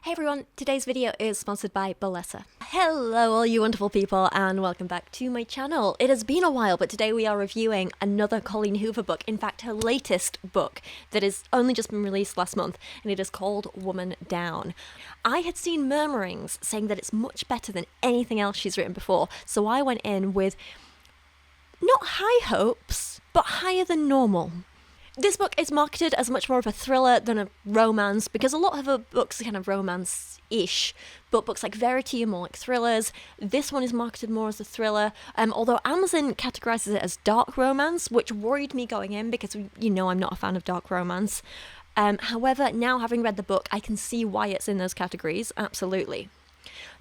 Hey everyone, today's video is sponsored by Bellessa. Hello all you wonderful people and welcome back to my channel. It has been a while, but today we are reviewing another Colleen Hoover book, in fact her latest book that has only just been released last month, and it is called Woman Down. I had seen murmurings saying that it's much better than anything else she's written before, so I went in with not high hopes, but higher than normal. This book is marketed as much more of a thriller than a romance, because a lot of her books are kind of romance-ish, but books like Verity are more like thrillers. This one is marketed more as a thriller, although Amazon categorises it as dark romance, which worried me going in because you know I'm not a fan of dark romance. However, now having read the book, I can see why it's in those categories, absolutely.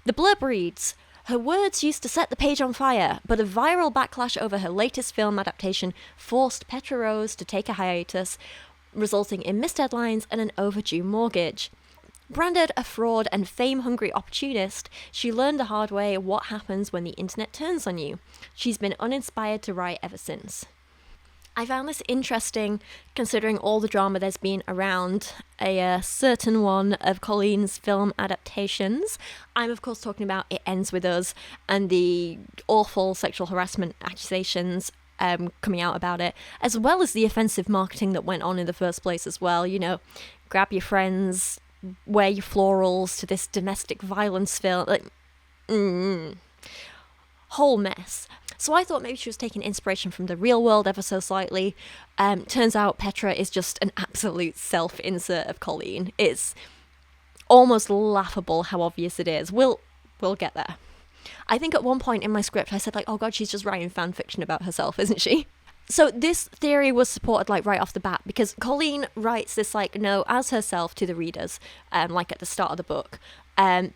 The blurb reads, "Her words used to set the page on fire, but a viral backlash over her latest film adaptation forced Petra Rose to take a hiatus, resulting in missed deadlines and an overdue mortgage. Branded a fraud and fame-hungry opportunist, she learned the hard way what happens when the internet turns on you. She's been uninspired to write ever since." I found this interesting considering all the drama there's been around a certain one of Colleen's film adaptations. I'm of course talking about It Ends With Us and the awful sexual harassment accusations coming out about it, as well as the offensive marketing that went on in the first place as well. You know, grab your friends, wear your florals to this domestic violence film, whole mess. So I thought maybe she was taking inspiration from the real world ever so slightly. Turns out Petra is just an absolute self-insert of Colleen. It's almost laughable how obvious it is. We'll get there. I think at one point in my script I said like, oh god, she's just writing fan fiction about herself, isn't she? So this theory was supported like right off the bat, because Colleen writes this like note as herself to the readers, like at the start of the book.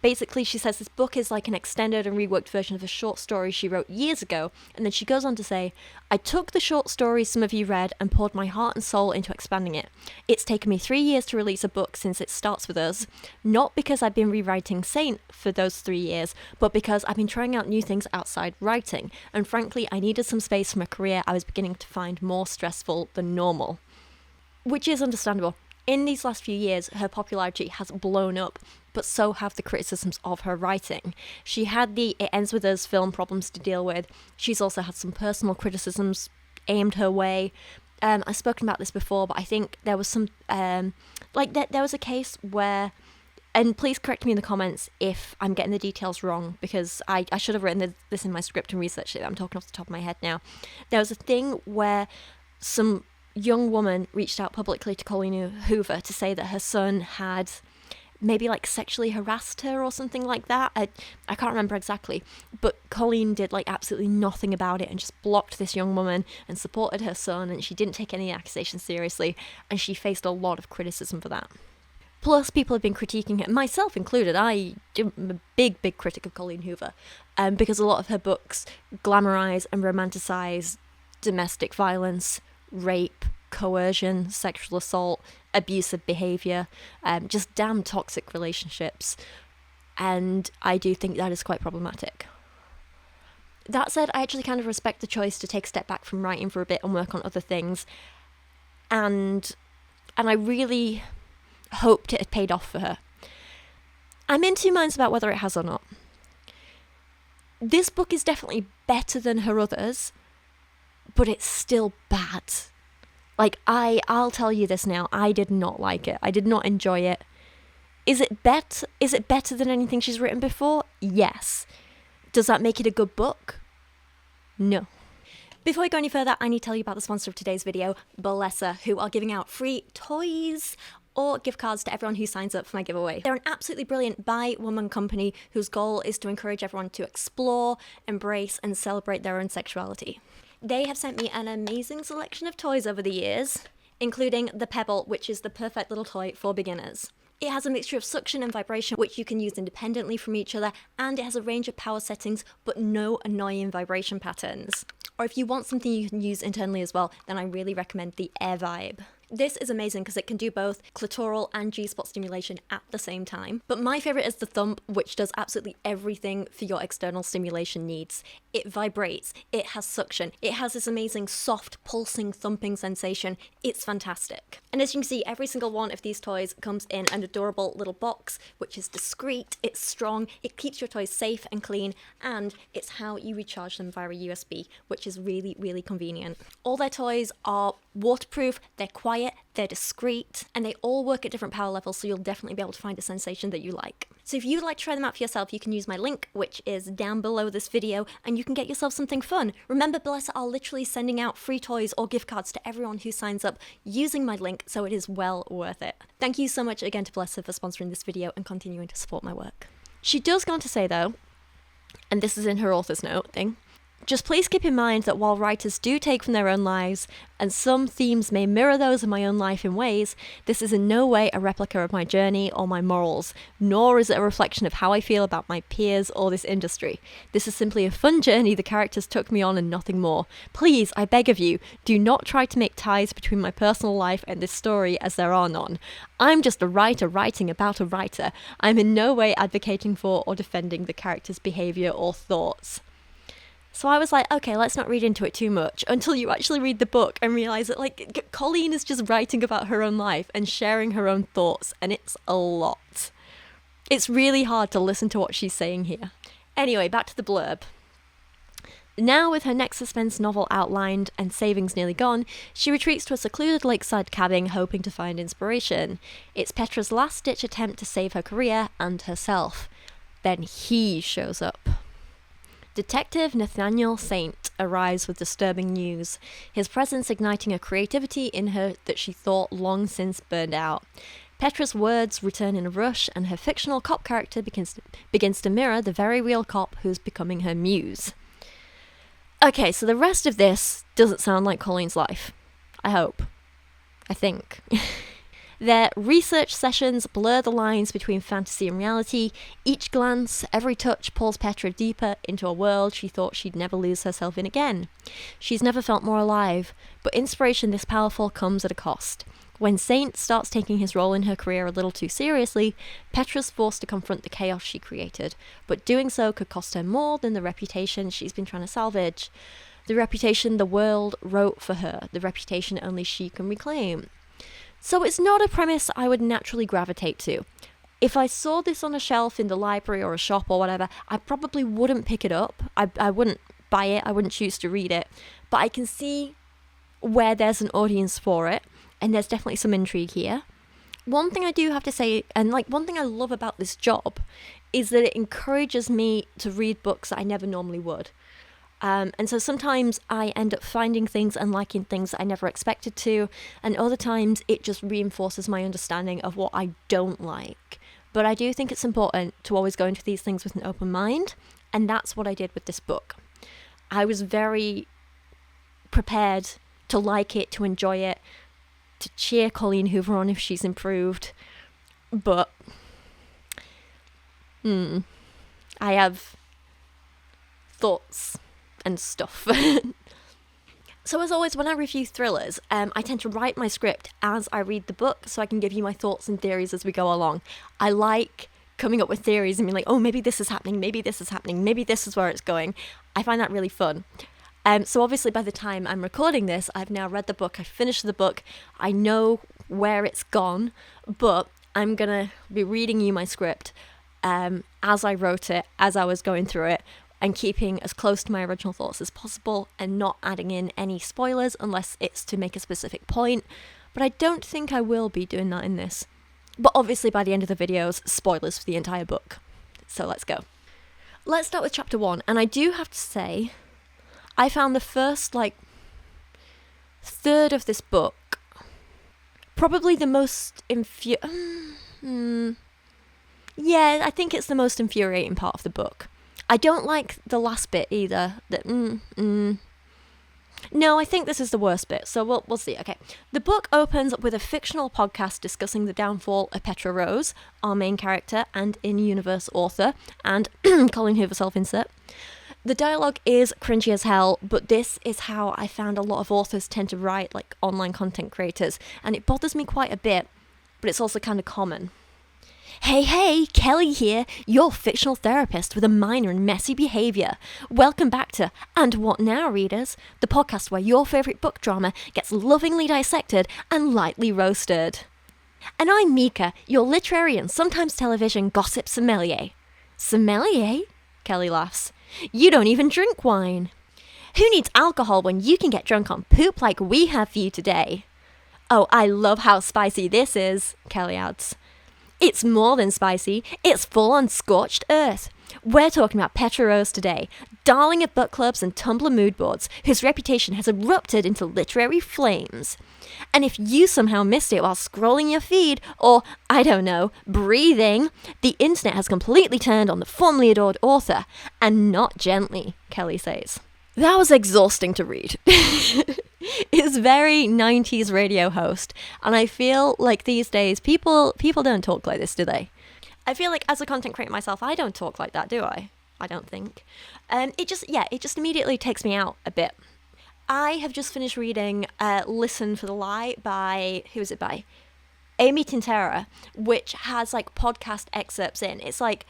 Basically she says this book is like an extended and reworked version of a short story she wrote years ago, and then she goes on to say, "I took the short story some of you read and poured my heart and soul into expanding it. It's taken me 3 years to release a book since it starts with us, not because I've been rewriting Saint for those 3 years, but because I've been trying out new things outside writing, and frankly I needed some space from a career I was beginning to find more stressful than normal." Which is understandable. In these last few years, her popularity has blown up, but so have the criticisms of her writing. She had the It Ends With Us film problems to deal with. She's also had some personal criticisms aimed her way. I've spoken about this before, but I think there was some, there was a case where, and please correct me in the comments if I'm getting the details wrong, because I should have written this in my script and researched it. I'm talking off the top of my head now. There was a thing where some young woman reached out publicly to Colleen Hoover to say that her son had maybe like sexually harassed her or something like that. I can't remember exactly, but Colleen did like absolutely nothing about it and just blocked this young woman and supported her son, and she didn't take any accusations seriously, and she faced a lot of criticism for that. Plus, people have been critiquing it, myself included. I am a big critic of Colleen Hoover, because a lot of her books glamorize and romanticize domestic violence, rape, coercion, sexual assault, abusive behaviour, just damn toxic relationships, and I do think that is quite problematic. That said, I actually kind of respect the choice to take a step back from writing for a bit and work on other things, and I really hoped it had paid off for her. I'm in two minds about whether it has or not. This book is definitely better than her others, but it's still bad. Like, I'll tell you this now, I did not like it. I did not enjoy it. Is it better than anything she's written before? Yes. Does that make it a good book? No. Before we go any further, I need to tell you about the sponsor of today's video, Bellessa, who are giving out free toys or gift cards to everyone who signs up for my giveaway. They're an absolutely brilliant bi-woman company whose goal is to encourage everyone to explore, embrace, and celebrate their own sexuality. They have sent me an amazing selection of toys over the years, including the Pebble, which is the perfect little toy for beginners. It has a mixture of suction and vibration, which you can use independently from each other, and it has a range of power settings, but no annoying vibration patterns. Or if you want something you can use internally as well, then I really recommend the Air Vibe. This is amazing because it can do both clitoral and G-spot stimulation at the same time. But my favourite is the thump, which does absolutely everything for your external stimulation needs. It vibrates, it has suction, it has this amazing soft pulsing thumping sensation. It's fantastic. And as you can see, every single one of these toys comes in an adorable little box, which is discreet, it's strong, it keeps your toys safe and clean, and it's how you recharge them via USB, which is really, really convenient. All their toys are waterproof, they're quiet, they're discreet, and they all work at different power levels, so you'll definitely be able to find a sensation that you like. So if you'd like to try them out for yourself, you can use my link, which is down below this video, and you can get yourself something fun. Remember, Blesser are literally sending out free toys or gift cards to everyone who signs up using my link, so it is well worth it. Thank you so much again to Blesser for sponsoring this video and continuing to support my work. She does go on to say though, and this is in her author's note thing, just please keep in mind that while writers do take from their own lives, and some themes may mirror those of my own life in ways, this is in no way a replica of my journey or my morals, nor is it a reflection of how I feel about my peers or this industry. This is simply a fun journey the characters took me on and nothing more. Please, I beg of you, do not try to make ties between my personal life and this story, as there are none. I'm just a writer writing about a writer. I'm in no way advocating for or defending the character's behaviour or thoughts. So I was like, okay, let's not read into it too much, until you actually read the book and realise that, like, Colleen is just writing about her own life and sharing her own thoughts, and it's a lot. It's really hard to listen to what she's saying here. Anyway, back to the blurb. Now, with her next suspense novel outlined and savings nearly gone, she retreats to a secluded lakeside cabin hoping to find inspiration. It's Petra's last-ditch attempt to save her career and herself. Then he shows up. Detective Nathaniel Saint arrives with disturbing news, his presence igniting a creativity in her that she thought long since burned out. Petra's words return in a rush, and her fictional cop character begins to mirror the very real cop who's becoming her muse. Okay, so the rest of this doesn't sound like Colleen's life. I hope. I think. Their research sessions blur the lines between fantasy and reality. Each glance, every touch pulls Petra deeper into a world she thought she'd never lose herself in again. She's never felt more alive, but inspiration this powerful comes at a cost. When Saint starts taking his role in her career a little too seriously, Petra's forced to confront the chaos she created, but doing so could cost her more than the reputation she's been trying to salvage. The reputation the world wrote for her, the reputation only she can reclaim. So it's not a premise I would naturally gravitate to. If I saw this on a shelf in the library or a shop or whatever, I probably wouldn't pick it up. I wouldn't buy it, I wouldn't choose to read it. But I can see where there's an audience for it, and there's definitely some intrigue here. One thing I do have to say, and like one thing I love about this job, is that it encourages me to read books that I never normally would. And so sometimes I end up finding things and liking things that I never expected to, and other times it just reinforces my understanding of what I don't like. But I do think it's important to always go into these things with an open mind, and that's what I did with this book. I was very prepared to like it, to enjoy it, to cheer Colleen Hoover on if she's improved, but I have thoughts and stuff. So as always, when I review thrillers, I tend to write my script as I read the book so I can give you my thoughts and theories as we go along. I like coming up with theories and being like, oh, maybe this is happening, maybe this is happening, maybe this is where it's going. I find that really fun. So obviously by the time I'm recording this, I've now read the book, I've finished the book, I know where it's gone, but I'm gonna be reading you my script as I wrote it, as I was going through it, and keeping as close to my original thoughts as possible and not adding in any spoilers unless it's to make a specific point. But I don't think I will be doing that in this. But obviously by the end of the videos, spoilers for the entire book. So let's go. Let's start with chapter 1, and I do have to say, I found the first, third of this book probably the most yeah, I think it's the most infuriating part of the book. I don't like the last bit either. No, I think this is the worst bit, so we'll see. Okay, the book opens with a fictional podcast discussing the downfall of Petra Rose, our main character and in-universe author, and Colleen Hoover self-insert. The dialogue is cringy as hell, but this is how I found a lot of authors tend to write, like online content creators, and it bothers me quite a bit, but it's also kind of common. Hey, Kelly here, your fictional therapist with a minor and messy behaviour. Welcome back to And What Now, readers, the podcast where your favourite book drama gets lovingly dissected and lightly roasted. And I'm Mika, your literary and sometimes television gossip sommelier. Sommelier? Kelly laughs. You don't even drink wine. Who needs alcohol when you can get drunk on poop like we have for you today? Oh, I love how spicy this is, Kelly adds. It's more than spicy, it's full on scorched earth. We're talking about Petra Rose today, darling of book clubs and Tumblr mood boards, whose reputation has erupted into literary flames. And if you somehow missed it while scrolling your feed, or, I don't know, breathing, the internet has completely turned on the fondly adored author, and not gently, Kelly says. That was exhausting to read. It's very 90s radio host, and I feel like these days people don't talk like this, do they? I feel like as a content creator myself, I don't talk like that, do I? I don't think. It just immediately takes me out a bit. I have just finished reading Listen for the Lie by, who is it by? Amy Tintera, which has like podcast excerpts in. It's like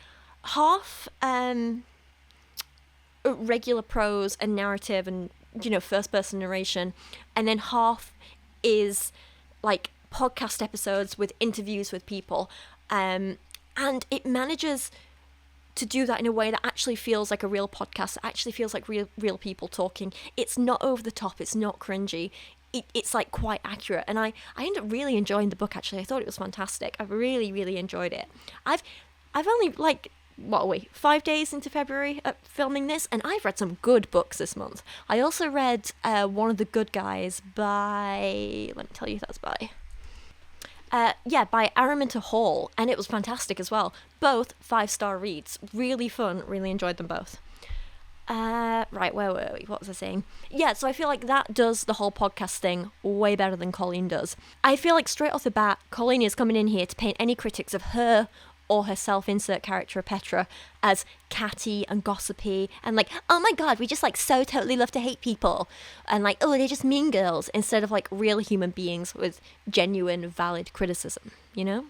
half regular prose and narrative and, you know, first person narration, and then half is like podcast episodes with interviews with people, and it manages to do that in a way that actually feels like a real podcast, actually feels like real people talking. It's not over the top, it's not cringy, it's like quite accurate, and I ended up really enjoying the book. Actually, I thought it was fantastic. I really enjoyed it. I've only like, what are we, 5 days into February filming this, and I've read some good books this month. I also read One of the Good Guys by, let me tell you who that's by. By Araminta Hall, and it was fantastic as well. Both 5-star reads. Really fun, really enjoyed them both. Right, where were we? What was I saying? Yeah, so I feel like that does the whole podcast thing way better than Colleen does. I feel like straight off the bat, Colleen is coming in here to paint any critics of her or her self-insert character Petra as catty and gossipy and like, oh my god, we just like so totally love to hate people, and like, oh, they're just mean girls, instead of like real human beings with genuine valid criticism, you know?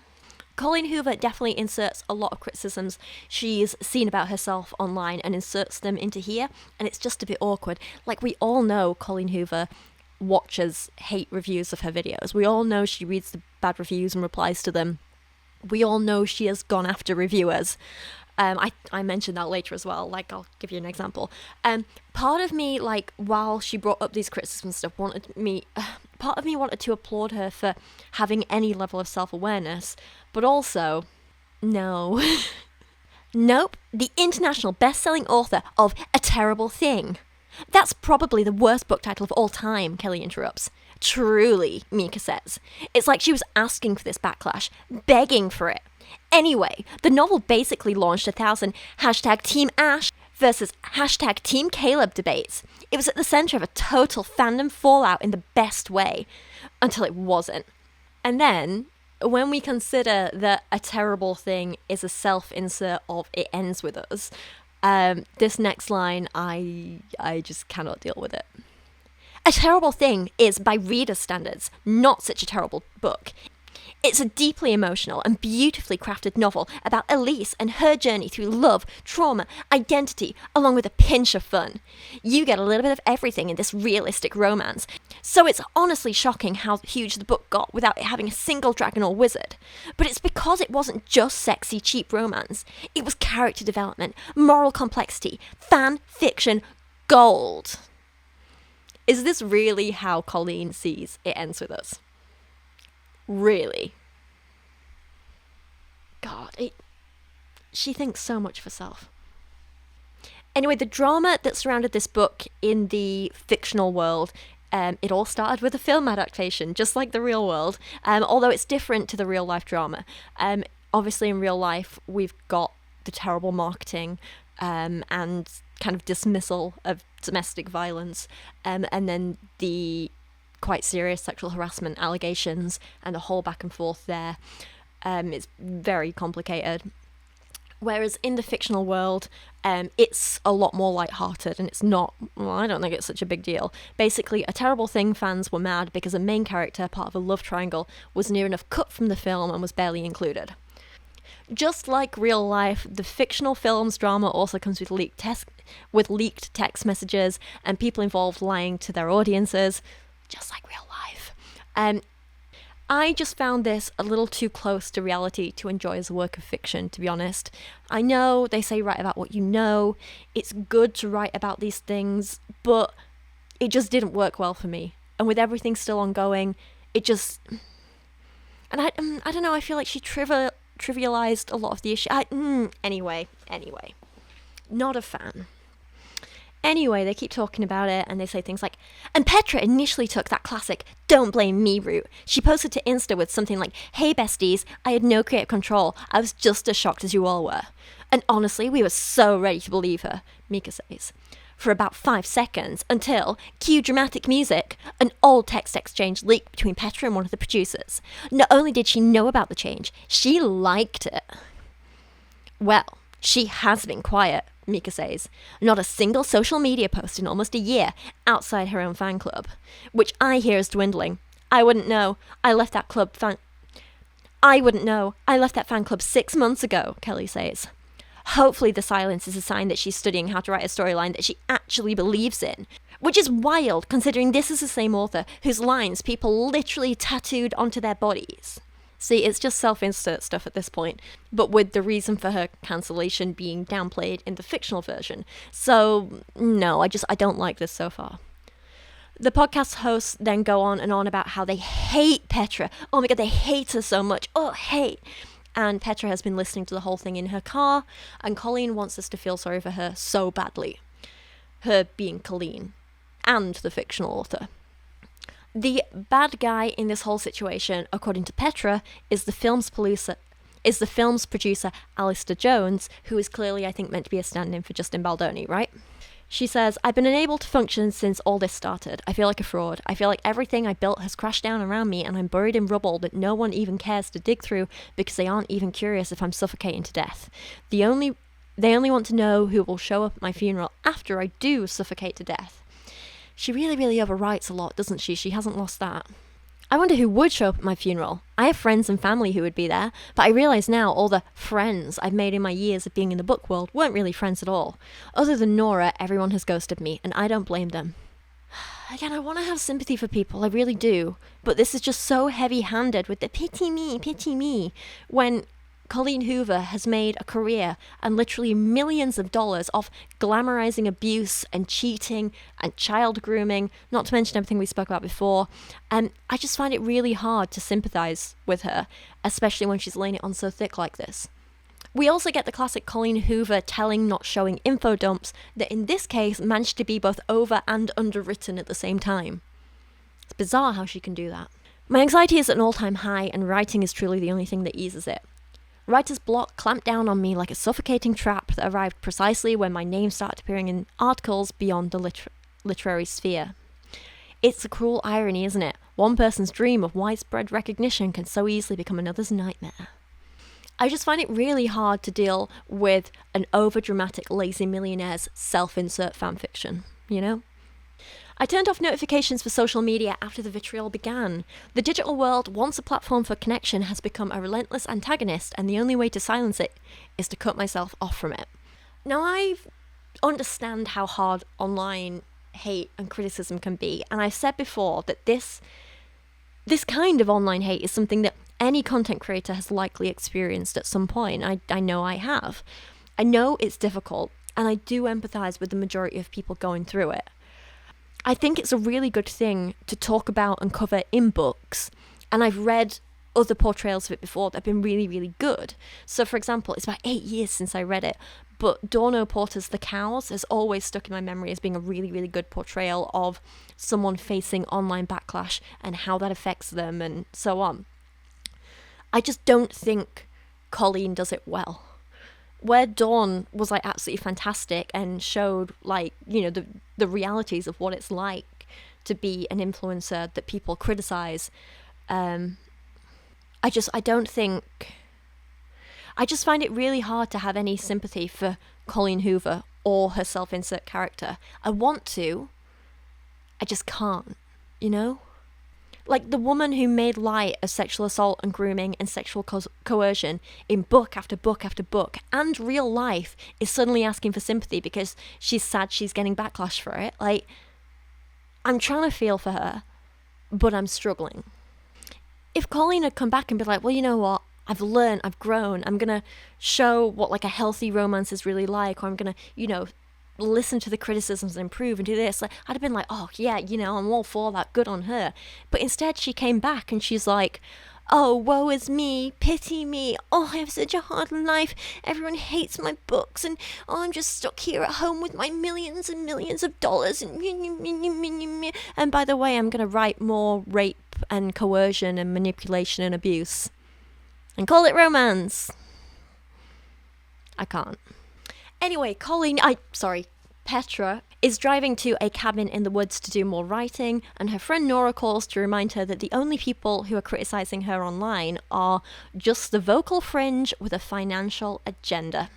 Colleen Hoover definitely inserts a lot of criticisms she's seen about herself online and inserts them into here, and it's just a bit awkward. Like, we all know Colleen Hoover watches hate reviews of her videos. We all know she reads the bad reviews and replies to them. We all know she has gone after reviewers. I mentioned that later as well. Like, I'll give you an example. Part of me, like, while she brought up these criticisms and stuff, part of me wanted to applaud her for having any level of self-awareness, but also, no. Nope, the international best-selling author of A Terrible Thing. That's probably the worst book title of all time, Kelly interrupts. Truly, Mika says. It's like she was asking for this backlash, begging for it. Anyway, the novel basically launched 1,000 #Team Ash versus #Team Caleb debates. It was at the centre of a total fandom fallout in the best way, until it wasn't. And then, when we consider that A Terrible Thing is a self-insert of It Ends With Us, this next line, I just cannot deal with it. A Terrible Thing is, by reader standards, not such a terrible book. It's a deeply emotional and beautifully crafted novel about Elise and her journey through love, trauma, identity, along with a pinch of fun. You get a little bit of everything in this realistic romance, so it's honestly shocking how huge the book got without it having a single dragon or wizard. But it's because it wasn't just sexy, cheap romance. It was character development, moral complexity, fan fiction gold. Is this really how Colleen sees It Ends With Us? Really? God, she thinks so much of herself. Anyway, the drama that surrounded this book in the fictional world, it all started with a film adaptation, just like the real world, although it's different to the real life drama. Obviously, in real life, we've got the terrible marketing and kind of dismissal of domestic violence, and then the quite serious sexual harassment allegations and the whole back and forth there. It's very complicated. Whereas in the fictional world, it's a lot more lighthearted, and it's not, well, I don't think it's such a big deal. Basically, A Terrible Thing fans were mad because a main character, part of a love triangle, was near enough cut from the film and was barely included. Just like real life, the fictional film's drama also comes with leaked text messages and people involved lying to their audiences, just like real life. I just found this a little too close to reality to enjoy as a work of fiction, to be honest. I know they say write about what you know. It's good to write about these things, but it just didn't work well for me. And with everything still ongoing, it just... And I don't know, I feel like she trivialized a lot of the issue. Anyway. Not a fan. Anyway, they keep talking about it, and they say things like, and Petra initially took that classic "don't blame me" route. She posted to Insta with something like, "Hey besties, I had no creative control. I was just as shocked as you all were. And honestly, we were so ready to believe her," Mika says. For about 5 seconds, until, cue dramatic music, an old text exchange leaked between Petra and one of the producers. Not only did she know about the change, she liked it. Well, she has been quiet, Mika says. Not a single social media post in almost a year outside her own fan club, which I hear is dwindling. I wouldn't know. I left that fan club 6 months ago, Kelly says. Hopefully the silence is a sign that she's studying how to write a storyline that she actually believes in, which is wild considering this is the same author whose lines people literally tattooed onto their bodies. See, it's just self-insert stuff at this point, but with the reason for her cancellation being downplayed in the fictional version. So, no, I don't like this so far. The podcast hosts then go on and on about how they hate Petra. Oh my god, they hate her so much. Oh, hate. And Petra has been listening to the whole thing in her car, and Colleen wants us to feel sorry for her so badly. Her being Colleen, and the fictional author. The bad guy in this whole situation, according to Petra, is the film's producer, Alistair Jones, who is clearly, I think, meant to be a stand-in for Justin Baldoni, right? She says, "I've been unable to function since all this started. I feel like a fraud. I feel like everything I built has crashed down around me and I'm buried in rubble that no one even cares to dig through because they aren't even curious if I'm suffocating to death. They only want to know who will show up at my funeral after I do suffocate to death." She really, really overwrites a lot, doesn't she? She hasn't lost that. I wonder who would show up at my funeral. I have friends and family who would be there, but I realise now all the friends I've made in my years of being in the book world weren't really friends at all. Other than Nora, everyone has ghosted me, and I don't blame them. Again, I want to have sympathy for people, I really do, but this is just so heavy-handed with the pity me, when Colleen Hoover has made a career and literally millions of dollars off glamorizing abuse and cheating and child grooming, not to mention everything we spoke about before. And I just find it really hard to sympathize with her, especially when she's laying it on so thick like this. We also get the classic Colleen Hoover telling, not showing info dumps that in this case managed to be both over and underwritten at the same time. It's bizarre how she can do that. My anxiety is at an all-time high, and writing is truly the only thing that eases it. Writer's block clamped down on me like a suffocating trap that arrived precisely when my name started appearing in articles beyond the literary sphere. It's a cruel irony, isn't it? One person's dream of widespread recognition can so easily become another's nightmare. I just find it really hard to deal with an overdramatic lazy millionaire's self-insert fanfiction, you know? I turned off notifications for social media after the vitriol began. The digital world, once a platform for connection, has become a relentless antagonist, and the only way to silence it is to cut myself off from it. Now, I understand how hard online hate and criticism can be, and I've said before that this kind of online hate is something that any content creator has likely experienced at some point. I know I have. I know it's difficult, and I do empathise with the majority of people going through it. I think it's a really good thing to talk about and cover in books, and I've read other portrayals of it before that have been really, really good. So, for example, it's about 8 years since I read it, but Dorno Porter's The Cows has always stuck in my memory as being a really, really good portrayal of someone facing online backlash and how that affects them and so on. I just don't think Colleen does it well. Where Dawn was like absolutely fantastic and showed like, you know, the realities of what it's like to be an influencer that people criticize. I don't think I just find it really hard to have any sympathy for Colleen Hoover or her self-insert character. I want to, I just can't, you know? Like the woman who made light of sexual assault and grooming and sexual coercion in book after book after book and real life is suddenly asking for sympathy because she's sad she's getting backlash for it. Like, I'm trying to feel for her, but I'm struggling. If Colleen had come back and be like, well, you know what? I've learned, I've grown, I'm going to show what like a healthy romance is really like, or I'm going to, you know, listen to the criticisms and improve and do this. Like, I'd have been like, oh yeah, you know, I'm all for that, good on her. But instead she came back and she's like, oh, woe is me, pity me, oh, I have such a hard life, everyone hates my books, and oh, I'm just stuck here at home with my millions and millions of dollars, and by the way, I'm going to write more rape and coercion and manipulation and abuse and call it romance. I can't. Anyway, Petra is driving to a cabin in the woods to do more writing, and her friend Nora calls to remind her that the only people who are criticising her online are just the vocal fringe with a financial agenda.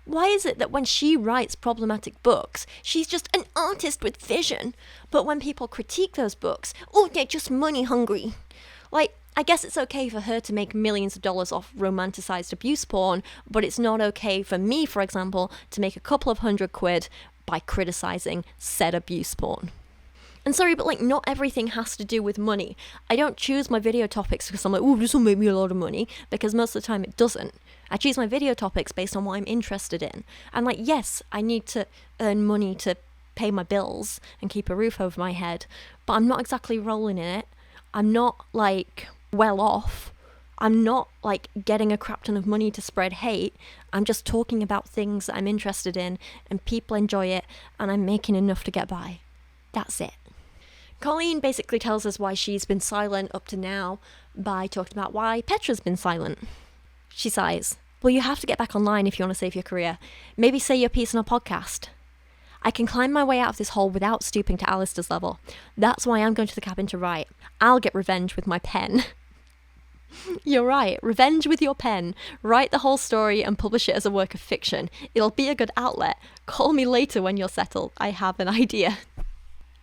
Why is it that when she writes problematic books, she's just an artist with vision, but when people critique those books, oh, they're just money hungry? Like, I guess it's okay for her to make millions of dollars off romanticized abuse porn, but it's not okay for me, for example, to make a couple of £100 by criticizing said abuse porn. And sorry, but like, not everything has to do with money. I don't choose my video topics because I'm like, oh, this will make me a lot of money, because most of the time it doesn't. I choose my video topics based on what I'm interested in. And like, yes, I need to earn money to pay my bills and keep a roof over my head, but I'm not exactly rolling in it. I'm not like well off. I'm not like getting a crap ton of money to spread hate. I'm just talking about things that I'm interested in and people enjoy it, and I'm making enough to get by. That's it. Colleen basically tells us why she's been silent up to now by talking about why Petra's been silent. She sighs. Well, you have to get back online if you want to save your career. Maybe say your piece on a podcast. I can climb my way out of this hole without stooping to Alistair's level. That's why I'm going to the cabin to write. I'll get revenge with my pen. You're right, revenge with your pen. Write the whole story and publish it as a work of fiction. It'll be a good outlet. Call me later when you're settled. I have an idea.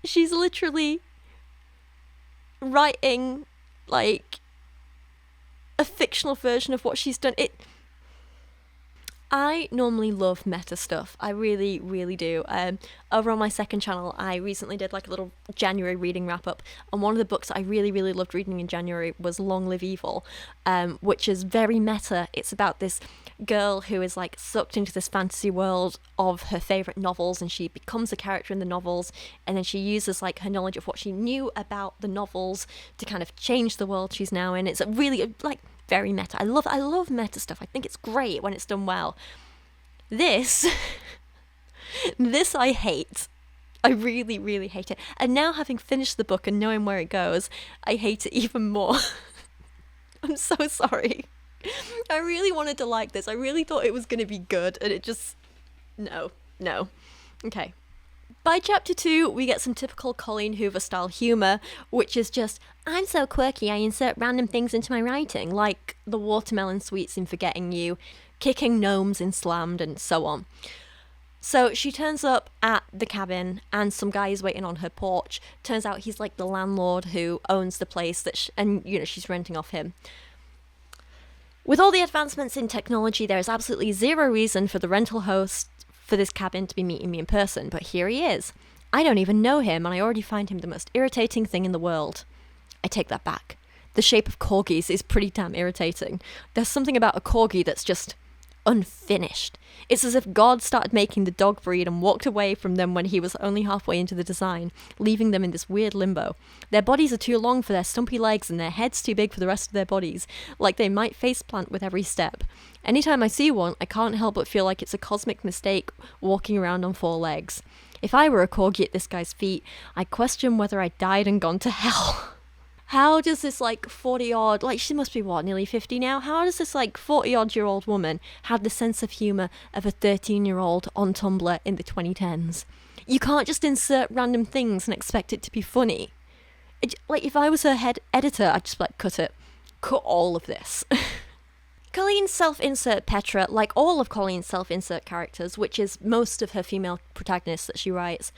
She's literally writing like a fictional version of what she's done. I normally love meta stuff. I really, really do. Over on my second channel, I recently did like a little January reading wrap up, and one of the books I really, really loved reading in January was Long Live Evil, which is very meta. It's about this girl who is like sucked into this fantasy world of her favourite novels, and she becomes a character in the novels, and then she uses like her knowledge of what she knew about the novels to kind of change the world she's now in. It's a really like very meta. I love meta stuff. I think it's great when it's done well. This I hate. I really, really hate it. And now, having finished the book and knowing where it goes, I hate it even more. I'm so sorry. I really wanted to like this. I really thought it was going to be good, and it just... No. Okay. By chapter 2, we get some typical Colleen Hoover style humour, which is just, I'm so quirky, I insert random things into my writing, like the watermelon sweets in Forgetting You, kicking gnomes in Slammed, and so on. So she turns up at the cabin, and some guy is waiting on her porch. Turns out he's like the landlord who owns the place, she's renting off him. With all the advancements in technology, there is absolutely zero reason for the rental host for this cabin to be meeting me in person, but here he is. I don't even know him, and I already find him the most irritating thing in the world. I take that back. The shape of corgis is pretty damn irritating. There's something about a corgi that's just unfinished. It's as if God started making the dog breed and walked away from them when he was only halfway into the design, leaving them in this weird limbo. Their bodies are too long for their stumpy legs, and their heads too big for the rest of their bodies, like they might faceplant with every step. Anytime I see one, I can't help but feel like it's a cosmic mistake walking around on 4 legs. If I were a corgi at this guy's feet, I'd question whether I died and gone to hell. How does this 40-odd, she must be nearly 50 now? How does this 40-odd-year-old woman have the sense of humour of a 13-year-old on Tumblr in the 2010s? You can't just insert random things and expect it to be funny. If I was her head editor, I'd just cut it. Cut all of this. Colleen's self-insert Petra, like all of Colleen's self-insert characters, which is most of her female protagonists that she writes,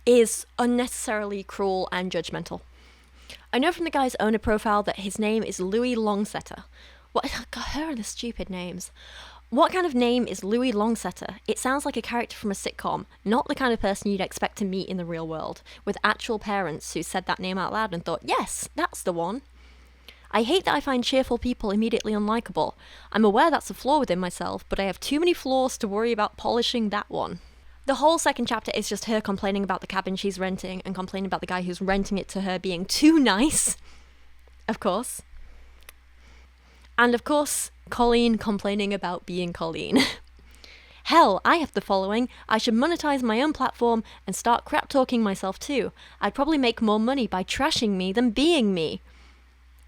is unnecessarily cruel and judgmental. I know from the guy's owner profile that his name is Louis Longsetter. What? God, her and the stupid names. What kind of name is Louis Longsetter? It sounds like a character from a sitcom, not the kind of person you'd expect to meet in the real world, with actual parents who said that name out loud and thought, yes, that's the one. I hate that I find cheerful people immediately unlikable. I'm aware that's a flaw within myself, but I have too many flaws to worry about polishing that one. The whole second chapter is just her complaining about the cabin she's renting and complaining about the guy who's renting it to her being too nice. Of course. And of course, Colleen complaining about being Colleen. Hell, I have the following. I should monetize my own platform and start crap talking myself too. I'd probably make more money by trashing me than being me.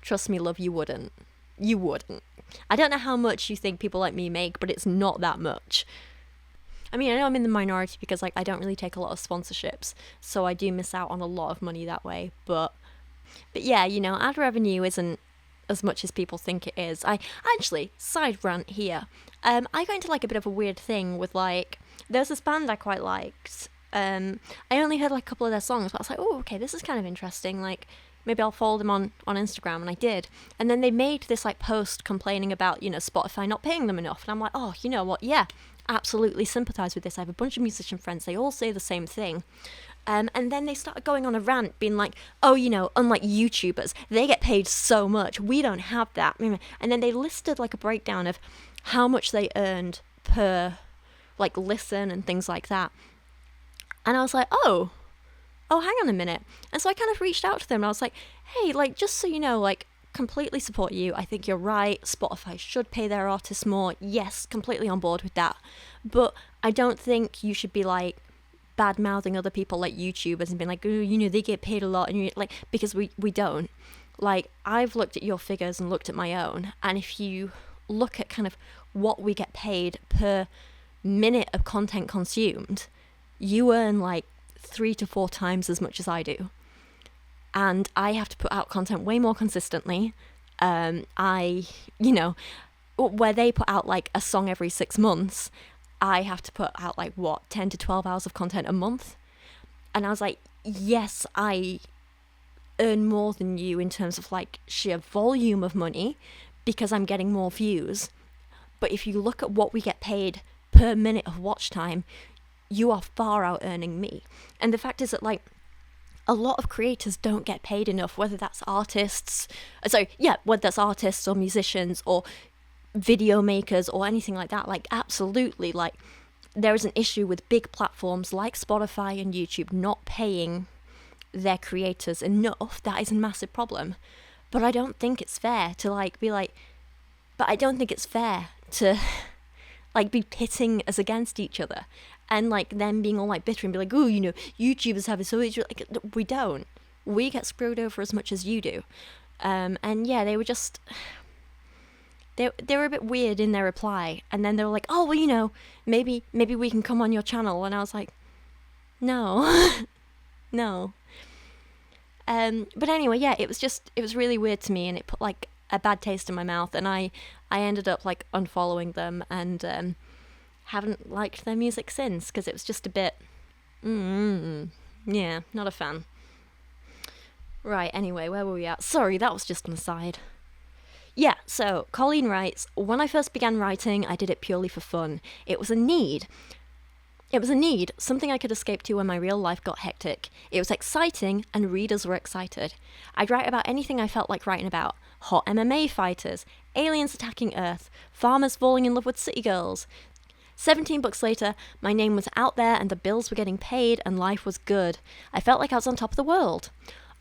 Trust me, love, you wouldn't. You wouldn't. I don't know how much you think people like me make, but it's not that much. I mean, I know I'm in the minority because, like, I don't really take a lot of sponsorships, so I do miss out on a lot of money that way, but yeah, you know, ad revenue isn't as much as people think it is. I actually, side rant here, I got into, like, a bit of a weird thing with, like, there's this band I quite liked, I only heard, like, a couple of their songs, but I was like, oh, okay, this is kind of interesting, like, maybe I'll follow them on Instagram, and I did. And then they made this, like, post complaining about, you know, Spotify not paying them enough. And I'm like, oh, you know what, yeah, absolutely sympathise with this. I have a bunch of musician friends, they all say the same thing. And then they started going on a rant, being like, oh, you know, unlike YouTubers, they get paid so much, we don't have that. And then they listed, like, a breakdown of how much they earned per, like, listen and things like that. And I was like, oh, hang on a minute. And so I kind of reached out to them and I was like, hey, like, just so you know, like, completely support you. I think you're right. Spotify should pay their artists more. Yes, completely on board with that. But I don't think you should be, like, bad-mouthing other people like YouTubers and being like, oh, you know, they get paid a lot. And you're like, because we don't. Like, I've looked at your figures and looked at my own. And if you look at kind of what we get paid per minute of content consumed, you earn, like, 3 to 4 times as much as I do, and I have to put out content way more consistently. You know, where they put out, like, a song every 6 months, I have to put out, like, what, 10 to 12 hours of content a month. And I was like, yes, I earn more than you in terms of, like, sheer volume of money because I'm getting more views, but if you look at what we get paid per minute of watch time, you are far out earning me. And the fact is that, like, a lot of creators don't get paid enough, whether that's artists, whether that's artists or musicians or video makers or anything like that. Like, absolutely, like, there is an issue with big platforms like Spotify and YouTube not paying their creators enough. That is a massive problem. But I don't think it's fair to, like, be like, but I don't think it's fair to, like, be pitting us against each other. And, like, them being all, like, bitter and be like, oh, you know, YouTubers have it so easy. Like, we don't. We get screwed over as much as you do. And, yeah, they were just... They were a bit weird in their reply. And then they were like, oh, well, you know, maybe we can come on your channel. And I was like, no. No. But anyway, yeah, it was really weird to me. And it put, like, a bad taste in my mouth. And I ended up, like, unfollowing them and... haven't liked their music since, because it was just a bit yeah, not a fan. Right, anyway, where were we at? Sorry, that was just an aside. Yeah, so Colleen writes, when I first began writing, I did it purely for fun. It was a need, something I could escape to when my real life got hectic. It was exciting, and readers were excited. I'd write about anything I felt like writing about. Hot MMA fighters, aliens attacking Earth, farmers falling in love with city girls. 17 books later, my name was out there and the bills were getting paid and life was good. I felt like I was on top of the world.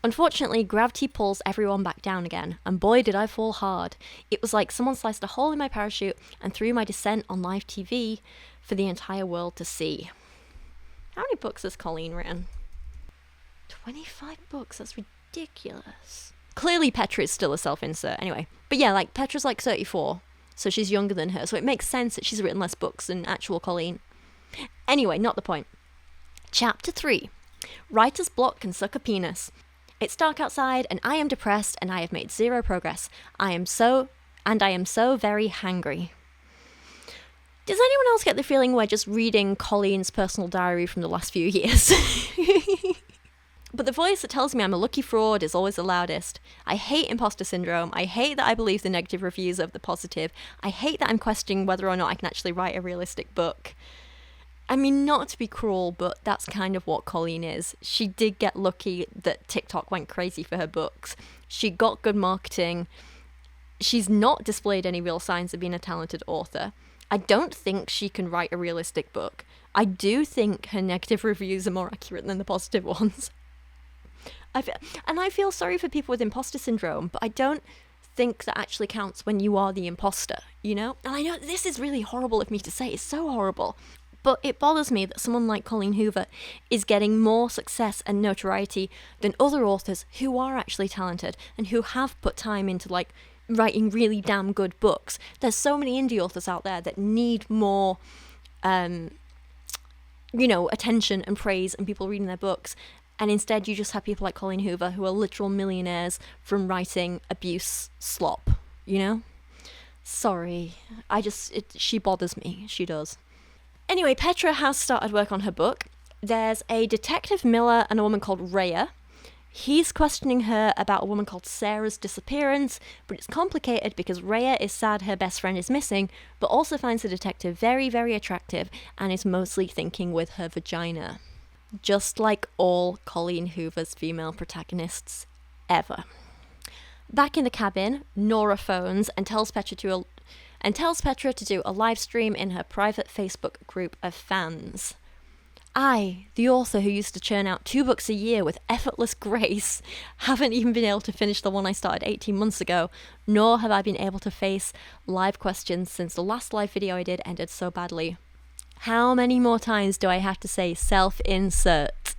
Unfortunately, gravity pulls everyone back down again, and boy did I fall hard. It was like someone sliced a hole in my parachute and threw my descent on live TV for the entire world to see. How many books has Colleen written? 25 books, that's ridiculous. Clearly Petra is still a self-insert, anyway. But yeah, like, Petra's like 34. So she's younger than her, so it makes sense that she's written less books than actual Colleen. Anyway, not the point. Chapter 3. Writer's block can suck a penis. It's dark outside, and I am depressed, and I have made zero progress. I am so and I am so very hangry. Does anyone else get the feeling we're just reading Colleen's personal diary from the last few years? But the voice that tells me I'm a lucky fraud is always the loudest. I hate imposter syndrome. I hate that I believe the negative reviews of the positive. I hate that I'm questioning whether or not I can actually write a realistic book. I mean, not to be cruel, but that's kind of what Colleen is. She did get lucky that TikTok went crazy for her books. She got good marketing. She's not displayed any real signs of being a talented author. I don't think she can write a realistic book. I do think her negative reviews are more accurate than the positive ones. I feel sorry for people with imposter syndrome, but I don't think that actually counts when you are the imposter, you know? And I know this is really horrible of me to say, it's so horrible. But it bothers me that someone like Colleen Hoover is getting more success and notoriety than other authors who are actually talented and who have put time into, like, writing really damn good books. There's so many indie authors out there that need more, attention and praise and people reading their books. And instead you just have people like Colleen Hoover who are literal millionaires from writing abuse slop, you know? Sorry. She bothers me. She does. Anyway, Petra has started work on her book. There's a detective Miller and a woman called Rhea. He's questioning her about a woman called Sarah's disappearance, but it's complicated because Rhea is sad her best friend is missing, but also finds the detective very, very attractive and is mostly thinking with her vagina. Just like all Colleen Hoover's female protagonists ever. Back in the cabin, Nora phones and tells Petra to do a live stream in her private Facebook group of fans. I, the author who used to churn out 2 books a year with effortless grace, haven't even been able to finish the one I started 18 months ago, nor have I been able to face live questions since the last live video I did ended so badly. How many more times do I have to say self-insert?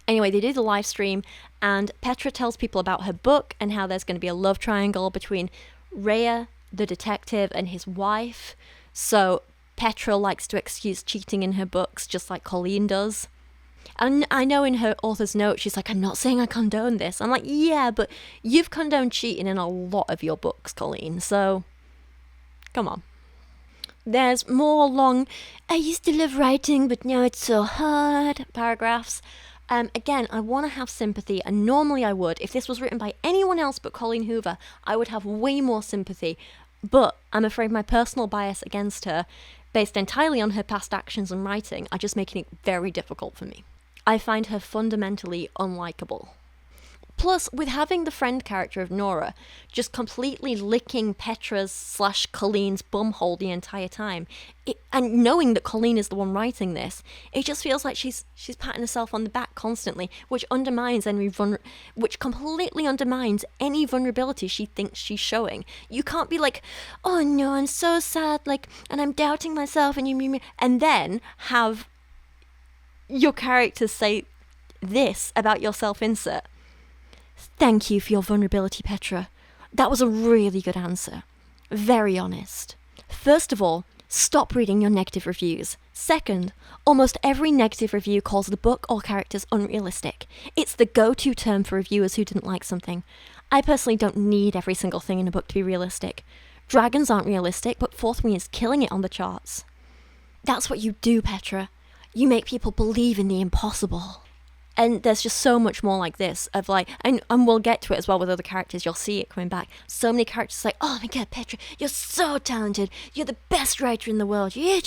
Anyway, they do the live stream, and Petra tells people about her book and how there's going to be a love triangle between Rhea, the detective, and his wife. So Petra likes to excuse cheating in her books, just like Colleen does. And I know in her author's note, she's like, I'm not saying I condone this. I'm like, yeah, but you've condoned cheating in a lot of your books, Colleen, so come on. There's more long, I used to love writing, but now it's so hard paragraphs. Again, I want to have sympathy, and normally I would. If this was written by anyone else but Colleen Hoover, I would have way more sympathy. But I'm afraid my personal bias against her, based entirely on her past actions and writing, are just making it very difficult for me. I find her fundamentally unlikable. Plus, with having the friend character of Nora just completely licking Petra's / Colleen's bumhole the entire time, and knowing that Colleen is the one writing this, it just feels like she's patting herself on the back constantly, which completely undermines any vulnerability she thinks she's showing. You can't be like, oh no, I'm so sad, and I'm doubting myself, and then have your character say this about your self-insert. Thank you for your vulnerability, Petra. That was a really good answer. Very honest. First of all, stop reading your negative reviews. Second, almost every negative review calls the book or characters unrealistic. It's the go-to term for reviewers who didn't like something. I personally don't need every single thing in a book to be realistic. Dragons aren't realistic, but Fourth Wing is killing it on the charts. That's what you do, Petra. You make people believe in the impossible. And there's just so much more like this of and we'll get to it as well with other characters. You'll see it coming back. So many characters like, oh my god, Petra, you're so talented. You're the best writer in the world. And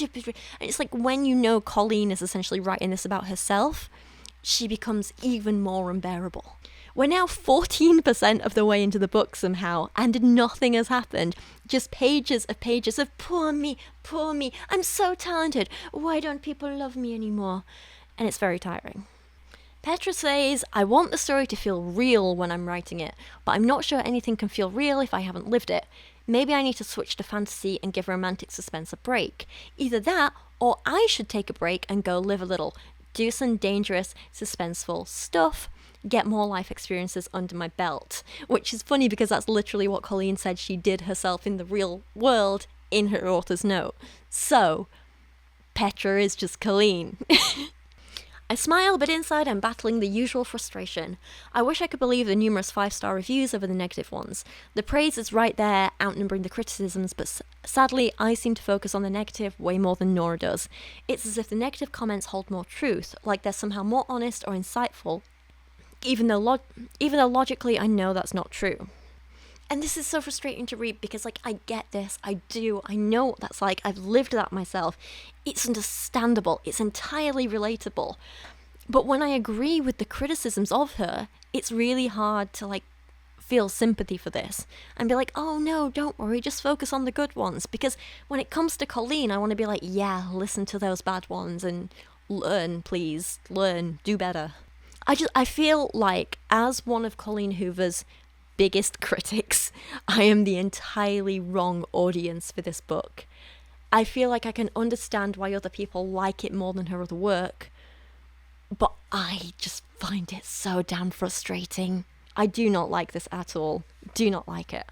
it's like when you know Colleen is essentially writing this about herself, she becomes even more unbearable. We're now 14% of the way into the book somehow, and nothing has happened. Just pages of poor me, I'm so talented. Why don't people love me anymore? And it's very tiring. Petra says, I want the story to feel real when I'm writing it, but I'm not sure anything can feel real if I haven't lived it. Maybe I need to switch to fantasy and give romantic suspense a break. Either that, or I should take a break and go live a little, do some dangerous, suspenseful stuff, get more life experiences under my belt. Which is funny because that's literally what Colleen said she did herself in the real world in her author's note. So, Petra is just Colleen. I smile, but inside I'm battling the usual frustration. I wish I could believe the numerous 5-star reviews over the negative ones. The praise is right there, outnumbering the criticisms, but sadly I seem to focus on the negative way more than Nora does. It's as if the negative comments hold more truth, like they're somehow more honest or insightful, even though logically I know that's not true. And this is so frustrating to read because, like, I get this, I know what that's like, I've lived that myself. It's understandable, it's entirely relatable. But when I agree with the criticisms of her, it's really hard to, like, feel sympathy for this and be like, oh no, don't worry, just focus on the good ones. Because when it comes to Colleen, I want to be like, yeah, listen to those bad ones and learn, please, learn, do better. I feel like, as one of Colleen Hoover's biggest critics, I am the entirely wrong audience for this book. I feel like I can understand why other people like it more than her other work, but I just find it so damn frustrating. I do not like this at all. Do not like it.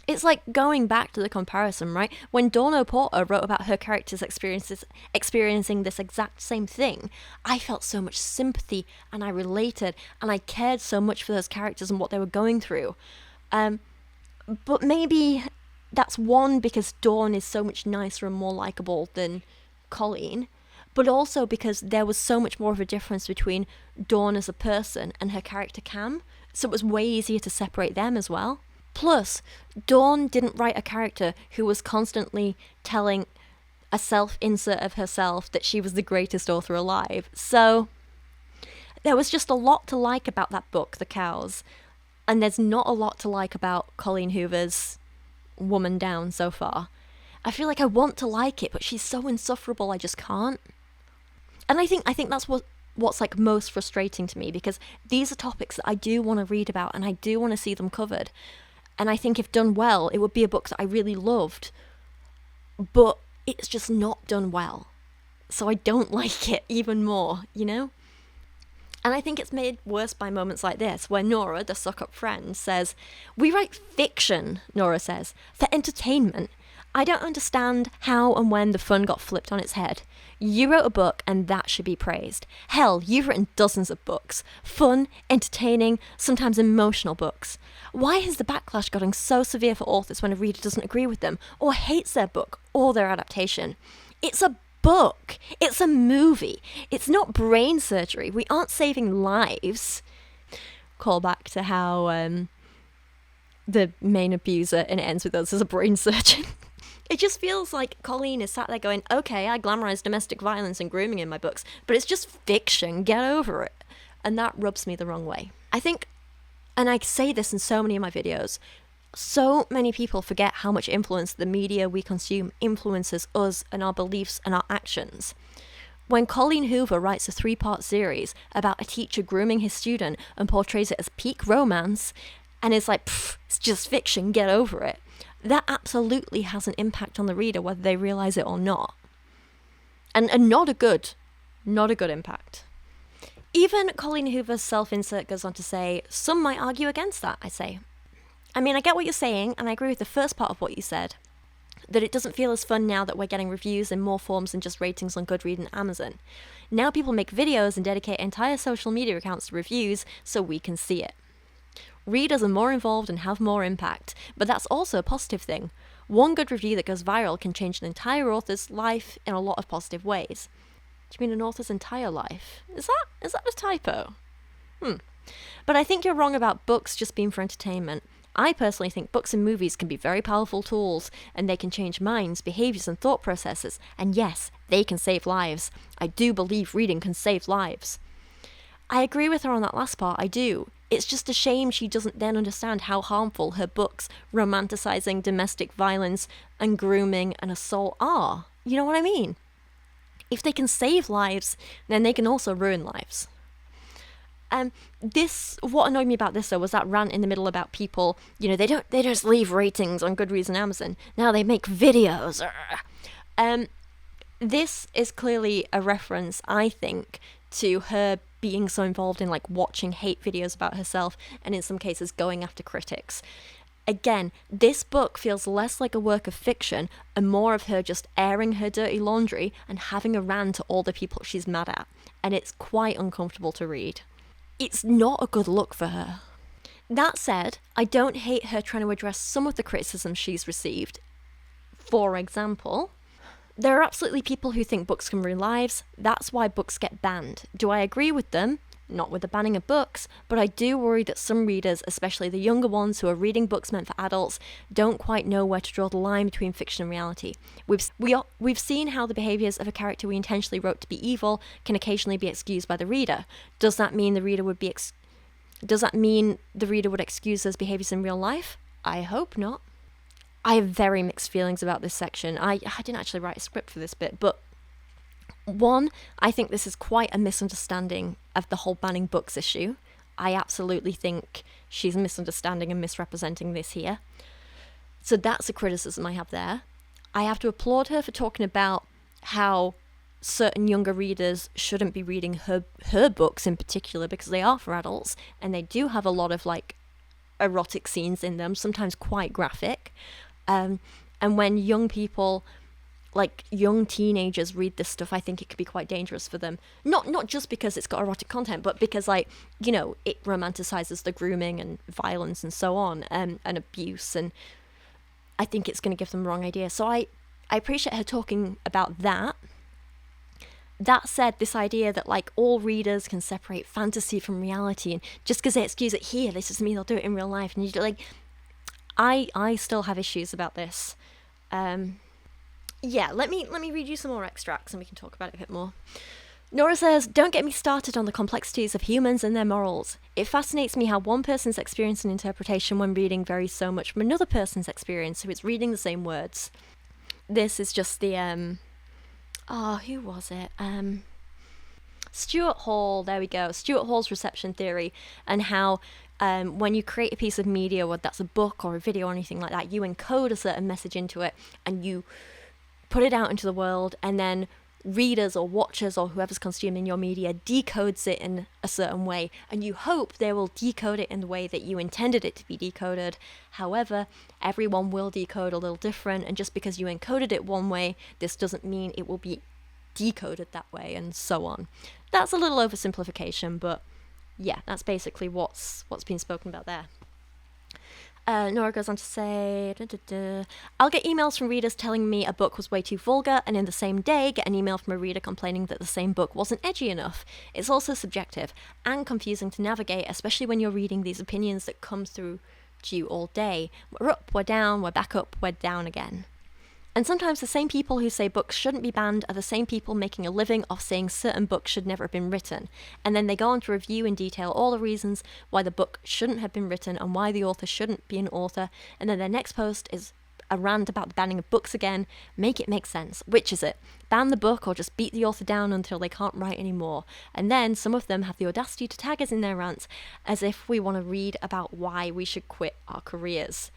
It's like going back to the comparison, right? When Dawn Porter wrote about her character's experiencing this exact same thing, I felt so much sympathy and I related and I cared so much for those characters and what they were going through. But maybe that's one, because Dawn is so much nicer and more likable than Colleen, but also because there was so much more of a difference between Dawn as a person and her character Cam, so it was way easier to separate them as well. Plus, Dawn didn't write a character who was constantly telling a self-insert of herself that she was the greatest author alive. So there was just a lot to like about that book, The Cows, and there's not a lot to like about Colleen Hoover's Woman Down so far. I feel like I want to like it, but she's so insufferable I just can't. And I think that's what's like most frustrating to me, because these are topics that I do want to read about and I do want to see them covered. And I think if done well, it would be a book that I really loved. But it's just not done well. So I don't like it even more, you know? And I think it's made worse by moments like this, where Nora, the suck-up friend, says, "We write fiction," Nora says, "for entertainment. I don't understand how and when the fun got flipped on its head. You wrote a book and that should be praised. Hell, you've written dozens of books. Fun, entertaining, sometimes emotional books. Why has the backlash gotten so severe for authors when a reader doesn't agree with them, or hates their book, or their adaptation? It's a book. It's a movie. It's not brain surgery. We aren't saving lives." Call back to how the main abuser, and it ends with us as a brain surgeon. It just feels like Colleen is sat there going, okay, I glamorize domestic violence and grooming in my books, but it's just fiction, get over it. And that rubs me the wrong way. I think, and I say this in so many of my videos, so many people forget how much influence the media we consume influences us and our beliefs and our actions. When Colleen Hoover writes a 3-part series about a teacher grooming his student and portrays it as peak romance, and is like, it's just fiction, get over it, that absolutely has an impact on the reader whether they realise it or not. And not a good impact. Even Colleen Hoover's self-insert goes on to say, some might argue against that, I say. I mean, I get what you're saying, and I agree with the first part of what you said, that it doesn't feel as fun now that we're getting reviews in more forms than just ratings on Goodreads and Amazon. Now people make videos and dedicate entire social media accounts to reviews so we can see it. Readers are more involved and have more impact, but that's also a positive thing. One good review that goes viral can change an entire author's life in a lot of positive ways. Do you mean an author's entire life? Is that a typo? But I think you're wrong about books just being for entertainment. I personally think books and movies can be very powerful tools, and they can change minds, behaviours and thought processes, and yes, they can save lives. I do believe reading can save lives. I agree with her on that last part, I do. It's just a shame she doesn't then understand how harmful her books romanticising domestic violence and grooming and assault are. You know what I mean? If they can save lives, then they can also ruin lives. What annoyed me about this though was that rant in the middle about people, they just leave ratings on Goodreads and Amazon. Now they make videos. This is clearly a reference, I think, to her being so involved in like watching hate videos about herself and in some cases going after critics. Again, this book feels less like a work of fiction and more of her just airing her dirty laundry and having a rant to all the people she's mad at, and it's quite uncomfortable to read. It's not a good look for her. That said, I don't hate her trying to address some of the criticism she's received. For example, there are absolutely people who think books can ruin lives. That's why books get banned. Do I agree with them? Not with the banning of books, but I do worry that some readers, especially the younger ones who are reading books meant for adults, don't quite know where to draw the line between fiction and reality. We've seen how the behaviours of a character we intentionally wrote to be evil can occasionally be excused by the reader. Does that mean the reader would excuse those behaviours in real life? I hope not. I have very mixed feelings about this section. I didn't actually write a script for this bit, but one, I think this is quite a misunderstanding of the whole banning books issue. I absolutely think she's misunderstanding and misrepresenting this here. So that's a criticism I have there. I have to applaud her for talking about how certain younger readers shouldn't be reading her books in particular because they are for adults and they do have a lot of like erotic scenes in them, sometimes quite graphic. And when young people, like young teenagers, read this stuff, I think it could be quite dangerous for them. Not just because it's got erotic content, but because, like, you know, it romanticizes the grooming and violence and so on, and abuse, and I think it's going to give them the wrong idea. So I appreciate her talking about that. That said, this idea that, like, all readers can separate fantasy from reality, and just because they excuse it here, this doesn't mean they'll do it in real life. And you like, I still have issues about this. Yeah, let me read you some more extracts and we can talk about it a bit more. Nora says, "Don't get me started on the complexities of humans and their morals. It fascinates me how one person's experience and interpretation when reading varies so much from another person's experience who is reading the same words." This is just the, who was it? Stuart Hall, there we go. Stuart Hall's reception theory, and how when you create a piece of media, whether that's a book or a video or anything like that, you encode a certain message into it and you put it out into the world, and then readers or watchers or whoever's consuming your media decodes it in a certain way, and you hope they will decode it in the way that you intended it to be decoded. However, everyone will decode a little different, and just because you encoded it one way, this doesn't mean it will be decoded that way, and so on. That's a little oversimplification, but yeah, that's basically what's been spoken about there. Nora goes on to say, "I'll get emails from readers telling me a book was way too vulgar, and in the same day get an email from a reader complaining that the same book wasn't edgy enough. It's also subjective and confusing to navigate, especially when you're reading these opinions that come through to you all day. We're up, we're down, we're back up, we're down again. And sometimes the same people who say books shouldn't be banned are the same people making a living off saying certain books should never have been written. And then they go on to review in detail all the reasons why the book shouldn't have been written and why the author shouldn't be an author. And then their next post is a rant about the banning of books again. Make it make sense. Which is it? Ban the book or just beat the author down until they can't write anymore? And then some of them have the audacity to tag us in their rants as if we want to read about why we should quit our careers."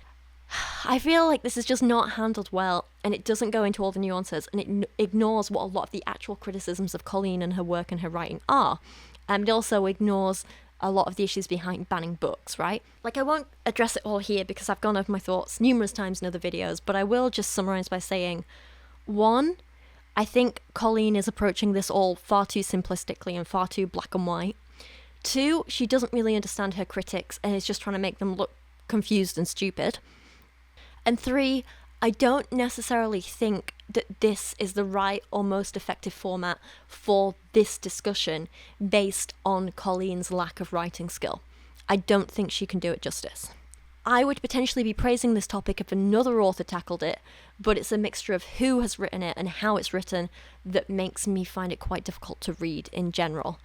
I feel like this is just not handled well, and it doesn't go into all the nuances, and it ignores what a lot of the actual criticisms of Colleen and her work and her writing are. And it also ignores a lot of the issues behind banning books, right? Like, I won't address it all here because I've gone over my thoughts numerous times in other videos, but I will just summarise by saying, 1, I think Colleen is approaching this all far too simplistically and far too black and white. 2, she doesn't really understand her critics and is just trying to make them look confused and stupid. And 3, I don't necessarily think that this is the right or most effective format for this discussion based on Colleen's lack of writing skill. I don't think she can do it justice. I would potentially be praising this topic if another author tackled it, but it's a mixture of who has written it and how it's written that makes me find it quite difficult to read in general.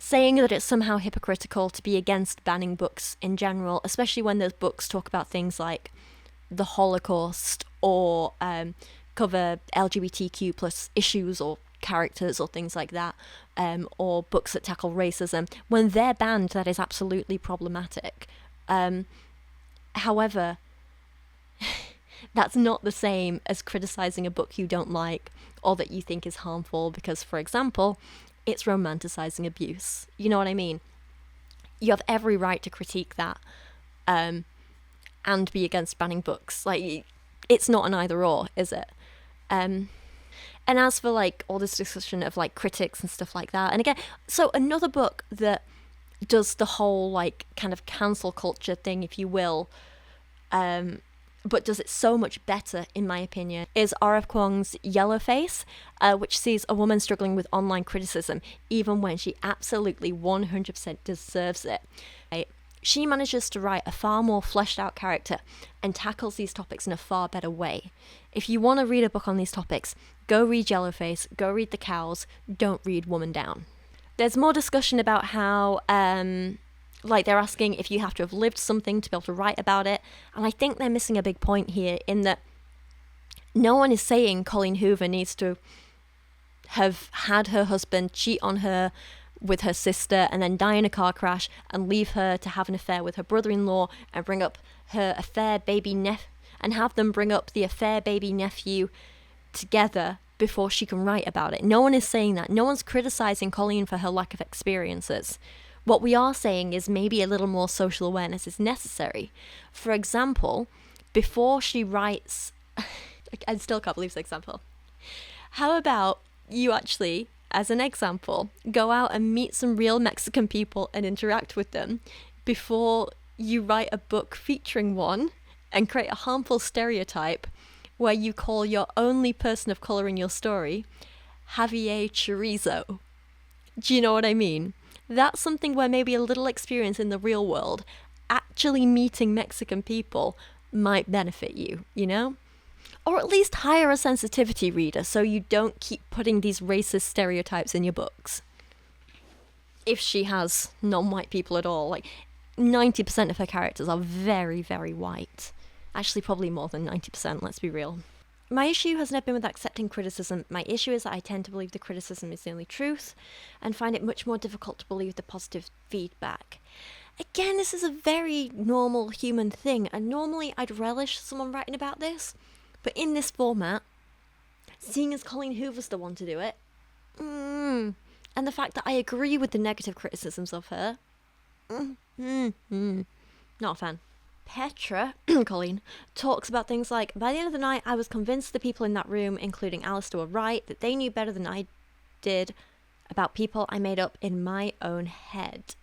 Saying that it's somehow hypocritical to be against banning books in general, especially when those books talk about things like the Holocaust or cover LGBTQ plus issues or characters or things like that, or books that tackle racism, when they're banned, that is absolutely problematic. However, that's not the same as criticizing a book you don't like or that you think is harmful because, for example, it's romanticizing abuse. You know what I mean? You have every right to critique that. and be against banning books. Like, it's not an either or, is it? And as for like all this discussion of like critics and stuff like that, and again, so another book that does the whole like kind of cancel culture thing, if you will, but does it so much better, in my opinion, is R.F. Kuang's Yellowface, which sees a woman struggling with online criticism, even when she absolutely 100% deserves it. Right? She manages to write a far more fleshed out character and tackles these topics in a far better way. If you want to read a book on these topics, go read Yellowface, go read The Cows, don't read Woman Down. There's more discussion about how, like, they're asking if you have to have lived something to be able to write about it, and I think they're missing a big point here in that no one is saying Colleen Hoover needs to have had her husband cheat on her with her sister and then die in a car crash and leave her to have an affair with her brother-in-law and bring up her affair baby and have them bring up the affair baby nephew together before she can write about it. No one is saying that. No one's criticizing Colleen for her lack of experiences. What we are saying is maybe a little more social awareness is necessary. For example, before she writes... I still can't believe this example. How about you actually, as an example, go out and meet some real Mexican people and interact with them before you write a book featuring one and create a harmful stereotype where you call your only person of color in your story Javier Chorizo. Do you know what I mean? That's something where maybe a little experience in the real world, actually meeting Mexican people, might benefit you, you know? Or at least hire a sensitivity reader so you don't keep putting these racist stereotypes in your books. If she has non-white people at all, like 90% of her characters are very, very white. Actually, probably more than 90%, let's be real. My issue has never been with accepting criticism. My issue is that I tend to believe the criticism is the only truth and find it much more difficult to believe the positive feedback. Again, this is a very normal human thing, and normally I'd relish someone writing about this, but in this format, seeing as Colleen Hoover's the one to do it, and the fact that I agree with the negative criticisms of her, not a fan. Petra, Colleen, talks about things like, by the end of the night, I was convinced the people in that room, including Alistair, were right, that they knew better than I did about people I made up in my own head.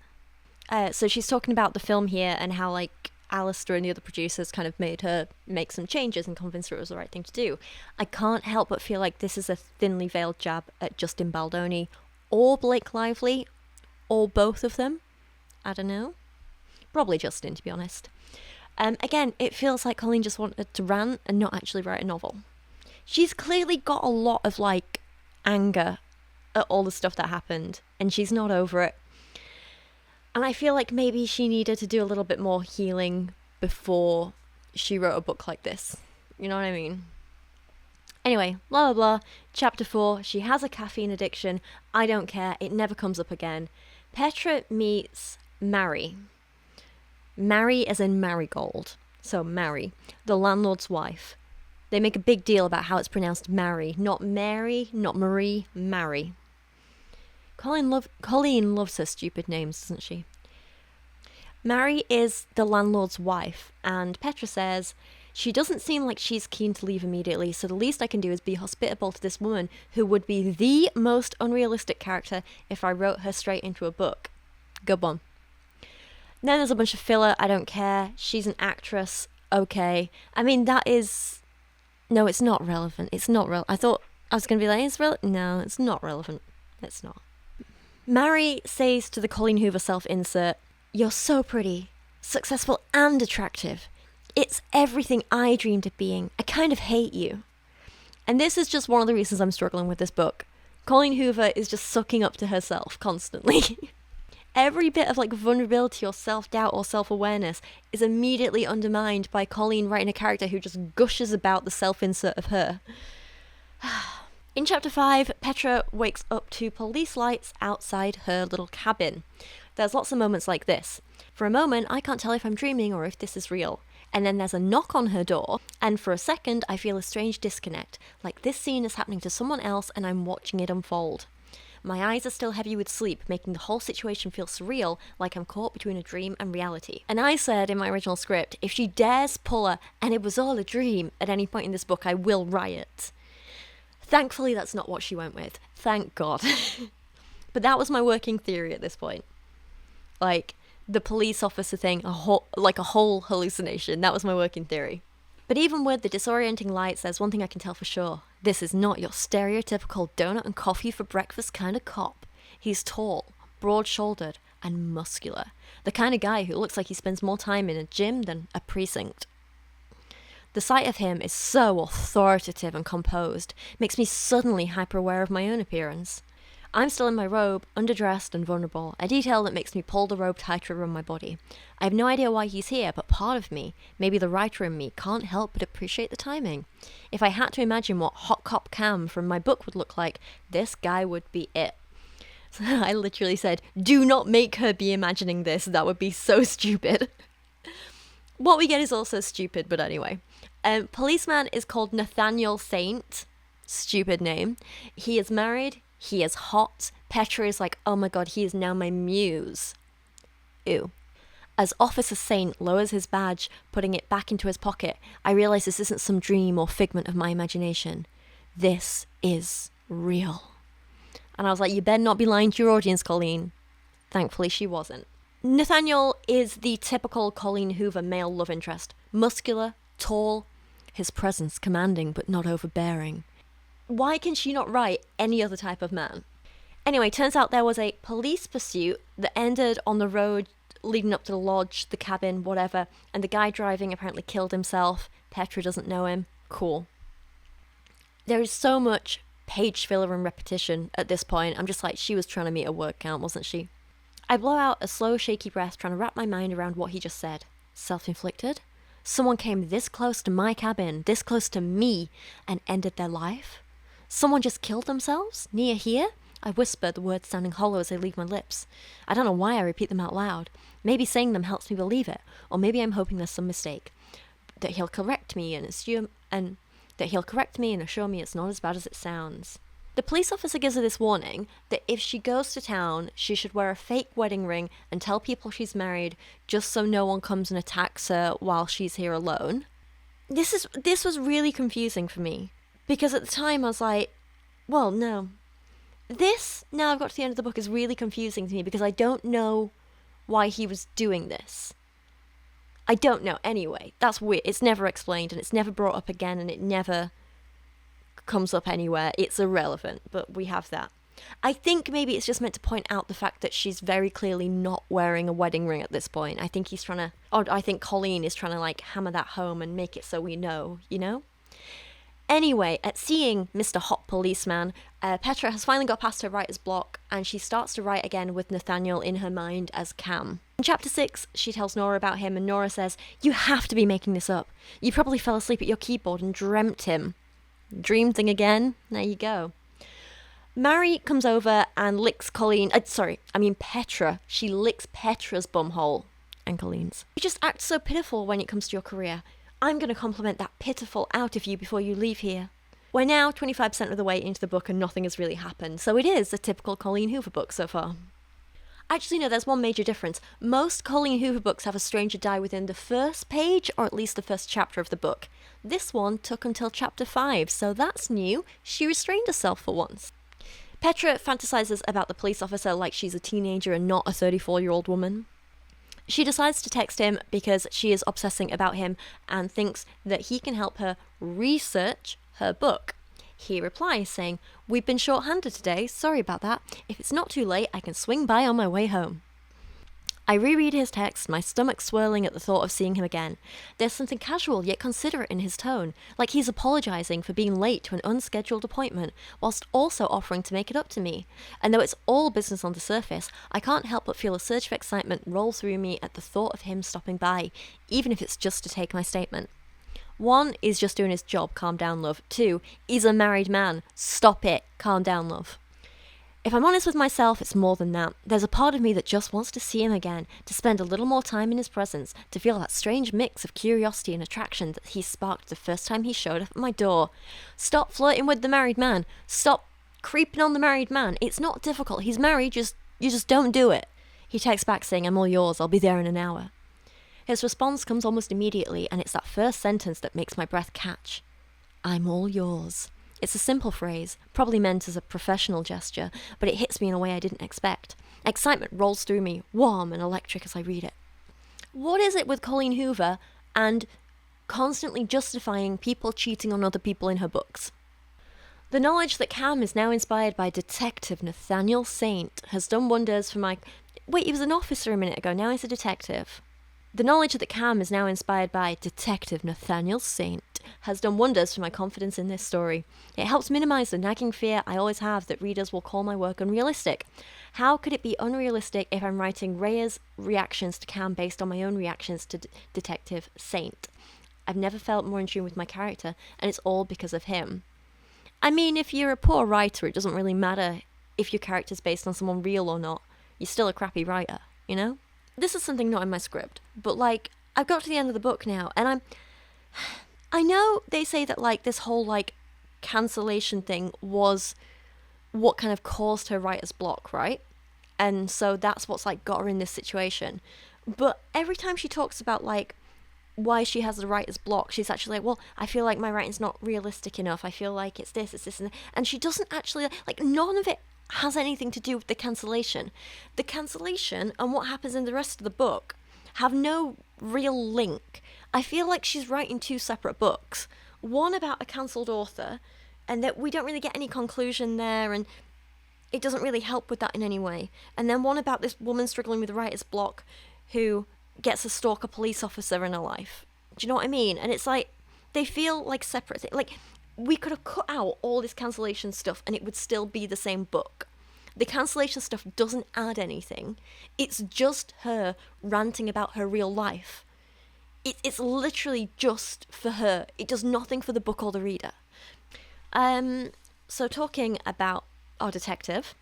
So she's talking about the film here and how, like, Alistair and the other producers kind of made her make some changes and convinced her it was the right thing to do. I can't help but feel like this is a thinly veiled jab at Justin Baldoni or Blake Lively, or both of them. I don't know. Probably Justin, to be honest. Again, it feels like Colleen just wanted to rant and not actually write a novel. She's clearly got a lot of, like, anger at all the stuff that happened, and she's not over it. And I feel like maybe she needed to do a little bit more healing before she wrote a book like this. You know what I mean? Anyway, blah, blah, blah. Chapter 4, she has a caffeine addiction. I don't care. It never comes up again. Petra meets Mary. Mary as in marigold. So Mary, the landlord's wife. They make a big deal about how it's pronounced Mary. Not Mary, not Marie, Mary. Colleen loves her stupid names, doesn't she? Mary is the landlord's wife, and Petra says, she doesn't seem like she's keen to leave immediately, so the least I can do is be hospitable to this woman who would be the most unrealistic character if I wrote her straight into a book. Good one. Then there's a bunch of filler, I don't care. She's an actress, okay. I mean, that is... No, it's not relevant. It's not relevant. I thought I was going to be like, it's relevant. No, it's not relevant. It's not. Mary says to the Colleen Hoover self-insert, you're so pretty, successful and attractive. It's everything I dreamed of being. I kind of hate you. And this is just one of the reasons I'm struggling with this book. Colleen Hoover is just sucking up to herself constantly. Every bit of, like, vulnerability or self-doubt or self-awareness is immediately undermined by Colleen writing a character who just gushes about the self-insert of her. In chapter 5, Petra wakes up to police lights outside her little cabin. There's lots of moments like this. For a moment, I can't tell if I'm dreaming or if this is real. And then there's a knock on her door, and for a second, I feel a strange disconnect, like this scene is happening to someone else and I'm watching it unfold. My eyes are still heavy with sleep, making the whole situation feel surreal, like I'm caught between a dream and reality. And I said in my original script, if she dares pull her, and it was all a dream, at any point in this book, I will riot. Thankfully, that's not what she went with. Thank God. But that was my working theory at this point. Like, the police officer thing, a whole hallucination. That was my working theory. But even with the disorienting lights, there's one thing I can tell for sure. This is not your stereotypical donut and coffee for breakfast kind of cop. He's tall, broad-shouldered, and muscular. The kind of guy who looks like he spends more time in a gym than a precinct. The sight of him is so authoritative and composed, makes me suddenly hyper-aware of my own appearance. I'm still in my robe, underdressed and vulnerable, a detail that makes me pull the robe tighter around my body. I have no idea why he's here, but part of me, maybe the writer in me, can't help but appreciate the timing. If I had to imagine what Hot Cop Cam from my book would look like, this guy would be it. So I literally said, do not make her be imagining this, that would be so stupid. What we get is also stupid, but anyway. Policeman is called Nathaniel Saint. Stupid name. He is married. He is hot. Petra is like, oh my god, he is now my muse. Ew. As Officer Saint lowers his badge, putting it back into his pocket, I realise this isn't some dream or figment of my imagination. This is real. And I was like, you better not be lying to your audience, Colleen. Thankfully, she wasn't. Nathaniel is the typical Colleen Hoover male love interest. Muscular, tall, his presence commanding but not overbearing. Why can she not write any other type of man? Anyway, turns out there was a police pursuit that ended on the road leading up to the lodge, the cabin, whatever, and the guy driving apparently killed himself. Petra doesn't know him. Cool. There is so much page filler and repetition at this point. I'm just like, she was trying to meet a word count, wasn't she? I blow out a slow, shaky breath, trying to wrap my mind around what he just said. Self-inflicted? Someone came this close to my cabin, this close to me, and ended their life? Someone just killed themselves? Near here? I whisper, the words sounding hollow as they leave my lips. I don't know why I repeat them out loud. Maybe saying them helps me believe it, or maybe I'm hoping there's some mistake. That he'll correct me and assure me it's not as bad as it sounds. The police officer gives her this warning that if she goes to town, she should wear a fake wedding ring and tell people she's married just so no one comes and attacks her while she's here alone. This was really confusing for me. Because at the time I was like, well, no. This, now I've got to the end of the book, is really confusing to me because I don't know why he was doing this. I don't know. Anyway, that's weird. It's never explained and it's never brought up again and it never comes up anywhere. It's irrelevant, but we have that. I think maybe it's just meant to point out the fact that she's very clearly not wearing a wedding ring at this point. I think I think Colleen is trying to like hammer that home and make it so we know, you know? Anyway, at seeing Mr. Hot Policeman, Petra has finally got past her writer's block and she starts to write again with Nathaniel in her mind as Cam. In chapter 6, she tells Nora about him and Nora says, you have to be making this up. You probably fell asleep at your keyboard and dreamt him. Dream thing again? There you go. Mary comes over and licks Petra. She licks Petra's bumhole and Colleen's. You just act so pitiful when it comes to your career. I'm going to compliment that pitiful out of you before you leave here. We're now 25% of the way into the book and nothing has really happened, so it is a typical Colleen Hoover book so far. Actually, no, there's one major difference. Most Colleen Hoover books have a stranger die within the first page, or at least the first chapter of the book. This one took until chapter 5, so that's new. She restrained herself for once. Petra fantasizes about the police officer like she's a teenager and not a 34-year-old woman. She decides to text him because she is obsessing about him and thinks that he can help her research her book. He replies saying, we've been short-handed today, sorry about that. If it's not too late, I can swing by on my way home. I reread his text, my stomach swirling at the thought of seeing him again. There's something casual yet considerate in his tone, like he's apologising for being late to an unscheduled appointment, whilst also offering to make it up to me. And though it's all business on the surface, I can't help but feel a surge of excitement roll through me at the thought of him stopping by, even if it's just to take my statement. 1, he's just doing his job, calm down, love. 2, he's a married man, stop it, calm down, love. If I'm honest with myself, it's more than that. There's a part of me that just wants to see him again, to spend a little more time in his presence, to feel that strange mix of curiosity and attraction that he sparked the first time he showed up at my door. Stop flirting with the married man. Stop creeping on the married man. It's not difficult. He's married, you just don't do it. He texts back saying, I'm all yours, I'll be there in an hour. His response comes almost immediately, and it's that first sentence that makes my breath catch. I'm all yours. It's a simple phrase, probably meant as a professional gesture, but it hits me in a way I didn't expect. Excitement rolls through me, warm and electric as I read it. What is it with Colleen Hoover and constantly justifying people cheating on other people in her books? The knowledge that Cam is now inspired by Detective Nathaniel Saint has done wonders for my... Wait, he was an officer a minute ago, now he's a detective. The knowledge that Cam is now inspired by Detective Nathaniel Saint has done wonders for my confidence in this story. It helps minimise the nagging fear I always have that readers will call my work unrealistic. How could it be unrealistic if I'm writing Rhea's reactions to Cam based on my own reactions to Detective Saint? I've never felt more in tune with my character, and it's all because of him. I mean, if you're a poor writer, it doesn't really matter if your character's based on someone real or not. You're still a crappy writer, you know? This is something not in my script, but, like, I've got to the end of the book now, and I know they say that, like, this whole, like, cancellation thing was what kind of caused her writer's block, right? And so that's what's, like, got her in this situation. But every time she talks about, like, why she has the writer's block, she's actually like, well, I feel like my writing's not realistic enough. I feel like it's this, and she doesn't actually, like, none of it has anything to do with the cancellation. The cancellation and what happens in the rest of the book have no real link. I feel like she's writing two separate books. One about a cancelled author, and that we don't really get any conclusion there, and it doesn't really help with that in any way. And then one about this woman struggling with writer's block who gets to stalk a police officer in her life. Do you know what I mean? And it's like, they feel like separate things. Like, we could have cut out all this cancellation stuff and it would still be the same book. The cancellation stuff doesn't add anything. It's just her ranting about her real life. It's literally just for her. It does nothing for the book or the reader. So talking about our detective,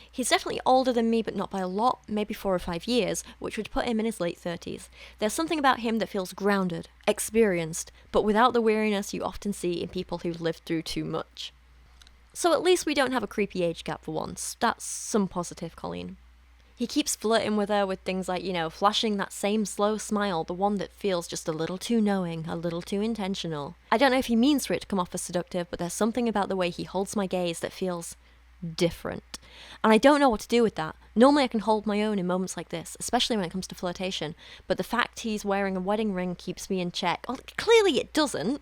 he's definitely older than me, but not by a lot, maybe 4 or 5 years, which would put him in his late 30s. There's something about him that feels grounded, experienced, but without the weariness you often see in people who've lived through too much. So at least we don't have a creepy age gap for once. That's some positive, Colleen. He keeps flirting with her with things like, you know, flashing that same slow smile, the one that feels just a little too knowing, a little too intentional. I don't know if he means for it to come off as seductive, but there's something about the way he holds my gaze that feels different. And I don't know what to do with that. Normally I can hold my own in moments like this, especially when it comes to flirtation, but the fact he's wearing a wedding ring keeps me in check. Well, clearly it doesn't.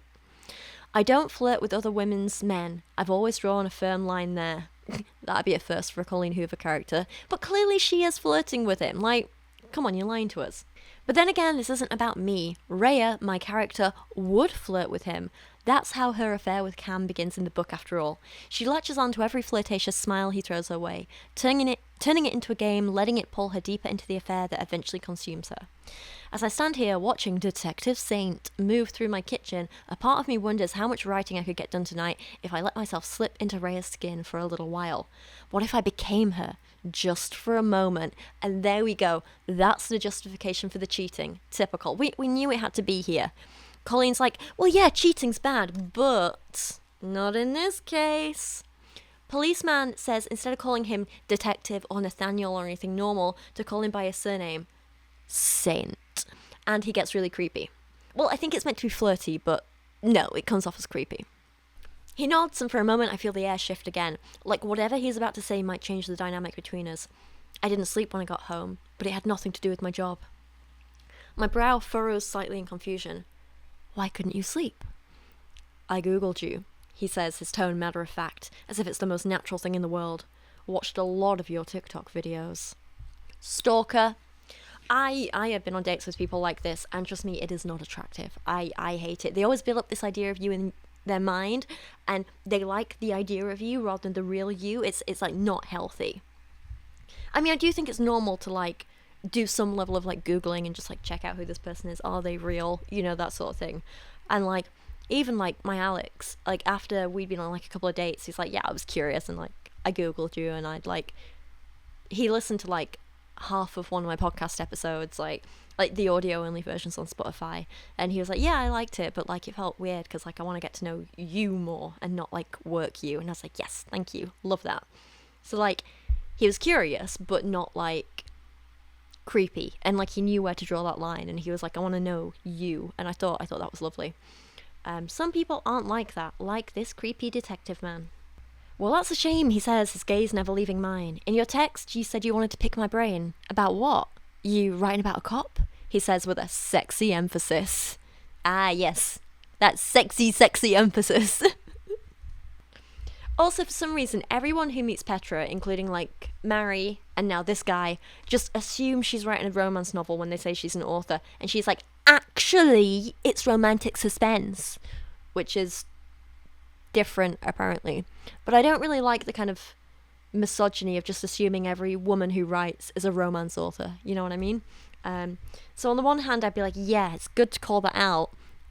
I don't flirt with other women's men. I've always drawn a firm line there. That'd be a first for a Colleen Hoover character, but clearly she is flirting with him. Like, come on, you're lying to us. But then again, this isn't about me. Rhea, my character, would flirt with him. That's how her affair with Cam begins in the book, after all. She latches on to every flirtatious smile he throws her way, turning it into a game, letting it pull her deeper into the affair that eventually consumes her. As I stand here watching Detective Saint move through my kitchen, a part of me wonders how much writing I could get done tonight if I let myself slip into Rhea's skin for a little while. What if I became her, just for a moment? And there we go. That's the justification for the cheating. Typical. We knew it had to be here. Colleen's like, well, yeah, cheating's bad, but not in this case. Policeman says instead of calling him Detective or Nathaniel or anything normal, to call him by his surname, Saint. And he gets really creepy. Well, I think it's meant to be flirty, but no, it comes off as creepy. He nods, and for a moment I feel the air shift again, like whatever he's about to say might change the dynamic between us. I didn't sleep when I got home, but it had nothing to do with my job. My brow furrows slightly in confusion. Why couldn't you sleep? I googled you, he says, his tone matter of fact, as if it's the most natural thing in the world. Watched a lot of your TikTok videos. Stalker. I have been on dates with people like this, and trust me, it is not attractive. I hate it. They always build up this idea of you in their mind, and they like the idea of you rather than the real you. It's like not healthy. I mean, I do think it's normal to like do some level of like Googling and just like check out who this person is. Are they real? You know, that sort of thing. And like, even like my Alex, like after we'd been on like a couple of dates, he's like, yeah, I was curious and like I Googled you, and I'd like, he listened to like half of one of my podcast episodes, like the audio only versions on Spotify, and he was like, yeah, I liked it, but like it felt weird because like I want to get to know you more and not like work you. And I was like, yes, thank you, love that. So like he was curious but not like creepy, and like he knew where to draw that line, and he was like, I want to know you. And I thought that was lovely. Some people aren't like that, like this creepy detective man. Well, that's a shame, he says, his gaze never leaving mine. In your text, you said you wanted to pick my brain. About what? You writing about a cop? He says with a sexy emphasis. Ah, yes. That sexy emphasis. Also, for some reason, everyone who meets Petra, including like Mary and now this guy, just assumes she's writing a romance novel when they say she's an author. And she's like, actually, it's romantic suspense. Which is different, apparently. But I don't really like the kind of misogyny of just assuming every woman who writes is a romance author. You know what I mean? So on the one hand, I'd be like, yeah, it's good to call that out,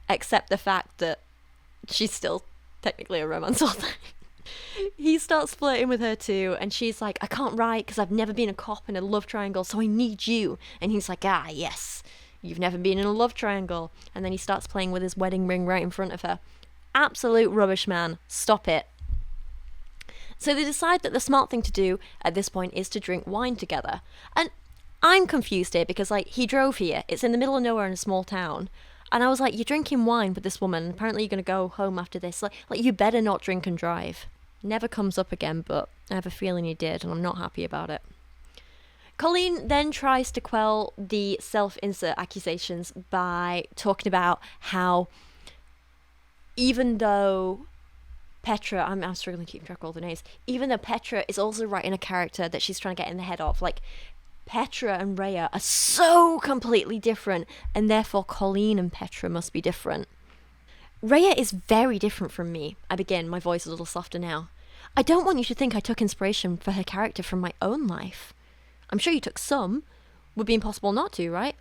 except the fact that she's still technically a romance author. He starts flirting with her too, and she's like, I can't write because I've never been a cop in a love triangle, so I need you. And he's like, ah, yes, you've never been in a love triangle. And then he starts playing with his wedding ring right in front of her. Absolute rubbish, man. Stop it. So they decide that the smart thing to do at this point is to drink wine together. And I'm confused here because, like, he drove here. It's in the middle of nowhere in a small town. And I was like, you're drinking wine with this woman. Apparently you're going to go home after this. Like, you better not drink and drive. Never comes up again, but I have a feeling he did, and I'm not happy about it. Colleen then tries to quell the self-insert accusations by talking about how even though Petra, I'm struggling to keep track of all the names, even though Petra is also writing a character that she's trying to get in the head of, like, Petra and Rhea are so completely different, and therefore Colleen and Petra must be different. Rhea is very different from me. I begin, my voice a little softer now. I don't want you to think I took inspiration for her character from my own life. I'm sure you took some. Would be impossible not to, right?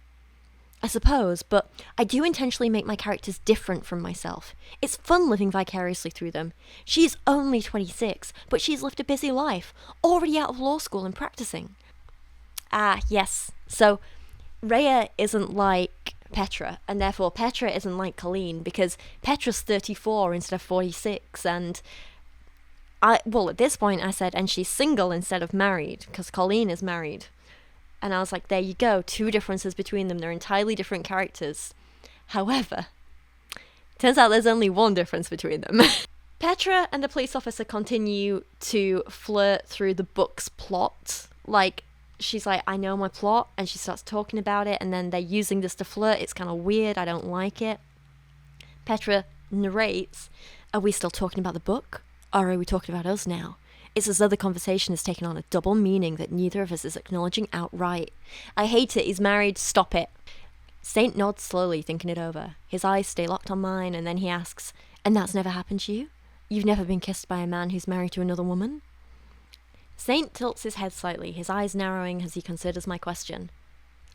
I suppose, but I do intentionally make my characters different from myself. It's fun living vicariously through them. She's only 26, but she's lived a busy life, already out of law school and practicing. Ah, yes. So, Rhea isn't like Petra, and therefore Petra isn't like Colleen, because Petra's 34 instead of 46, and at this point I said, and she's single instead of married, because Colleen is married. And I was like, there you go, two differences between them. They're entirely different characters. However, turns out there's only one difference between them. Petra and the police officer continue to flirt through the book's plot. Like, she's like, I know my plot, and she starts talking about it, and then they're using this to flirt. It's kind of weird. I don't like it. Petra narrates, are we still talking about the book? Or are we talking about us now? It's as though the conversation has taken on a double meaning that neither of us is acknowledging outright. I hate it. He's married. Stop it. Saint nods slowly, thinking it over. His eyes stay locked on mine, and then he asks, and that's never happened to you? You've never been kissed by a man who's married to another woman? Saint tilts his head slightly, his eyes narrowing as he considers my question.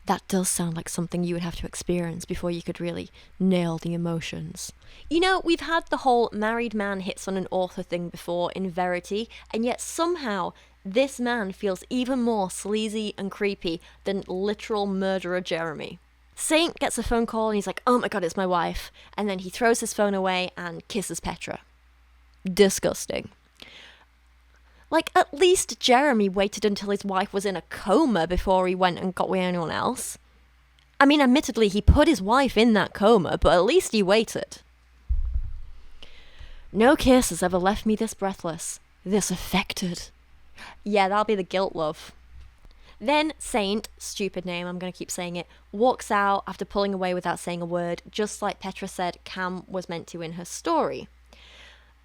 That does sound like something you would have to experience before you could really nail the emotions. You know, we've had the whole married man hits on an author thing before in Verity, and yet somehow this man feels even more sleazy and creepy than literal murderer Jeremy. Saint gets a phone call and he's like, oh my god, it's my wife. And then he throws his phone away and kisses Petra. Disgusting. Like, at least Jeremy waited until his wife was in a coma before he went and got with anyone else. I mean, admittedly, he put his wife in that coma, but at least he waited. No kiss has ever left me this breathless, this affected. Yeah, that'll be the guilt, love. Then Saint, stupid name, I'm going to keep saying it, walks out after pulling away without saying a word, just like Petra said Cam was meant to in her story.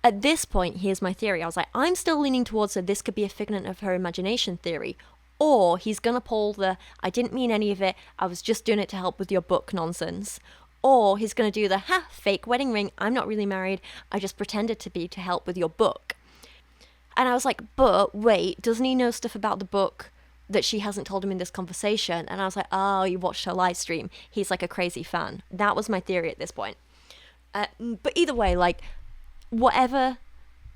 At this point, here's my theory. I was like, I'm still leaning towards that this could be a figment of her imagination theory. Or he's going to pull the, I didn't mean any of it, I was just doing it to help with your book nonsense. Or he's going to do the, fake wedding ring, I'm not really married, I just pretended to be to help with your book. And I was like, but wait, doesn't he know stuff about the book that she hasn't told him in this conversation? And I was like, oh, you watched her live stream. He's like a crazy fan. That was my theory at this point. But either way, like, whatever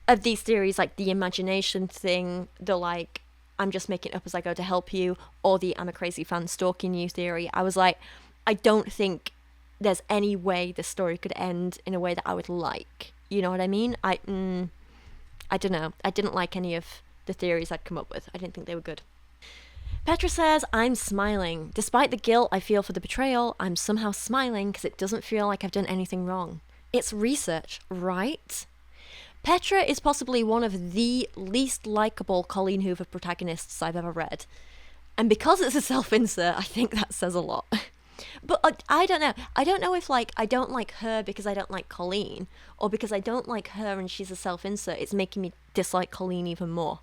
of these theories, like the imagination thing, the like, I'm just making it up as I go to help you, or the I'm a crazy fan stalking you theory. I was like, I don't think there's any way this story could end in a way that I would like. You know what I mean? I don't know. I didn't like any of the theories I'd come up with. I didn't think they were good. Petra says, I'm smiling. Despite the guilt I feel for the betrayal, I'm somehow smiling because it doesn't feel like I've done anything wrong. It's research, right? Petra is possibly one of the least likable Colleen Hoover protagonists I've ever read. And because it's a self-insert, I think that says a lot. But I don't know. I don't know if, like, I don't like her because I don't like Colleen, or because I don't like her and she's a self-insert, it's making me dislike Colleen even more.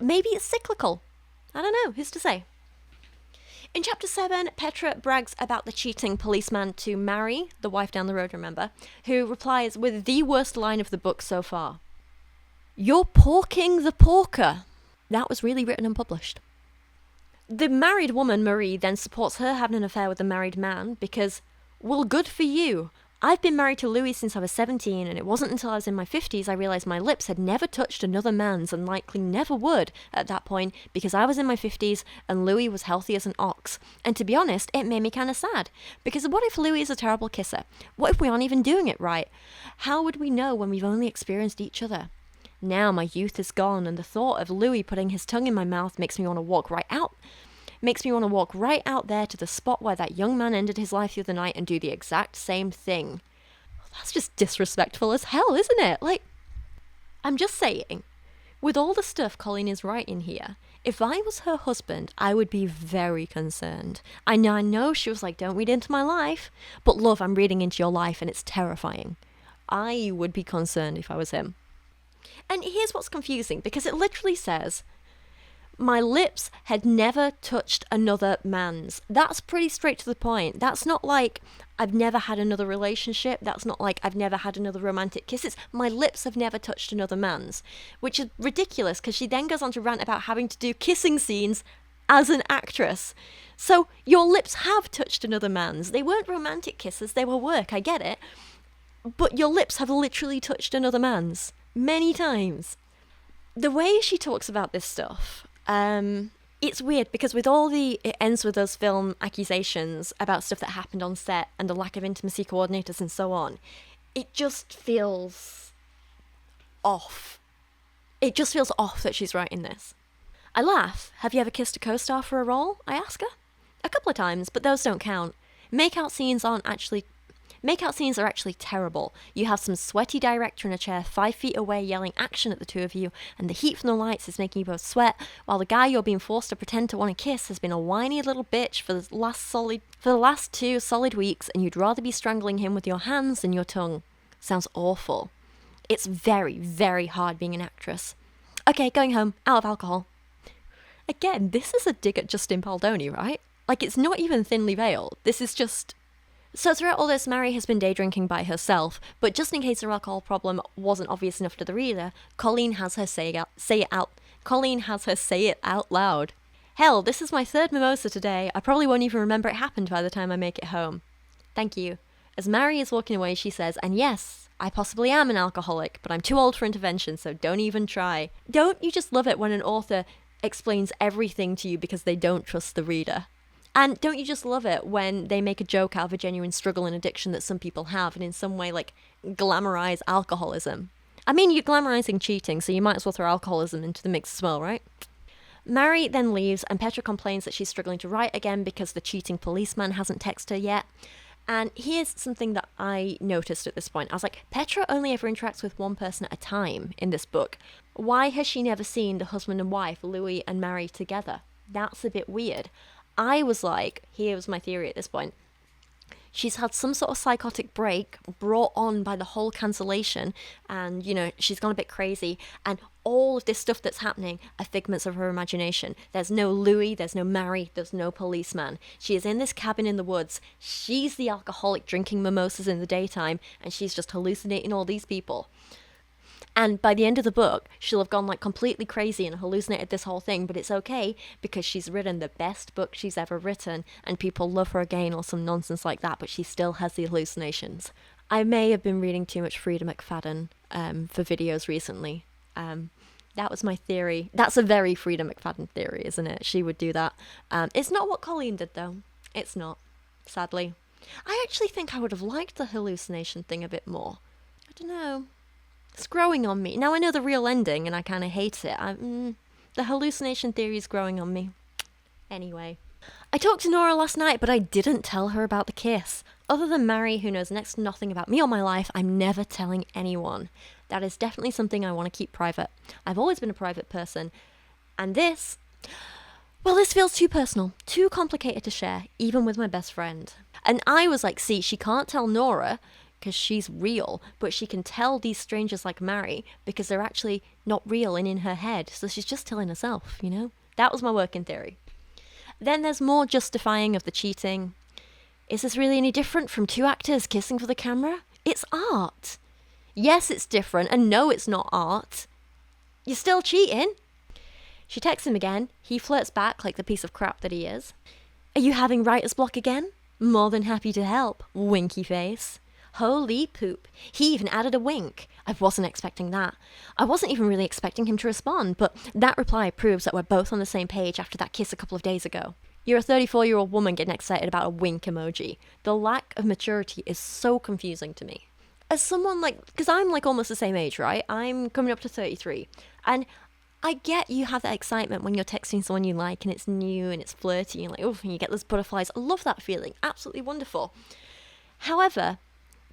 Maybe it's cyclical. I don't know. Who's to say? In chapter 7, Petra brags about the cheating policeman to Mary, the wife down the road, remember, who replies with the worst line of the book so far. You're porking the porker. That was really written and published. The married woman, Marie, then supports her having an affair with the married man because, well, good for you. I've been married to Louis since I was 17, and it wasn't until I was in my 50s I realised my lips had never touched another man's and likely never would at that point because I was in my 50s and Louis was healthy as an ox. And to be honest, it made me kind of sad. Because what if Louis is a terrible kisser? What if we aren't even doing it right? How would we know when we've only experienced each other? Now my youth is gone, and the thought of Louis putting his tongue in my mouth makes me want to walk right out there to the spot where that young man ended his life the other night and do the exact same thing. That's just disrespectful as hell, isn't it? Like, I'm just saying, with all the stuff Colleen is writing here, if I was her husband, I would be very concerned. I know she was like, don't read into my life, but love, I'm reading into your life and it's terrifying. I would be concerned if I was him. And here's what's confusing, because it literally says, my lips had never touched another man's. That's pretty straight to the point. That's not like I've never had another relationship. That's not like I've never had another romantic kiss. It's my lips have never touched another man's, which is ridiculous because she then goes on to rant about having to do kissing scenes as an actress. So your lips have touched another man's. They weren't romantic kisses. They were work. I get it. But your lips have literally touched another man's many times. The way she talks about this stuff, it's weird because it ends with those film accusations about stuff that happened on set and the lack of intimacy coordinators and so on. It just feels off. It just feels off that she's writing this. I laugh. Have you ever kissed a co-star for a role? I ask her. A couple of times, but those don't count. Makeout scenes are actually terrible. You have some sweaty director in a chair 5 feet away yelling action at the two of you, and the heat from the lights is making you both sweat, while the guy you're being forced to pretend to want to kiss has been a whiny little bitch for the last 2 solid weeks, and you'd rather be strangling him with your hands than your tongue. Sounds awful. It's very, very hard being an actress. Okay, going home. Out of alcohol. Again, this is a dig at Justin Baldoni, right? Like, it's not even thinly veiled. This is just... So throughout all this, Mary has been day drinking by herself, but just in case her alcohol problem wasn't obvious enough to the reader, Colleen has her say it out loud. Hell, this is my 3rd mimosa today. I probably won't even remember it happened by the time I make it home. Thank you. As Mary is walking away, she says, and yes, I possibly am an alcoholic, but I'm too old for intervention, so don't even try. Don't you just love it when an author explains everything to you because they don't trust the reader? And don't you just love it when they make a joke out of a genuine struggle and addiction that some people have and in some way, like, glamorize alcoholism? I mean, you're glamorizing cheating, so you might as well throw alcoholism into the mix as well, right? Mary then leaves, and Petra complains that she's struggling to write again because the cheating policeman hasn't texted her yet. And here's something that I noticed at this point. I was like, Petra only ever interacts with one person at a time in this book. Why has she never seen the husband and wife, Louis and Mary, together? That's a bit weird. I was like, here was my theory at this point. She's had some sort of psychotic break brought on by the whole cancellation, and, you know, she's gone a bit crazy, and all of this stuff that's happening are figments of her imagination. There's no Louis, there's no Mary, there's no policeman. She is in this cabin in the woods. She's the alcoholic drinking mimosas in the daytime, and she's just hallucinating all these people. And by the end of the book, she'll have gone like completely crazy and hallucinated this whole thing, but it's okay because she's written the best book she's ever written and people love her again or some nonsense like that, but she still has the hallucinations. I may have been reading too much Frida McFadden for videos recently, That was my theory. That's a very Frida McFadden theory, isn't it? She would do that. It's not what Colleen did, though. It's not, sadly. I actually think I would have liked the hallucination thing a bit more. I don't know. It's growing on me. Now I know the real ending, and I kind of hate it. The hallucination theory is growing on me. Anyway. I talked to Nora last night, but I didn't tell her about the kiss. Other than Mary, who knows next to nothing about me or my life, I'm never telling anyone. That is definitely something I want to keep private. I've always been a private person. And this feels too personal, too complicated to share, even with my best friend. And I was like, see, she can't tell Nora because she's real, but she can tell these strangers like Mary because they're actually not real and in her head. So she's just telling herself, you know? That was my working theory. Then there's more justifying of the cheating. Is this really any different from two actors kissing for the camera? It's art. Yes, it's different, and no, it's not art. You're still cheating. She texts him again. He flirts back like the piece of crap that he is. Are you having writer's block again? More than happy to help. Winky face. Holy poop. He even added a wink. I wasn't expecting that. I wasn't even really expecting him to respond, but that reply proves that we're both on the same page after that kiss a couple of days ago. You're a 34-year-old woman getting excited about a wink emoji. The lack of maturity is so confusing to me. As someone because I'm almost the same age, right? I'm coming up to 33. And I get you have that excitement when you're texting someone you like and it's new and it's flirty and and you get those butterflies. I love that feeling. Absolutely wonderful. However,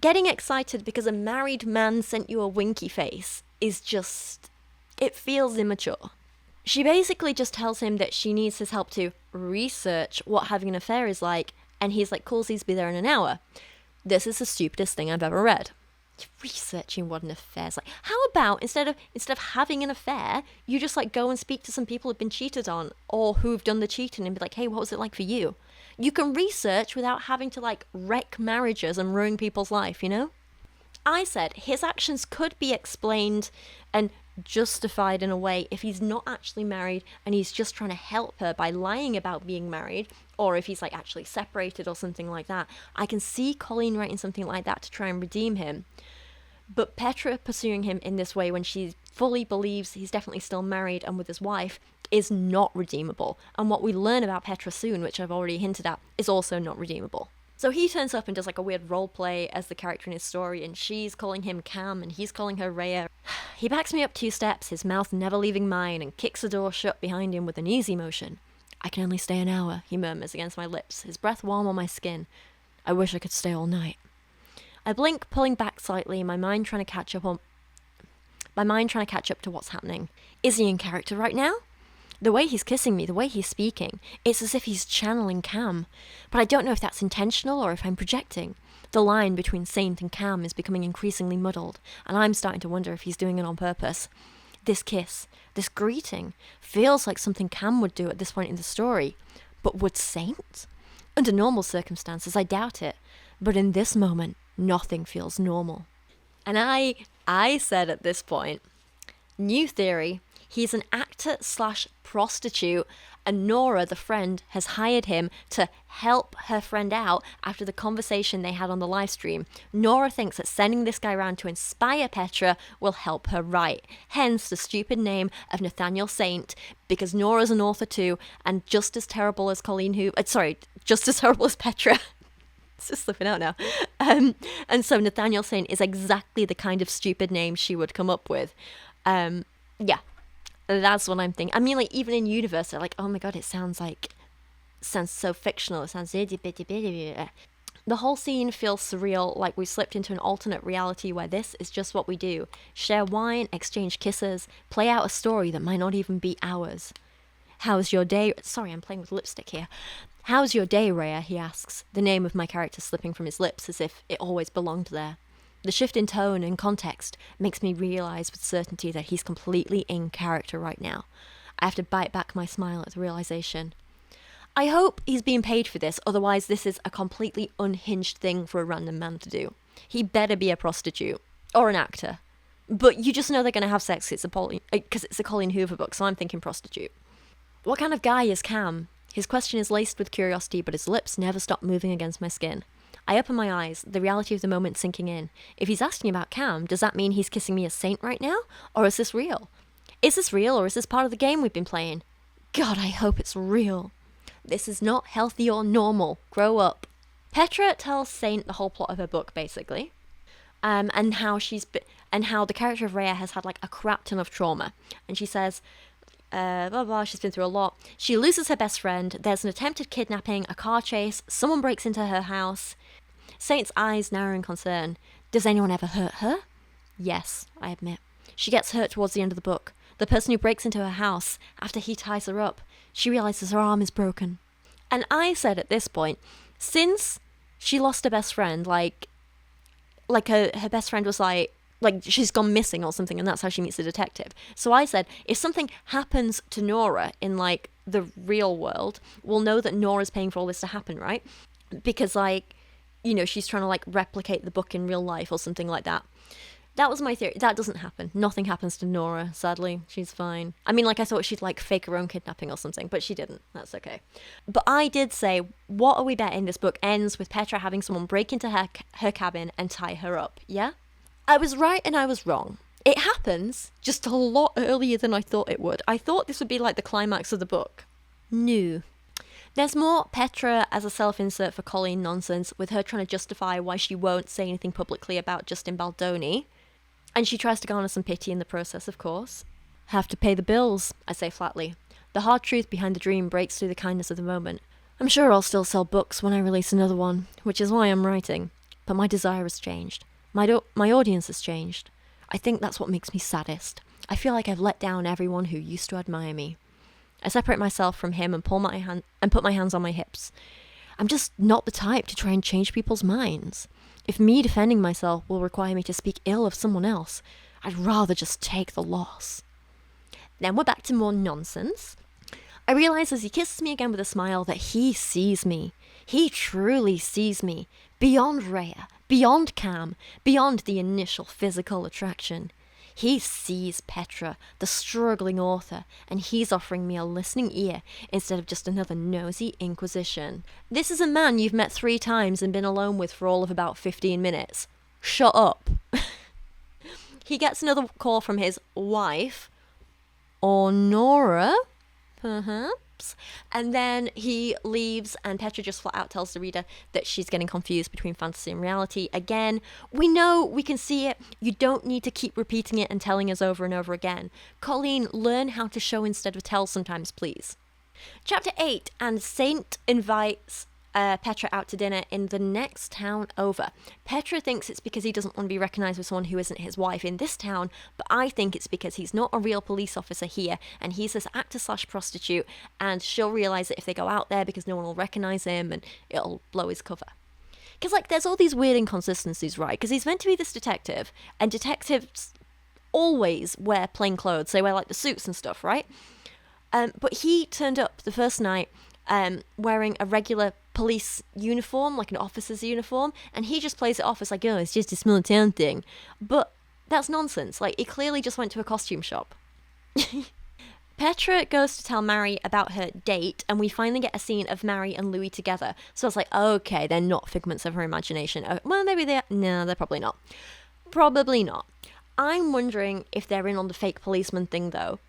getting excited because a married man sent you a winky face is just, it feels immature. She basically just tells him that she needs his help to research what having an affair is like, and he's like, cool, be there in an hour. This is the stupidest thing I've ever read. Researching what an affair is like. How about instead of having an affair, you just go and speak to some people who've been cheated on or who've done the cheating and be like, hey, what was it like for you? You can research without having to wreck marriages and ruin people's life, you know? I said his actions could be explained and justified in a way if he's not actually married and he's just trying to help her by lying about being married, or if he's actually separated or something like that. I can see Colleen writing something like that to try and redeem him. But Petra pursuing him in this way when she fully believes he's definitely still married and with his wife is not redeemable. And what we learn about Petra soon, which I've already hinted at, is also not redeemable. So he turns up and does a weird role play as the character in his story, and she's calling him Cam and he's calling her Rhea. He backs me up 2 steps, his mouth never leaving mine, and kicks the door shut behind him with an easy motion. I can only stay an hour, he murmurs against my lips, his breath warm on my skin. I wish I could stay all night. I blink, pulling back slightly, my mind trying to catch up to what's happening. Is he in character right now? The way he's kissing me, the way he's speaking, it's as if he's channeling Cam. But I don't know if that's intentional or if I'm projecting. The line between Saint and Cam is becoming increasingly muddled, and I'm starting to wonder if he's doing it on purpose. This kiss, this greeting, feels like something Cam would do at this point in the story. But would Saint? Under normal circumstances, I doubt it. But in this moment, nothing feels normal. And I said at this point, new theory, he's an actor/prostitute, and Nora, the friend, has hired him to help her friend out after the conversation they had on the live stream. Nora thinks that sending this guy around to inspire Petra will help her write. Hence the stupid name of Nathaniel Saint, because Nora's an author too, and just as terrible as just as terrible as Petra. It's just slipping out now. And so Nathaniel Saint is exactly the kind of stupid name she would come up with. Yeah. That's what I'm thinking. I mean, even in universe, they're oh my god, it sounds so fictional. It sounds the whole scene feels surreal, like we slipped into an alternate reality where this is just what we do. Share wine, exchange kisses, play out a story that might not even be ours. How's your day? Sorry, I'm playing with lipstick here. How's your day, Rhea? He asks, the name of my character slipping from his lips as if it always belonged there. The shift in tone and context makes me realise with certainty that he's completely in character right now. I have to bite back my smile at the realisation. I hope he's being paid for this, otherwise this is a completely unhinged thing for a random man to do. He better be a prostitute. Or an actor. But you just know they're going to have sex because it's a Colleen Hoover book, so I'm thinking prostitute. What kind of guy is Cam? His question is laced with curiosity, but his lips never stop moving against my skin. I open my eyes, the reality of the moment sinking in. If he's asking about Cam, does that mean he's kissing me as Saint right now? Or is this real? Is this real or is this part of the game we've been playing? God, I hope it's real. This is not healthy or normal. Grow up. Petra tells Saint the whole plot of her book, basically, and how the character of Rhea has had like a crap ton of trauma. And she says, blah, blah, she's been through a lot. She loses her best friend. There's an attempted kidnapping, a car chase. Someone breaks into her house. Saint's eyes narrow in concern. Does anyone ever hurt her? Yes, I admit. She gets hurt towards the end of the book. The person who breaks into her house, after he ties her up, she realizes her arm is broken. And I said at this point, since she lost her best friend, like her best friend was like she's gone missing or something, and that's how she meets the detective. So I said, if something happens to Nora in like the real world, we'll know that Nora's paying for all this to happen, right? Because like, you know, she's trying to like replicate the book in real life or something like that. That was my theory. That doesn't happen. Nothing happens to Nora, sadly. She's fine. I mean, like, I thought she'd, like, fake her own kidnapping or something, but she didn't. That's okay. But I did say, what are we betting this book ends with Petra having someone break into her cabin and tie her up, yeah? I was right and I was wrong. It happens just a lot earlier than I thought it would. I thought this would be, like, the climax of the book. No. There's more Petra as a self-insert for Colleen nonsense, with her trying to justify why she won't say anything publicly about Justin Baldoni. And she tries to garner some pity in the process, of course. Have to pay the bills, I say flatly. The hard truth behind the dream breaks through the kindness of the moment. I'm sure I'll still sell books when I release another one, which is why I'm writing. But my desire has changed. My audience has changed. I think that's what makes me saddest. I feel like I've let down everyone who used to admire me. I separate myself from him and put my hands on my hips. I'm just not the type to try and change people's minds. If me defending myself will require me to speak ill of someone else, I'd rather just take the loss. Then we're back to more nonsense. I realise as he kisses me again with a smile that he sees me. He truly sees me. Beyond Rhea, beyond Cam, beyond the initial physical attraction. He sees Petra, the struggling author, and he's offering me a listening ear instead of just another nosy inquisition. This is a man you've met 3 times and been alone with for all of about 15 minutes. Shut up. He gets another call from his wife, or Nora, perhaps. And then he leaves, and Petra just flat out tells the reader that she's getting confused between fantasy and reality. Again, we know, we can see it. You don't need to keep repeating it and telling us over and over again. Colleen, learn how to show instead of tell sometimes, please. Chapter 8, and Saint invites Petra out to dinner in the next town over. Petra thinks it's because he doesn't want to be recognised with someone who isn't his wife in this town, but I think it's because he's not a real police officer here, and he's this actor/prostitute, and she'll realise it if they go out there because no one will recognise him, and it'll blow his cover. Because, like, there's all these weird inconsistencies, right? Because he's meant to be this detective, and detectives always wear plain clothes. They wear, like, the suits and stuff, right? But he turned up the first night wearing a regular police uniform, like an officer's uniform, and he just plays it off as like, oh, it's just a small town thing. But that's nonsense. Like, he clearly just went to a costume shop. Petra goes to tell Mary about her date, and we finally get a scene of Mary and Louis together. So I was like, okay, they're not figments of her imagination. Well, maybe they are. No, they're probably not. Probably not. I'm wondering if they're in on the fake policeman thing, though.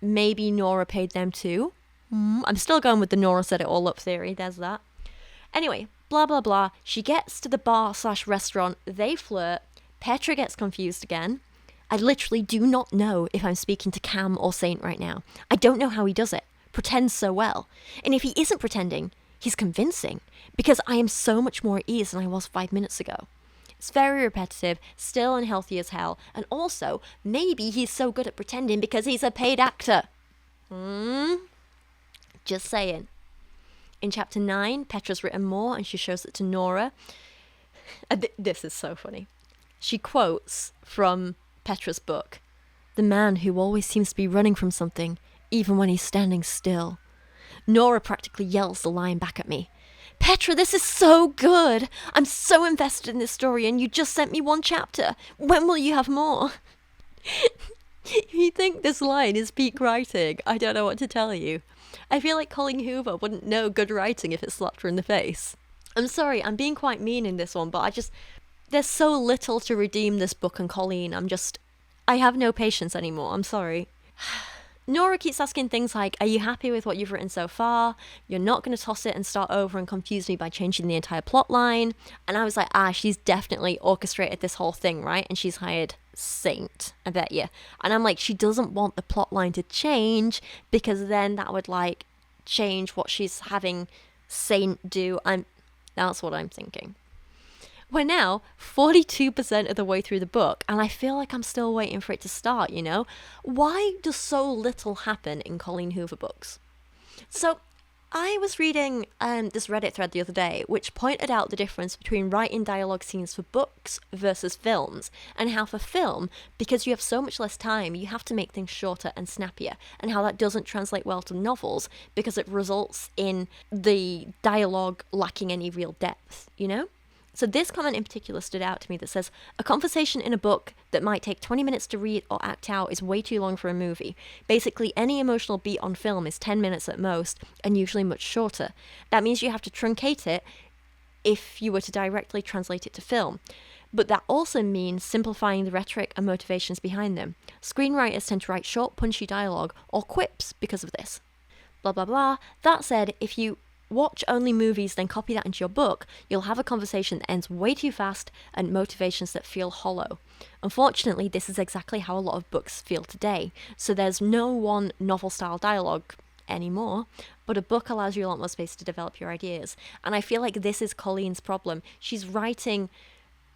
Maybe Nora paid them too. I'm still going with the Nora set it all up theory. There's that. Anyway, blah, blah, blah. She gets to the bar/restaurant. They flirt. Petra gets confused again. I literally do not know if I'm speaking to Cam or Saint right now. I don't know how he does it. Pretends so well. And if he isn't pretending, he's convincing. Because I am so much more at ease than I was 5 minutes ago. It's very repetitive, still unhealthy as hell. And also, maybe he's so good at pretending because he's a paid actor. Just saying. In chapter 9, Petra's written more and she shows it to Nora. This is so funny. She quotes from Petra's book, "The man who always seems to be running from something, even when he's standing still." Nora practically yells the line back at me. Petra, this is so good. I'm so invested in this story and you just sent me 1 chapter. When will you have more? You think this line is peak writing? I don't know what to tell you. I feel like Colleen Hoover wouldn't know good writing if it slapped her in the face. I'm sorry, I'm being quite mean in this one, but there's so little to redeem this book and Colleen. I have no patience anymore. I'm sorry. Nora keeps asking things like, are you happy with what you've written so far? You're not going to toss it and start over and confuse me by changing the entire plot line. And I was like, she's definitely orchestrated this whole thing, right? And she's hired Saint, I bet you. And I'm like, she doesn't want the plot line to change, because then that would like change what she's having Saint do. That's what I'm thinking. We're now 42% of the way through the book, and I feel like I'm still waiting for it to start, you know? Why does so little happen in Colleen Hoover books? So, I was reading this Reddit thread the other day, which pointed out the difference between writing dialogue scenes for books versus films, and how for film, because you have so much less time, you have to make things shorter and snappier, and how that doesn't translate well to novels, because it results in the dialogue lacking any real depth, you know? So this comment in particular stood out to me that says, a conversation in a book that might take 20 minutes to read or act out is way too long for a movie. Basically, any emotional beat on film is 10 minutes at most, and usually much shorter. That means you have to truncate it if you were to directly translate it to film. But that also means simplifying the rhetoric and motivations behind them. Screenwriters tend to write short, punchy dialogue or quips because of this. Blah, blah, blah. That said, if you watch only movies, then copy that into your book, you'll have a conversation that ends way too fast and motivations that feel hollow. Unfortunately, this is exactly how a lot of books feel today. So there's no one novel-style dialogue anymore, but a book allows you a lot more space to develop your ideas. And I feel like this is Colleen's problem. She's writing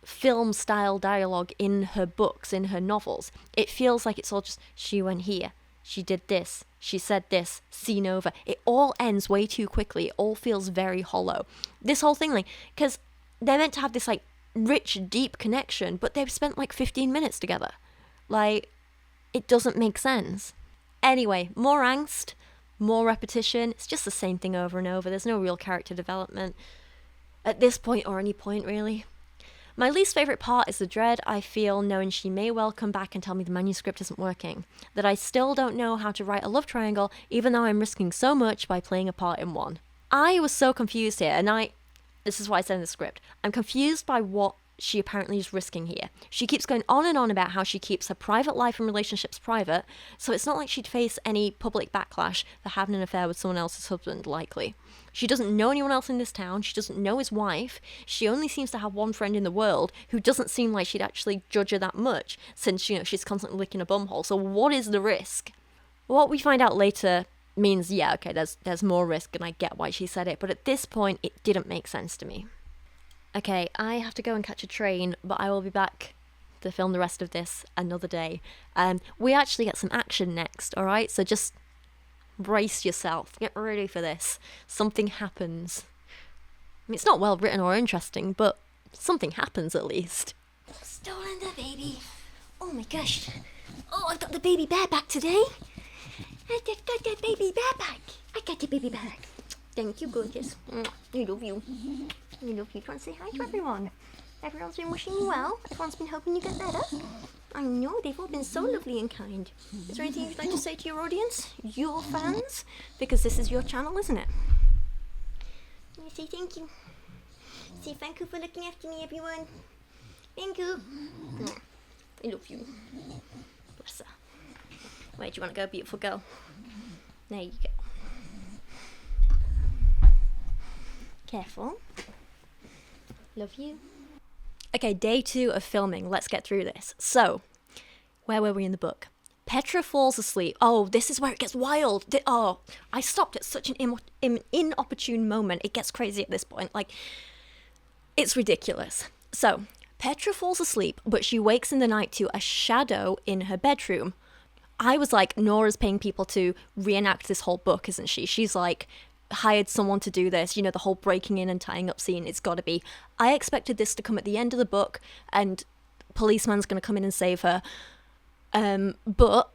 film-style dialogue in her books, in her novels. It feels like it's all just, she went here, she did this, she said this, scene over. It all ends way too quickly. It all feels very hollow. This whole thing, like, because they're meant to have this, like, rich, deep connection, but they've spent, like, 15 minutes together. Like, it doesn't make sense. Anyway, more angst, more repetition. It's just the same thing over and over. There's no real character development at this point, or any point, really. My least favourite part is the dread I feel knowing she may well come back and tell me the manuscript isn't working. That I still don't know how to write a love triangle, even though I'm risking so much by playing a part in one. I was so confused here, and this is what I said in the script. I'm confused by what she apparently is risking here. She keeps going on and on about how she keeps her private life and relationships private, so it's not like she'd face any public backlash for having an affair with someone else's husband, likely. She doesn't know anyone else in this town, she doesn't know his wife, she only seems to have one friend in the world who doesn't seem like she'd actually judge her that much, since, you know, she's constantly licking a bumhole, so what is the risk? What we find out later means, yeah, okay, there's more risk, and I get why she said it, but at this point, it didn't make sense to me. Okay, I have to go and catch a train, but I will be back to film the rest of this another day. We actually get some action next, alright? So just brace yourself. Get ready for this. Something happens. I mean, it's not well written or interesting, but something happens at least. Stolen the baby. Oh my gosh. Oh, I got the baby bear back today. I got that baby bear back. I got the baby bear back. Thank you, gorgeous. I love you. I love you. Do you want to say hi to everyone? Everyone's been wishing you well. Everyone's been hoping you get better. I know, they've all been so lovely and kind. Is there anything you'd like to say to your audience? Your fans? Because this is your channel, isn't it? I say thank you. Say thank you for looking after me, everyone. Thank you. I love you. Bless her. Where do you want to go, beautiful girl? There you go. Careful. Love you. Okay, day 2 of filming. Let's get through this. So, where were we in the book? Petra falls asleep. Oh, this is where it gets wild. I stopped at such an inopportune moment. It gets crazy at this point. Like, it's ridiculous. So, Petra falls asleep, but she wakes in the night to a shadow in her bedroom. I was like, Nora's paying people to reenact this whole book, isn't she? She's like, hired someone to do this, you know, the whole breaking in and tying up scene. It's got to be. I expected this to come at the end of the book and policeman's going to come in and save her, but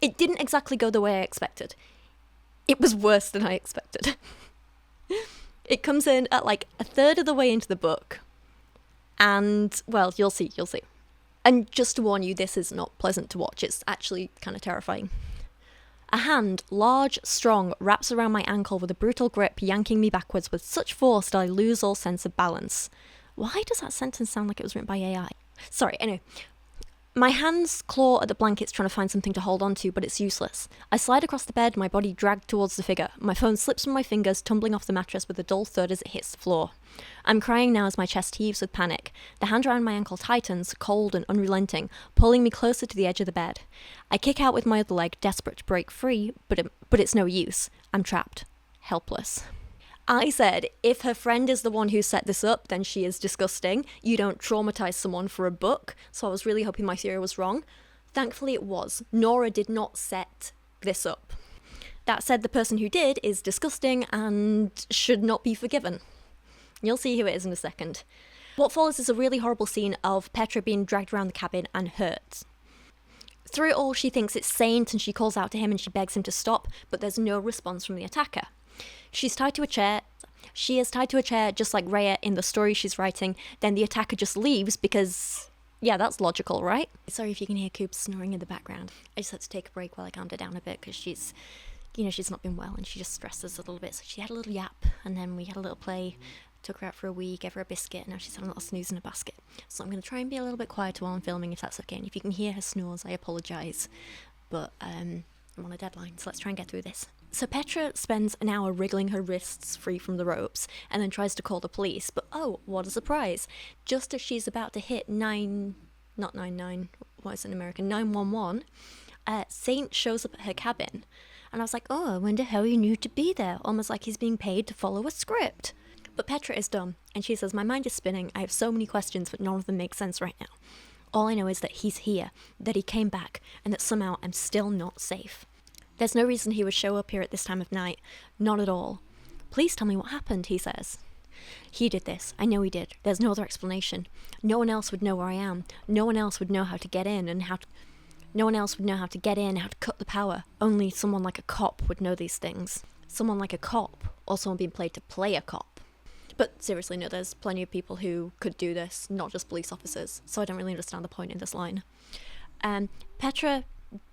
it didn't exactly go the way I expected. It was worse than I expected. It comes in at like a third of the way into the book, and well, you'll see. And just to warn you, this is not pleasant to watch. It's actually kind of terrifying. A hand, large, strong, wraps around my ankle with a brutal grip, yanking me backwards with such force that I lose all sense of balance. Why does that sentence sound like it was written by AI? Sorry, anyway. My hands claw at the blankets trying to find something to hold on to, but it's useless. I slide across the bed, my body dragged towards the figure. My phone slips from my fingers, tumbling off the mattress with a dull thud as it hits the floor. I'm crying now as my chest heaves with panic. The hand around my ankle tightens, cold and unrelenting, pulling me closer to the edge of the bed. I kick out with my other leg, desperate to break free, but it's no use. I'm trapped. Helpless. I said, if her friend is the one who set this up, then she is disgusting. You don't traumatize someone for a book. So I was really hoping my theory was wrong. Thankfully it was. Nora did not set this up. That said, the person who did is disgusting and should not be forgiven. You'll see who it is in a second. What follows is a really horrible scene of Petra being dragged around the cabin and hurt. Through it all, she thinks it's Saint and she calls out to him and she begs him to stop, but there's no response from the attacker. She is tied to a chair, just like Rhea in the story she's writing. Then the attacker just leaves because, yeah, that's logical, right? Sorry if you can hear Coops snoring in the background. I just had to take a break while I calmed her down a bit because she's not been well and she just stresses a little bit. So she had a little yap and then we had a little play, took her out for a wee, gave her a biscuit, and now she's had a little snooze in a basket. So I'm going to try and be a little bit quieter while I'm filming if that's okay. And if you can hear her snores, I apologise. But I'm on a deadline, so let's try and get through this. So Petra spends an hour wriggling her wrists free from the ropes and then tries to call the police, but oh, what a surprise. Just as she's about to hit 911, Saint shows up at her cabin. And I was like, oh, I wonder how he knew to be there, almost like he's being paid to follow a script. But Petra is dumb, and she says, my mind is spinning, I have so many questions, but none of them make sense right now. All I know is that he's here, that he came back, and that somehow I'm still not safe. There's no reason he would show up here at this time of night. Not at all. Please tell me what happened, he says. He did this. I know he did. There's no other explanation. No one else would know where I am. No one else would know how to get in and how to cut the power. Only someone like a cop would know these things. Someone like a cop, or someone being played to play a cop. But seriously, no, there's plenty of people who could do this, not just police officers. So I don't really understand the point in this line. Petra,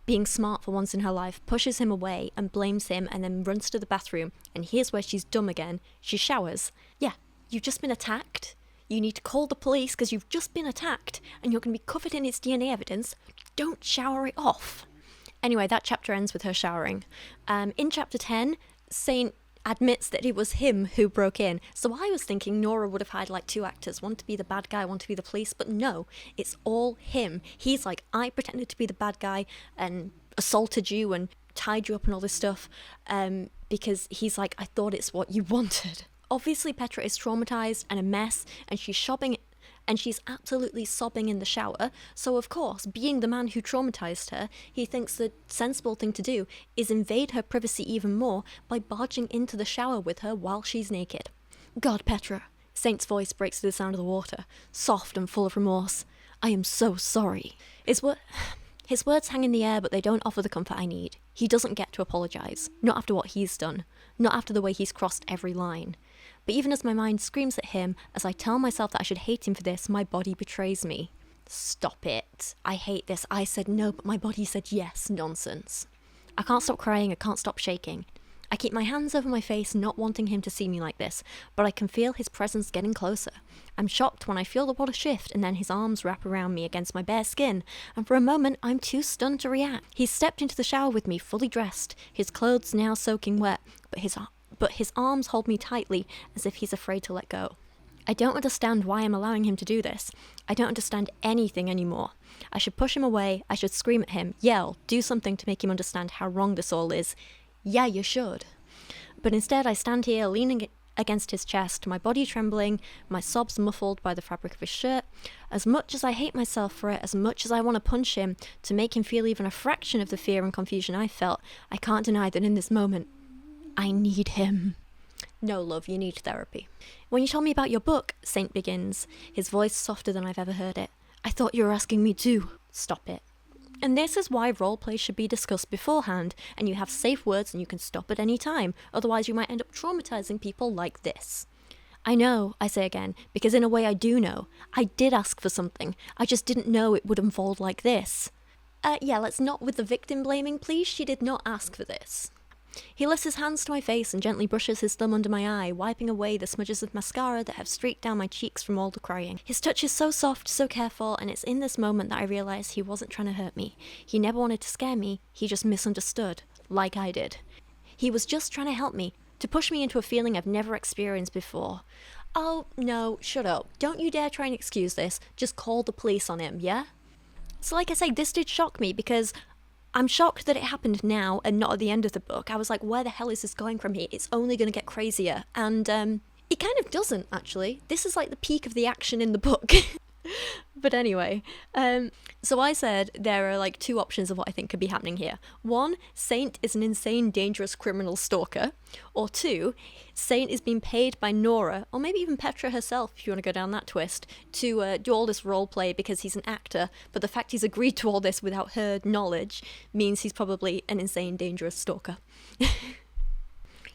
being smart for once in her life, pushes him away and blames him and then runs to the bathroom, and here's where she's dumb again. She showers. Yeah, you've just been attacked. You need to call the police because you've just been attacked and you're going to be covered in its DNA evidence. Don't shower it off. Anyway, that chapter ends with her showering. In chapter 10, Saint admits that it was him who broke in. So I was thinking Nora would have had like two actors, one to be the bad guy, one to be the police, but no, it's all him. He's like, I pretended to be the bad guy and assaulted you and tied you up and all this stuff, because he's like, I thought it's what you wanted. Obviously Petra is traumatized and a mess, and she's absolutely sobbing in the shower, so of course, being the man who traumatized her, he thinks the sensible thing to do is invade her privacy even more by barging into the shower with her while she's naked. God, Petra. Saint's voice breaks through the sound of the water, soft and full of remorse. I am so sorry. His words hang in the air, but they don't offer the comfort I need. He doesn't get to apologise, not after what he's done, not after the way he's crossed every line. But even as my mind screams at him, as I tell myself that I should hate him for this, my body betrays me. Stop it. I hate this. I said no, but my body said yes. Nonsense. I can't stop crying. I can't stop shaking. I keep my hands over my face, not wanting him to see me like this, but I can feel his presence getting closer. I'm shocked when I feel the water shift and then his arms wrap around me against my bare skin, and for a moment I'm too stunned to react. He's stepped into the shower with me, fully dressed, his clothes now soaking wet, but his arms hold me tightly as if he's afraid to let go. I don't understand why I'm allowing him to do this. I don't understand anything anymore. I should push him away, I should scream at him, yell, do something to make him understand how wrong this all is. Yeah, you should. But instead I stand here leaning against his chest, my body trembling, my sobs muffled by the fabric of his shirt. As much as I hate myself for it, as much as I want to punch him to make him feel even a fraction of the fear and confusion I felt, I can't deny that in this moment, I need him. No, love, you need therapy. When you told me about your book, Saint begins, his voice softer than I've ever heard it. I thought you were asking me too. Stop it. And this is why roleplay should be discussed beforehand, and you have safe words and you can stop at any time, otherwise you might end up traumatizing people like this. I know, I say again, because in a way I do know. I did ask for something, I just didn't know it would unfold like this. Yeah, let's not with the victim blaming, please. She did not ask for this. He lifts his hands to my face and gently brushes his thumb under my eye, wiping away the smudges of mascara that have streaked down my cheeks from all the crying. His touch is so soft, so careful, and it's in this moment that I realise he wasn't trying to hurt me. He never wanted to scare me, he just misunderstood, like I did. He was just trying to help me, to push me into a feeling I've never experienced before. Oh, no, shut up. Don't you dare try and excuse this. Just call the police on him, yeah? So like I say, this did shock me because I'm shocked that it happened now and not at the end of the book. I was like, where the hell is this going from here? It's only going to get crazier. And it kind of doesn't, actually. This is like the peak of the action in the book. But anyway, so I said there are like two options of what I think could be happening here. One, Saint is an insane, dangerous criminal stalker. Or two, Saint is being paid by Nora, or maybe even Petra herself, if you want to go down that twist, to do all this role play because he's an actor, but the fact he's agreed to all this without her knowledge means he's probably an insane, dangerous stalker.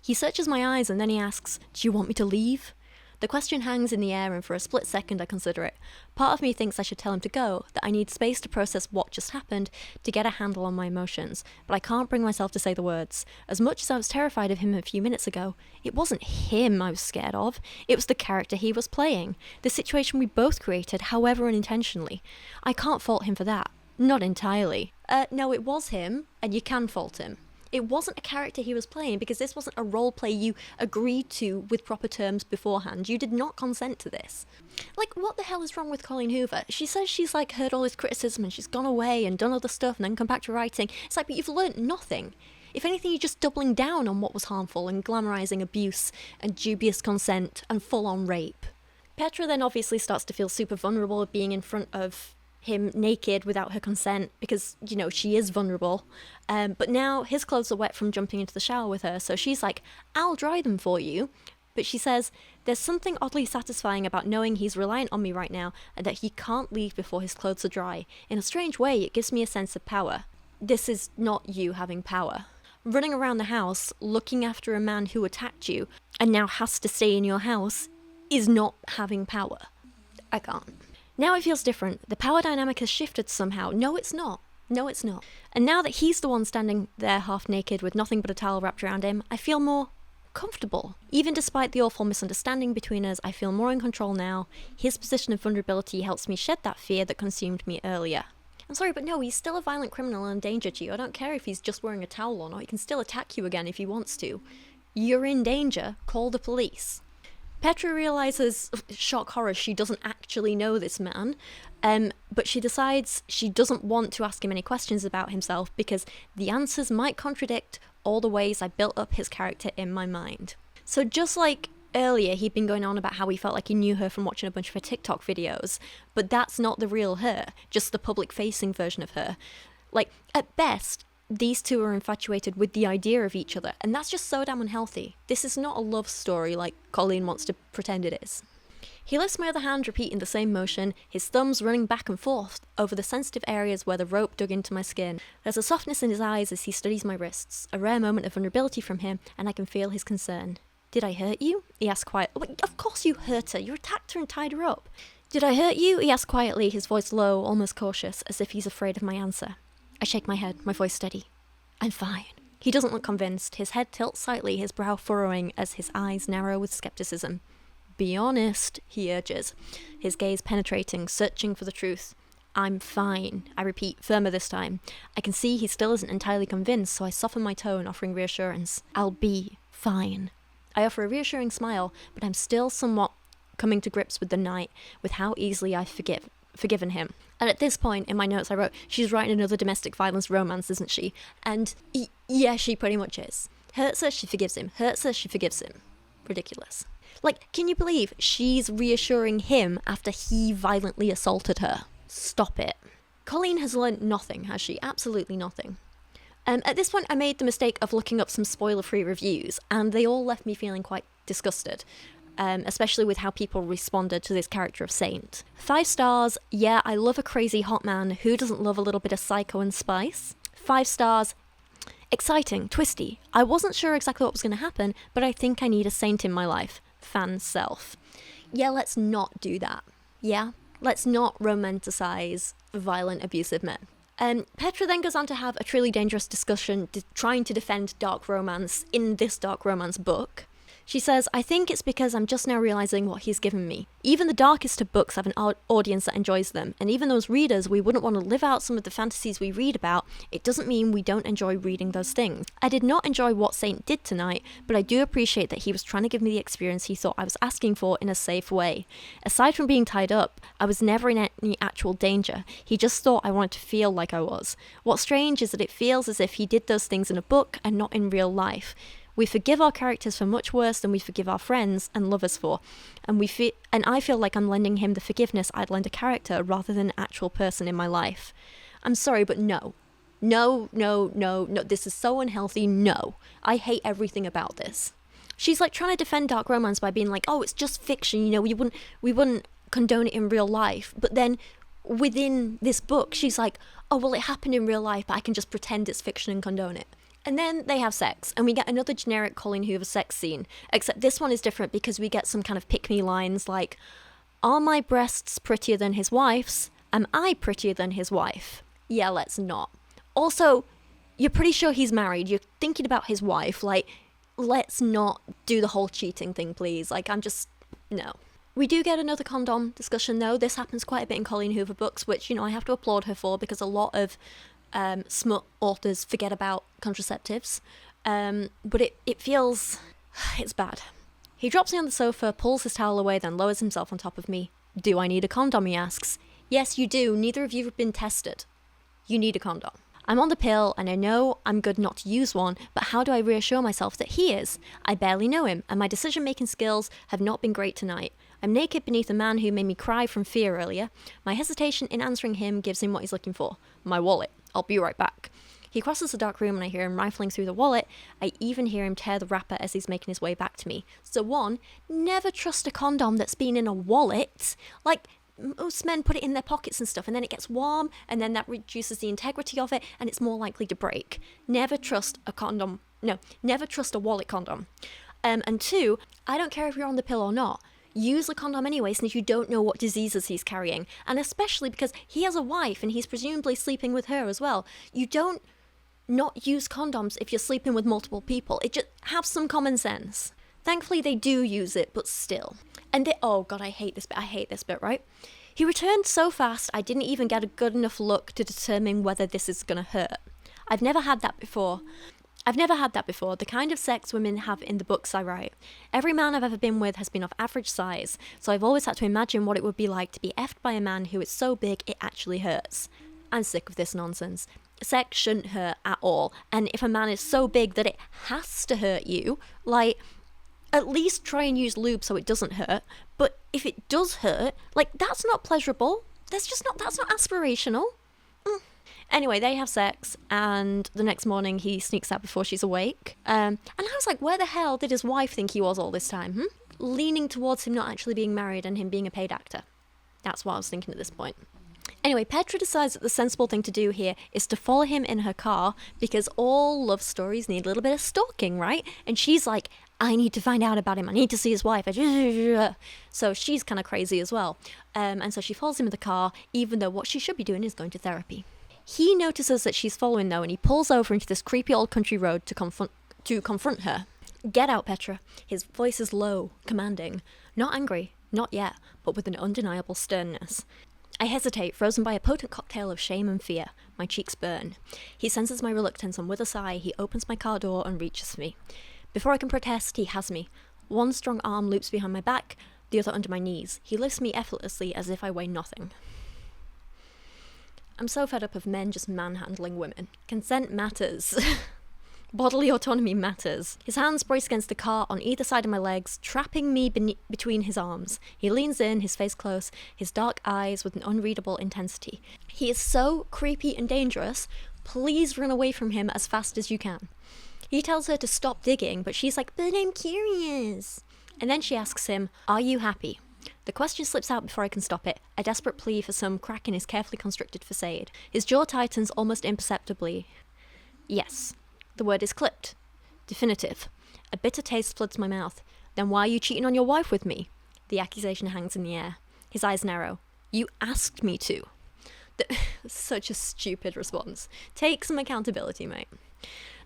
He searches my eyes and then he asks, "Do you want me to leave?" The question hangs in the air, and for a split second I consider it. Part of me thinks I should tell him to go, that I need space to process what just happened, to get a handle on my emotions, but I can't bring myself to say the words. As much as I was terrified of him a few minutes ago, it wasn't him I was scared of, it was the character he was playing, the situation we both created, however unintentionally. I can't fault him for that. Not entirely. No, it was him, and you can fault him. It wasn't a character he was playing because this wasn't a role play you agreed to with proper terms beforehand. You did not consent to this. Like, what the hell is wrong with Colleen Hoover? She says she's like heard all this criticism and she's gone away and done other stuff and then come back to writing. It's like, but you've learnt nothing. If anything, you're just doubling down on what was harmful and glamorising abuse and dubious consent and full-on rape. Petra then obviously starts to feel super vulnerable being in front of him naked without her consent because, you know, she is vulnerable. But now his clothes are wet from jumping into the shower with her, so she's like, "I'll dry them for you." But she says, "There's something oddly satisfying about knowing he's reliant on me right now and that he can't leave before his clothes are dry. In a strange way, it gives me a sense of power." This is not you having power. Running around the house, looking after a man who attacked you and now has to stay in your house is not having power. I can't. Now it feels different. The power dynamic has shifted somehow. No, it's not. No, it's not. And now that he's the one standing there half naked with nothing but a towel wrapped around him, I feel more comfortable. Even despite the awful misunderstanding between us, I feel more in control now. His position of vulnerability helps me shed that fear that consumed me earlier. I'm sorry, but no, he's still a violent criminal and a danger to you. I don't care if he's just wearing a towel or not. He can still attack you again if he wants to. You're in danger. Call the police. Petra realises, shock horror, she doesn't actually know this man, but she decides she doesn't want to ask him any questions about himself because the answers might contradict all the ways I built up his character in my mind. So just like earlier, he'd been going on about how he felt like he knew her from watching a bunch of her TikTok videos, but that's not the real her, just the public-facing version of her. Like, at best, these two are infatuated with the idea of each other, and that's just so damn unhealthy. This is not a love story like Colleen wants to pretend it is. He lifts my other hand, repeating the same motion, his thumbs running back and forth over the sensitive areas where the rope dug into my skin. There's a softness in his eyes as he studies my wrists, a rare moment of vulnerability from him, and I can feel his concern. "Did I hurt you?" he asked quietly. Oh, of course you hurt her. You attacked her and tied her up. "Did I hurt you?" he asked quietly, his voice low, almost cautious, as if he's afraid of my answer. I shake my head, my voice steady. "I'm fine." He doesn't look convinced. His head tilts slightly, his brow furrowing as his eyes narrow with skepticism. "Be honest," he urges, his gaze penetrating, searching for the truth. "I'm fine," I repeat, firmer this time. I can see he still isn't entirely convinced, so I soften my tone, offering reassurance. "I'll be fine." I offer a reassuring smile, but I'm still somewhat coming to grips with the night, with how easily I've forgiven him. And at this point in my notes I wrote, she's writing another domestic violence romance, isn't she? And yeah, she pretty much is. Hurts her, she forgives him. Hurts her, she forgives him. Ridiculous. Like, can you believe she's reassuring him after he violently assaulted her? Stop it. Colleen has learnt nothing, has she? Absolutely nothing. At this point I made the mistake of looking up some spoiler-free reviews, and they all left me feeling quite disgusted. Especially with how people responded to this character of Saint. 5 stars, yeah, I love a crazy hot man. Who doesn't love a little bit of psycho and spice? 5 stars, exciting, twisty. I wasn't sure exactly what was going to happen, but I think I need a Saint in my life. Fan self. Yeah, let's not do that. Yeah? Let's not romanticize violent, abusive men. Petra then goes on to have a truly dangerous discussion trying to defend dark romance in this dark romance book. She says, I think it's because I'm just now realising what he's given me. Even the darkest of books have an audience that enjoys them, and even those readers, we wouldn't want to live out some of the fantasies we read about. It doesn't mean we don't enjoy reading those things. I did not enjoy what Saint did tonight, but I do appreciate that he was trying to give me the experience he thought I was asking for in a safe way. Aside from being tied up, I was never in any actual danger. He just thought I wanted to feel like I was. What's strange is that it feels as if he did those things in a book and not in real life. We forgive our characters for much worse than we forgive our friends and lovers for, and I feel like I'm lending him the forgiveness I'd lend a character rather than an actual person in my life. I'm sorry, but no. No, this is so unhealthy, no. I hate everything about this. She's like trying to defend dark romance by being like, oh, it's just fiction, you know, we wouldn't condone it in real life, but then within this book, she's like, oh, well, it happened in real life, but I can just pretend it's fiction and condone it. And then they have sex, and we get another generic Colleen Hoover sex scene, except this one is different because we get some kind of pick-me lines like, are my breasts prettier than his wife's? Am I prettier than his wife? Yeah, let's not. Also, you're pretty sure he's married, you're thinking about his wife, like, let's not do the whole cheating thing, please. Like, no. We do get another condom discussion, though. This happens quite a bit in Colleen Hoover books, which, you know, I have to applaud her for, because a lot of smut authors forget about contraceptives, but it feels, it's bad. He drops me on the sofa, pulls his towel away, then lowers himself on top of me. Do I need a condom, he asks. Yes, you do. Neither of you have been tested. You need a condom. I'm on the pill, and I know I'm good not to use one, but how do I reassure myself that he is? I barely know him, and my decision-making skills have not been great tonight. I'm naked beneath a man who made me cry from fear earlier. My hesitation in answering him gives him what he's looking for. My wallet. I'll be right back. He crosses the dark room and I hear him rifling through the wallet. I even hear him tear the wrapper as he's making his way back to me. So 1, never trust a condom that's been in a wallet. Like, most men put it in their pockets and stuff, and then it gets warm, and then that reduces the integrity of it, and it's more likely to break. Never trust a condom. No, never trust a wallet condom. And 2, I don't care if you're on the pill or not. Use the condom anyway, since you don't know what diseases he's carrying. And especially because he has a wife and he's presumably sleeping with her as well. You don't not use condoms if you're sleeping with multiple people. It just have some common sense. Thankfully they do use it, but still. And oh god, I hate this bit, right? He returned so fast I didn't even get a good enough look to determine whether this is gonna hurt. I've never had that before, the kind of sex women have in the books I write. Every man I've ever been with has been of average size, so I've always had to imagine what it would be like to be effed by a man who is so big it actually hurts. I'm sick of this nonsense. Sex shouldn't hurt at all, and if a man is so big that it has to hurt you, like, at least try and use lube so it doesn't hurt, but if it does hurt, like, that's not pleasurable. That's not aspirational. Anyway, they have sex, and the next morning he sneaks out before she's awake. And I was like, where the hell did his wife think he was all this time? Leaning towards him not actually being married and him being a paid actor. That's what I was thinking at this point. Anyway, Petra decides that the sensible thing to do here is to follow him in her car, because all love stories need a little bit of stalking, right? And she's like, I need to find out about him. I need to see his wife. So she's kind of crazy as well. And so she follows him in the car, even though what she should be doing is going to therapy. He notices that she's following, though, and he pulls over into this creepy old country road to confront her. Get out, Petra. His voice is low, commanding. Not angry, not yet, but with an undeniable sternness. I hesitate, frozen by a potent cocktail of shame and fear. My cheeks burn. He senses my reluctance, and with a sigh, he opens my car door and reaches for me. Before I can protest, he has me. One strong arm loops behind my back, the other under my knees. He lifts me effortlessly as if I weigh nothing. I'm so fed up of men just manhandling women. Consent matters. Bodily autonomy matters. His hands brace against the car on either side of my legs, trapping me between his arms. He leans in, his face close, his dark eyes with an unreadable intensity. He is so creepy and dangerous. Please run away from him as fast as you can. He tells her to stop digging, but she's like, but I'm curious. And then she asks him, are you happy? The question slips out before I can stop it, a desperate plea for some crack in his carefully constructed facade. His jaw tightens almost imperceptibly. Yes. The word is clipped. Definitive. A bitter taste floods my mouth. Then why are you cheating on your wife with me? The accusation hangs in the air. His eyes narrow. You asked me to. Such a stupid response. Take some accountability, mate.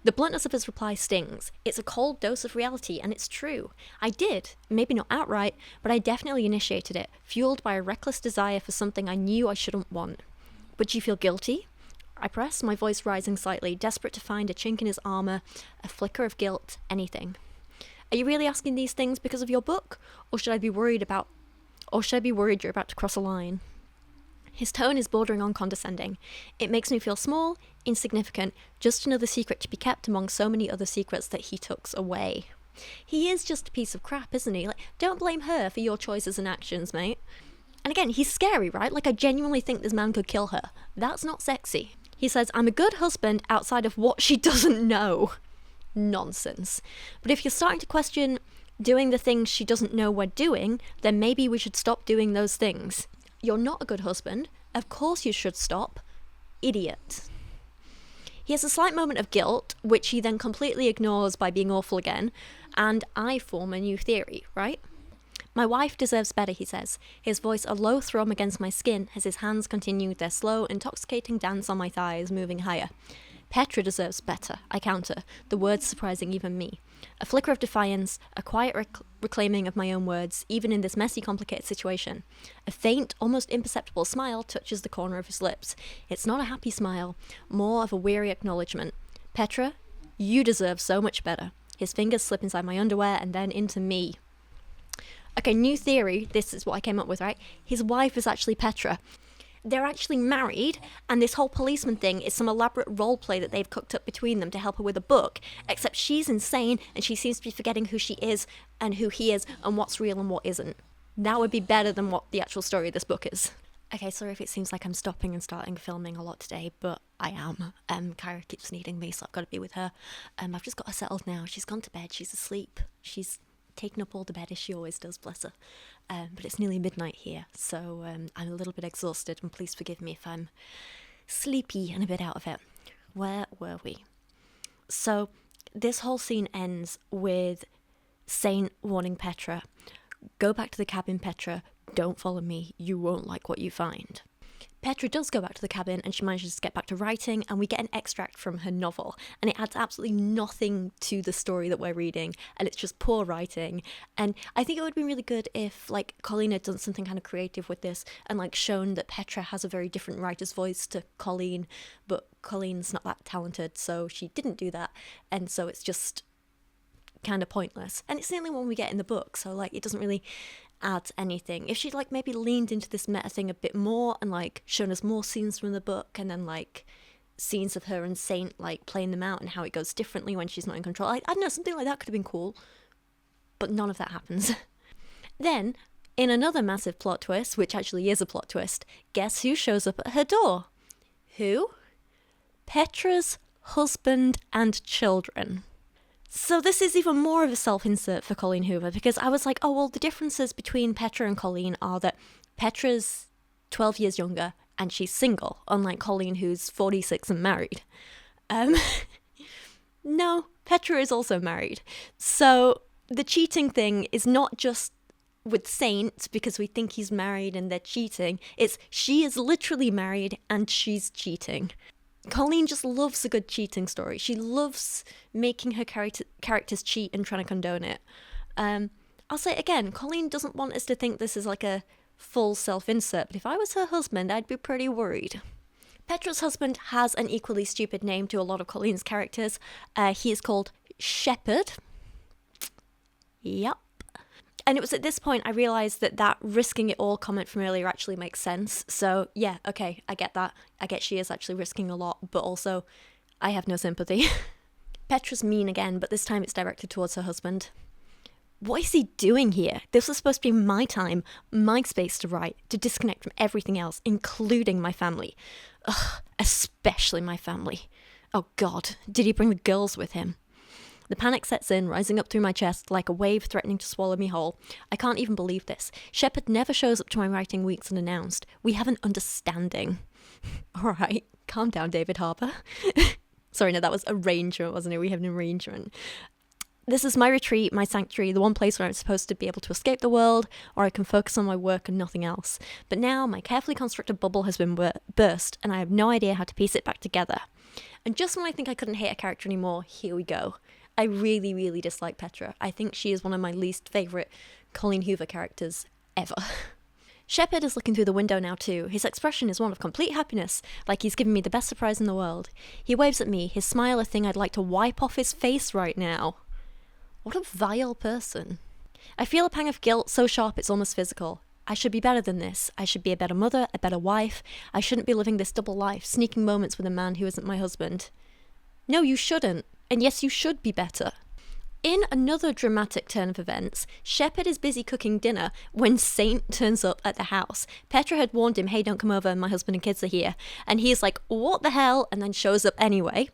The bluntness of his reply stings. It's a cold dose of reality, and it's true. I did, maybe not outright, but I definitely initiated it, fueled by a reckless desire for something I knew I shouldn't want. But do you feel guilty? I press, my voice rising slightly, desperate to find a chink in his armour, a flicker of guilt, anything. Are you really asking these things because of your book? Or should I be worried you're about to cross a line? His tone is bordering on condescending. It makes me feel small, insignificant, just another secret to be kept among so many other secrets that he tucks away. He is just a piece of crap, isn't he? Like, don't blame her for your choices and actions, mate. And again, he's scary, right? Like, I genuinely think this man could kill her. That's not sexy. He says, I'm a good husband outside of what she doesn't know. Nonsense. But if you're starting to question doing the things she doesn't know we're doing, then maybe we should stop doing those things. You're not a good husband. Of course you should stop. Idiot. He has a slight moment of guilt, which he then completely ignores by being awful again, and I form a new theory, right? My wife deserves better, he says, his voice a low thrum against my skin as his hands continue their slow, intoxicating dance on my thighs, moving higher. Petra deserves better, I counter, the words surprising even me. A flicker of defiance, a quiet reclaiming of my own words, even in this messy, complicated situation. A faint, almost imperceptible smile touches the corner of his lips. It's not a happy smile, more of a weary acknowledgement. Petra, you deserve so much better. His fingers slip inside my underwear and then into me. Okay, new theory, this is what I came up with, right? His wife is actually Petra. They're actually married, and this whole policeman thing is some elaborate role play that they've cooked up between them to help her with a book, except she's insane, and she seems to be forgetting who she is, and who he is, and what's real and what isn't. That would be better than what the actual story of this book is. Okay, sorry if it seems like I'm stopping and starting filming a lot today, but I am. Kyra keeps needing me, so I've got to be with her. I've just got her settled now. She's gone to bed, she's asleep, she's taken up all the bed as she always does, bless her. But it's nearly midnight here, so I'm a little bit exhausted, and please forgive me if I'm sleepy and a bit out of it. Where were we? So this whole scene ends with Saint warning Petra, go back to the cabin, Petra, don't follow me, you won't like what you find. Petra does go back to the cabin and she manages to get back to writing, and we get an extract from her novel, and it adds absolutely nothing to the story that we're reading, and it's just poor writing. And I think it would be really good if like Colleen had done something kind of creative with this and like shown that Petra has a very different writer's voice to Colleen, but Colleen's not that talented, so she didn't do that, and so it's just kind of pointless. And it's the only one we get in the book, so like it doesn't really add anything. If she'd like maybe leaned into this meta thing a bit more and like shown us more scenes from the book, and then like scenes of her and Saint like playing them out and how it goes differently when she's not in control, I don't know, something like that could have been cool, but none of that happens. Then in another massive plot twist, which actually is a plot twist, guess who shows up at her door? Who? Petra's husband and children. So this is even more of a self-insert for Colleen Hoover, because I was like, oh, well, the differences between Petra and Colleen are that Petra's 12 years younger and she's single, unlike Colleen, who's 46 and married. No, Petra is also married. So the cheating thing is not just with Saint because we think he's married and they're cheating. It's she is literally married and she's cheating. Colleen just loves a good cheating story. She loves making her characters cheat and trying to condone it. I'll say it again, Colleen doesn't want us to think this is like a full self-insert, but if I was her husband, I'd be pretty worried. Petra's husband has an equally stupid name to a lot of Colleen's characters. He is called Shepherd. Yep. And it was at this point I realised that risking it all comment from earlier actually makes sense. So yeah, okay, I get that. I get she is actually risking a lot, but also I have no sympathy. Petra's mean again, but this time it's directed towards her husband. What is he doing here? This was supposed to be my time, my space to write, to disconnect from everything else, including my family. Ugh, especially my family. Oh God, did he bring the girls with him? The panic sets in, rising up through my chest like a wave threatening to swallow me whole. I can't even believe this. Shepherd never shows up to my writing weeks unannounced. We have an understanding. All right, calm down, David Harper. Sorry, no, that was arrangement, wasn't it? We have an arrangement. This is my retreat, my sanctuary, the one place where I'm supposed to be able to escape the world, or I can focus on my work and nothing else. But now my carefully constructed bubble has been burst, and I have no idea how to piece it back together. And just when I think I couldn't hate a character anymore, here we go. I really, really dislike Petra. I think she is one of my least favourite Colleen Hoover characters ever. Shepard is looking through the window now too. His expression is one of complete happiness, like he's giving me the best surprise in the world. He waves at me, his smile a thing I'd like to wipe off his face right now. What a vile person. I feel a pang of guilt so sharp it's almost physical. I should be better than this. I should be a better mother, a better wife. I shouldn't be living this double life, sneaking moments with a man who isn't my husband. No, you shouldn't. And yes, you should be better. In another dramatic turn of events, Shepard is busy cooking dinner when Saint turns up at the house. Petra had warned him, hey, don't come over, my husband and kids are here. And he's like, what the hell? And then shows up anyway.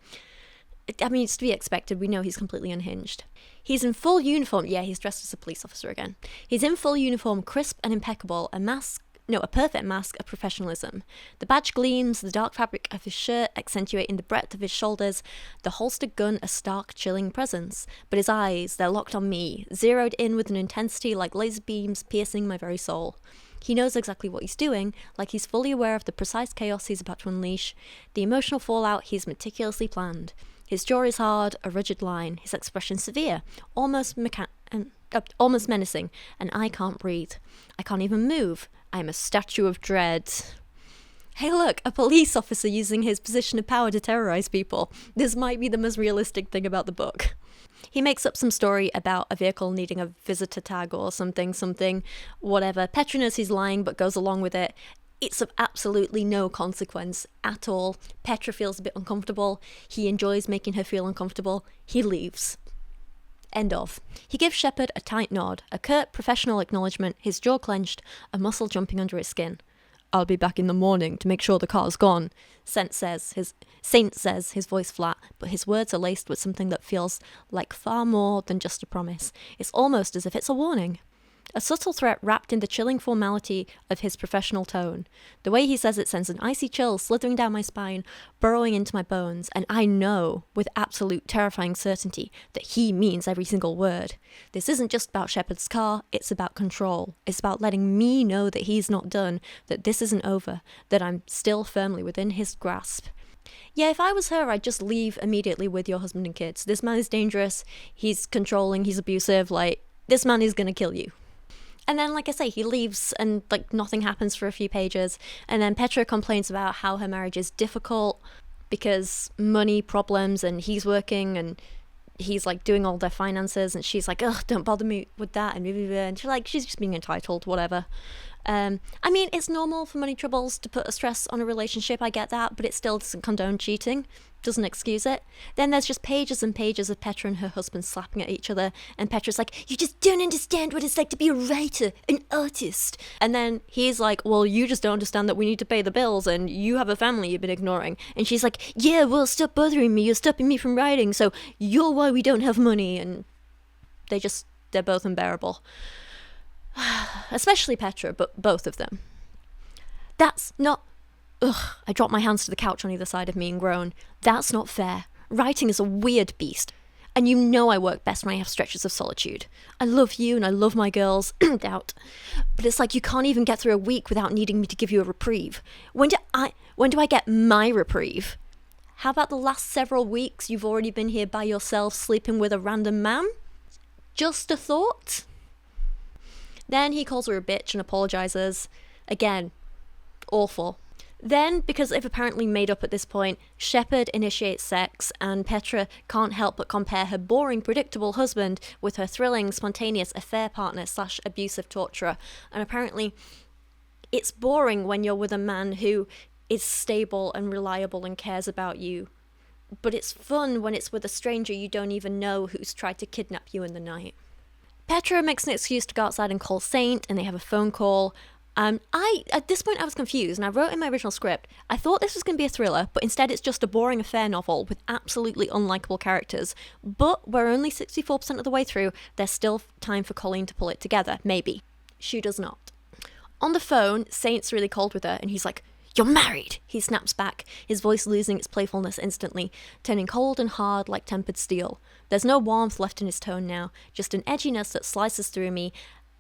I mean, it's to be expected. We know he's completely unhinged. He's in full uniform. Yeah, he's dressed as a police officer again. He's in full uniform, crisp and impeccable, a perfect mask of professionalism. The badge gleams, the dark fabric of his shirt accentuating the breadth of his shoulders, the holstered gun a stark, chilling presence. But his eyes, they're locked on me, zeroed in with an intensity like laser beams piercing my very soul. He knows exactly what he's doing, like he's fully aware of the precise chaos he's about to unleash, the emotional fallout he's meticulously planned. His jaw is hard, a rigid line, his expression severe, almost menacing, and I can't breathe. I can't even move. I'm a statue of dread. Hey look, a police officer using his position of power to terrorize people. This might be the most realistic thing about the book. He makes up some story about a vehicle needing a visitor tag or something, whatever. Petra knows he's lying but goes along with it. It's of absolutely no consequence at all. Petra feels a bit uncomfortable. He enjoys making her feel uncomfortable. He leaves. End of. He gives Shepard a tight nod, a curt professional acknowledgement, his jaw clenched, a muscle jumping under his skin. I'll be back in the morning to make sure the car's gone, Saint says, his voice flat, but his words are laced with something that feels like far more than just a promise. It's almost as if it's a warning. A subtle threat wrapped in the chilling formality of his professional tone. The way he says it sends an icy chill slithering down my spine, burrowing into my bones, and I know, with absolute terrifying certainty, that he means every single word. This isn't just about Shepard's car, it's about control. It's about letting me know that he's not done, that this isn't over, that I'm still firmly within his grasp. Yeah, if I was her, I'd just leave immediately with your husband and kids. This man is dangerous, he's controlling, he's abusive, this man is gonna kill you. And then, like I say, he leaves and, nothing happens for a few pages. And then Petra complains about how her marriage is difficult because money problems and he's working and he's, doing all their finances. And she's like, ugh, don't bother me with that. And she's just being entitled, whatever. I mean, it's normal for money troubles to put a stress on a relationship. I get that, but it still doesn't condone cheating. Doesn't excuse it. Then there's just pages and pages of Petra and her husband slapping at each other, and Petra's like, you just don't understand what it's like to be a writer, an artist. And then he's like, well, you just don't understand that we need to pay the bills and you have a family you've been ignoring. And she's like, yeah, well, stop bothering me, you're stopping me from writing, so you're why we don't have money. And they're both unbearable. Especially Petra, but both of them. That's not... Ugh, I drop my hands to the couch on either side of me and groan. That's not fair. Writing is a weird beast. And you know I work best when I have stretches of solitude. I love you and I love my girls, doubt. But it's like you can't even get through a week without needing me to give you a reprieve. When do I get my reprieve? How about the last several weeks you've already been here by yourself sleeping with a random man? Just a thought? Then he calls her a bitch and apologises. Again, awful. Then, because they've apparently made up at this point, Shepard initiates sex, and Petra can't help but compare her boring, predictable husband with her thrilling, spontaneous affair partner / abusive torturer. And apparently, it's boring when you're with a man who is stable and reliable and cares about you. But it's fun when it's with a stranger you don't even know who's tried to kidnap you in the night. Petra makes an excuse to go outside and call Saint, and they have a phone call. At this point I was confused, and I wrote in my original script, I thought this was going to be a thriller, but instead it's just a boring affair novel with absolutely unlikable characters. But we're only 64% of the way through, there's still time for Colleen to pull it together, maybe. She does not. On the phone, Saint's really cold with her, and he's like, You're married, he snaps back, his voice losing its playfulness instantly, turning cold and hard like tempered steel. There's no warmth left in his tone now, just an edginess that slices through me,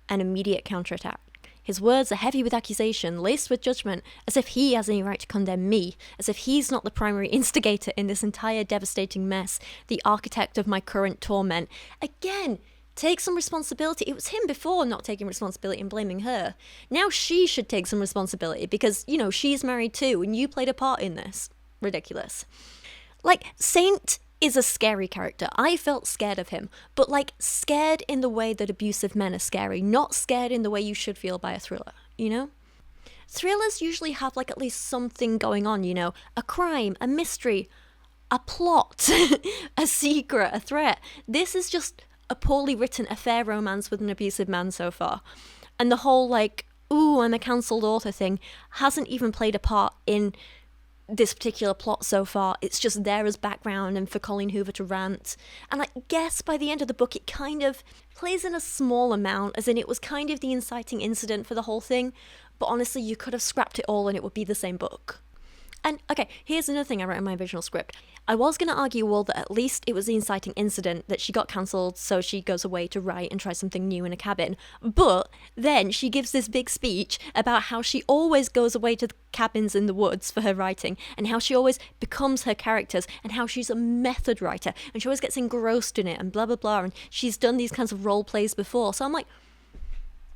an immediate counterattack. His words are heavy with accusation, laced with judgment, as if he has any right to condemn me, as if he's not the primary instigator in this entire devastating mess, the architect of my current torment. Again, take some responsibility. It was him before not taking responsibility and blaming her. Now she should take some responsibility because, you know, she's married too and you played a part in this. Ridiculous. Like, Saint is a scary character. I felt scared of him, but like scared in the way that abusive men are scary, not scared in the way you should feel by a thriller, you know? Thrillers usually have like at least something going on, you know? A crime, a mystery, a plot, a secret, a threat. This is just a poorly written affair romance with an abusive man so far. And the whole like, ooh, I'm a cancelled author thing hasn't even played a part in this particular plot so far. It's just there as background and for Colleen Hoover to rant. And I guess by the end of the book it kind of plays in a small amount, as in it was kind of the inciting incident for the whole thing, but honestly you could have scrapped it all and it would be the same book. And okay, here's another thing I wrote in my original script. I was going to argue, well, that at least it was the inciting incident that she got cancelled, so she goes away to write and try something new in a cabin. But then she gives this big speech about how she always goes away to the cabins in the woods for her writing, and how she always becomes her characters, and how she's a method writer, and she always gets engrossed in it, and blah, blah, blah, and she's done these kinds of role plays before. So I'm like,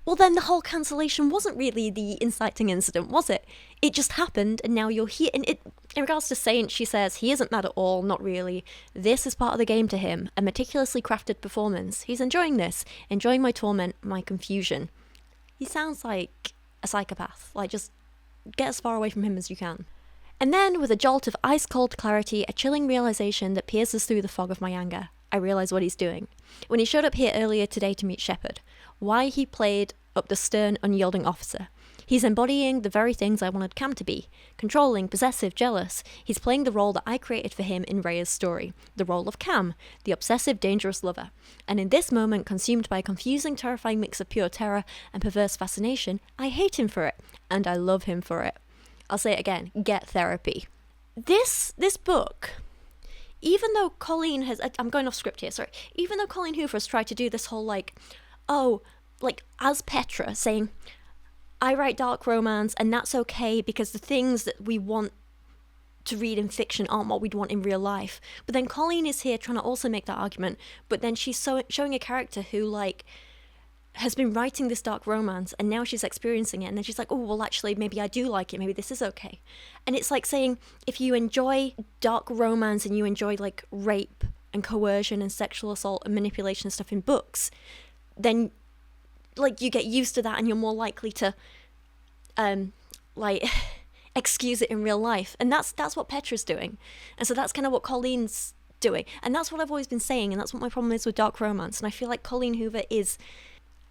well, then the whole cancellation wasn't really the inciting incident, was it? It just happened, and now you're here. And in regards to Saint, she says he isn't mad at all, not really. This is part of the game to him, a meticulously crafted performance. He's enjoying this, enjoying my torment, my confusion. He sounds like a psychopath. Like, just get as far away from him as you can. And then, with a jolt of ice-cold clarity, a chilling realization that pierces through the fog of my anger, I realize what he's doing. When he showed up here earlier today to meet Shepard, why he played up the stern, unyielding officer. He's embodying the very things I wanted Cam to be. Controlling, possessive, jealous. He's playing the role that I created for him in Rhea's story. The role of Cam, the obsessive, dangerous lover. And in this moment, consumed by a confusing, terrifying mix of pure terror and perverse fascination, I hate him for it. And I love him for it. I'll say it again, get therapy. This book, even though Colleen has... I'm going off script here, sorry. Even though Colleen Hoover has tried to do this whole like, oh, like as Petra saying, I write dark romance and that's okay because the things that we want to read in fiction aren't what we'd want in real life. But then Colleen is here trying to also make that argument, but then she's showing a character who like has been writing this dark romance and now she's experiencing it, and then she's like, oh, well actually maybe I do like it, maybe this is okay. And it's like saying, if you enjoy dark romance and you enjoy like rape and coercion and sexual assault and manipulation and stuff in books, then like you get used to that and you're more likely to like excuse it in real life. And that's what Petra's doing. And so that's kind of what Colleen's doing. And that's what I've always been saying, and that's what my problem is with dark romance. And I feel like Colleen Hoover is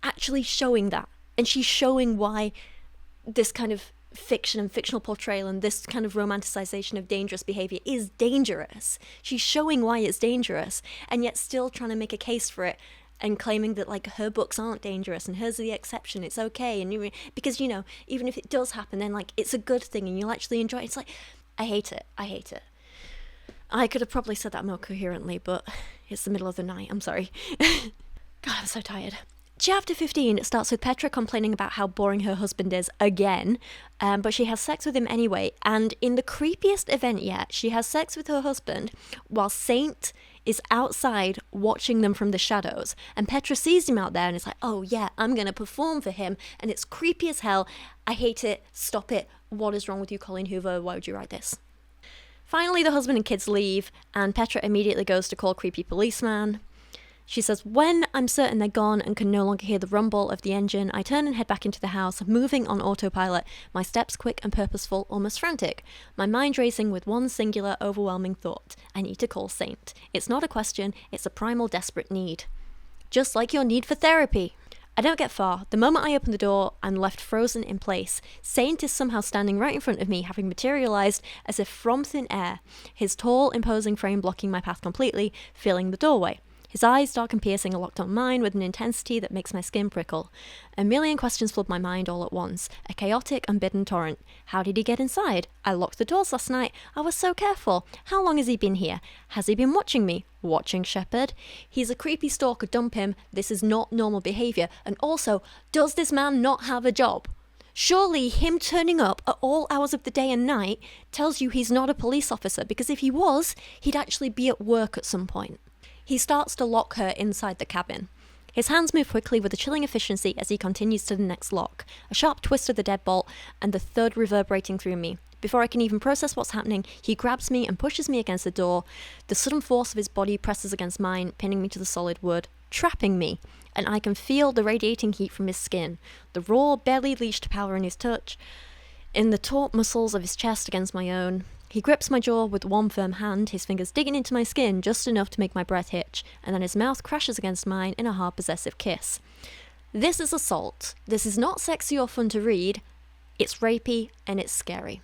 actually showing that. And she's showing why this kind of fiction and fictional portrayal and this kind of romanticization of dangerous behavior is dangerous. She's showing why it's dangerous, and yet still trying to make a case for it and claiming that like her books aren't dangerous and hers are the exception, it's okay. And because, you know, even if it does happen, then like it's a good thing and you'll actually enjoy it. It's like, I hate it. I could have probably said that more coherently, but it's the middle of the night. I'm sorry. God, I'm so tired. Chapter 15 starts with Petra complaining about how boring her husband is again, but she has sex with him anyway, and in the creepiest event yet, she has sex with her husband while Saint is outside watching them from the shadows, and Petra sees him out there and is like, oh yeah, I'm gonna perform for him, and it's creepy as hell. I hate it. Stop it. What is wrong with you, Colleen Hoover? Why would you write this? Finally, the husband and kids leave, and Petra immediately goes to call creepy policeman. She says, when I'm certain they're gone and can no longer hear the rumble of the engine, I turn and head back into the house, moving on autopilot, my steps quick and purposeful, almost frantic, my mind racing with one singular, overwhelming thought. I need to call Saint. It's not a question, it's a primal, desperate need. Just like your need for therapy. I don't get far. The moment I open the door, I'm left frozen in place. Saint is somehow standing right in front of me, having materialized as if from thin air, his tall, imposing frame blocking my path completely, filling the doorway. His eyes, dark and piercing, are locked on mine with an intensity that makes my skin prickle. A million questions flood my mind all at once. A chaotic, unbidden torrent. How did he get inside? I locked the doors last night. I was so careful. How long has he been here? Has he been watching me? Watching Shepard? He's a creepy stalker, dump him. This is not normal behaviour. And also, does this man not have a job? Surely him turning up at all hours of the day and night tells you he's not a police officer, because if he was, he'd actually be at work at some point. He starts to lock her inside the cabin. His hands move quickly with a chilling efficiency as he continues to the next lock. A sharp twist of the deadbolt and the thud reverberating through me. Before I can even process what's happening, he grabs me and pushes me against the door. The sudden force of his body presses against mine, pinning me to the solid wood, trapping me, and I can feel the radiating heat from his skin, the raw, barely leashed power in his touch, in the taut muscles of his chest against my own. He grips my jaw with one firm hand, his fingers digging into my skin just enough to make my breath hitch, and then his mouth crashes against mine in a hard, possessive kiss. This is assault. This is not sexy or fun to read. It's rapey and it's scary.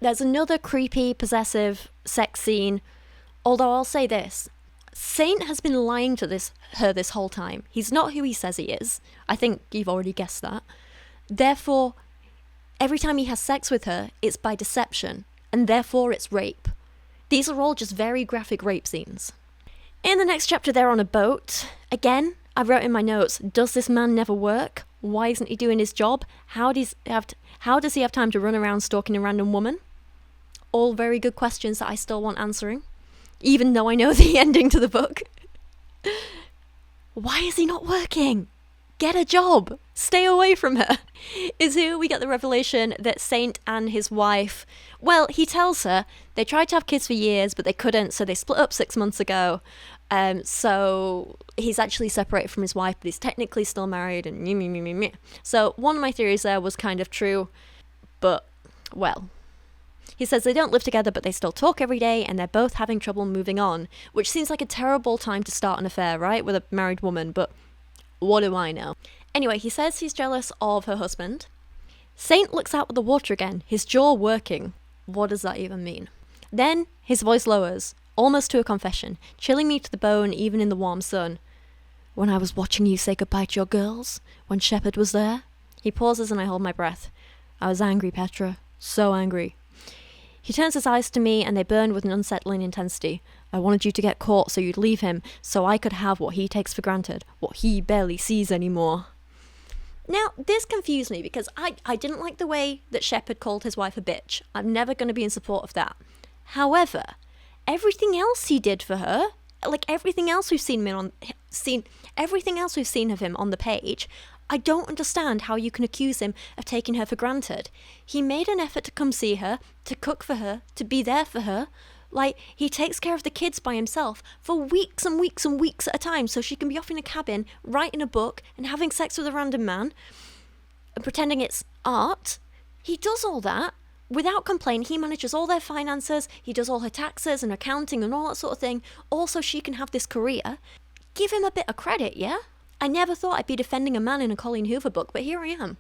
There's another creepy, possessive sex scene, although I'll say this. Saint has been lying to her this whole time. He's not who he says he is. I think you've already guessed that. Therefore, every time he has sex with her, it's by deception. And therefore it's rape. These are all just very graphic rape scenes. In the next chapter, they're on a boat. Again, I wrote in my notes, does this man never work? Why isn't he doing his job? How does he have time to run around stalking a random woman? All very good questions that I still want answering, even though I know the ending to the book. Why is he not working? Get a job. Stay away from her. Is here we get the revelation that Saint and his wife, well, he tells her they tried to have kids for years, but they couldn't, so they split up 6 months ago. So he's actually separated from his wife, but he's technically still married, and me. So one of my theories there was kind of true, but, well. He says they don't live together, but they still talk every day, and they're both having trouble moving on, which seems like a terrible time to start an affair, right, with a married woman, but what do I know? Anyway, he says he's jealous of her husband. Saint looks out at the water again, his jaw working. What does that even mean? Then his voice lowers, almost to a confession, chilling me to the bone even in the warm sun. When I was watching you say goodbye to your girls, when Shepard was there. He pauses and I hold my breath. I was angry, Petra. So angry. He turns his eyes to me and they burn with an unsettling intensity. I wanted you to get caught so you'd leave him, so I could have what he takes for granted, what he barely sees anymore. Now, this confused me because I didn't like the way that Shepard called his wife a bitch. I'm never going to be in support of that. However, everything else he did for her, like everything else we've seen of him on the page, I don't understand how you can accuse him of taking her for granted. He made an effort to come see her, to cook for her, to be there for her. Like, he takes care of the kids by himself for weeks and weeks and weeks at a time so she can be off in a cabin, writing a book, and having sex with a random man, and pretending it's art. He does all that without complaint. He manages all their finances, he does all her taxes and accounting and all that sort of thing, all so she can have this career. Give him a bit of credit, yeah? I never thought I'd be defending a man in a Colleen Hoover book, but here I am.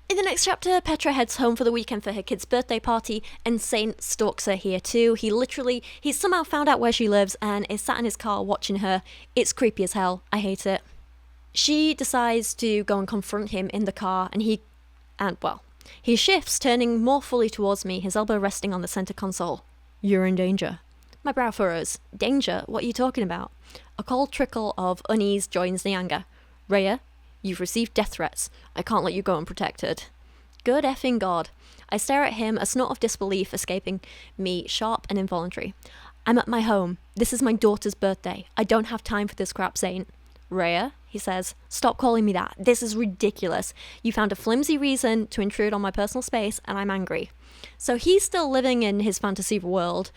In the next chapter, Petra heads home for the weekend for her kid's birthday party, and Saint stalks her here too. He's somehow found out where she lives and is sat in his car watching her. It's creepy as hell. I hate it. She decides to go and confront him in the car, and he shifts, turning more fully towards me, his elbow resting on the center console. You're in danger. My brow furrows. Danger? What are you talking about? A cold trickle of unease joins the anger. Rhea, you've received death threats. I can't let you go unprotected. Good effing God. I stare at him, a snort of disbelief escaping me, sharp and involuntary. I'm at my home. This is my daughter's birthday. I don't have time for this crap, Saint. Rhea, he says, stop calling me that. This is ridiculous. You found a flimsy reason to intrude on my personal space, and I'm angry. So he's still living in his fantasy world.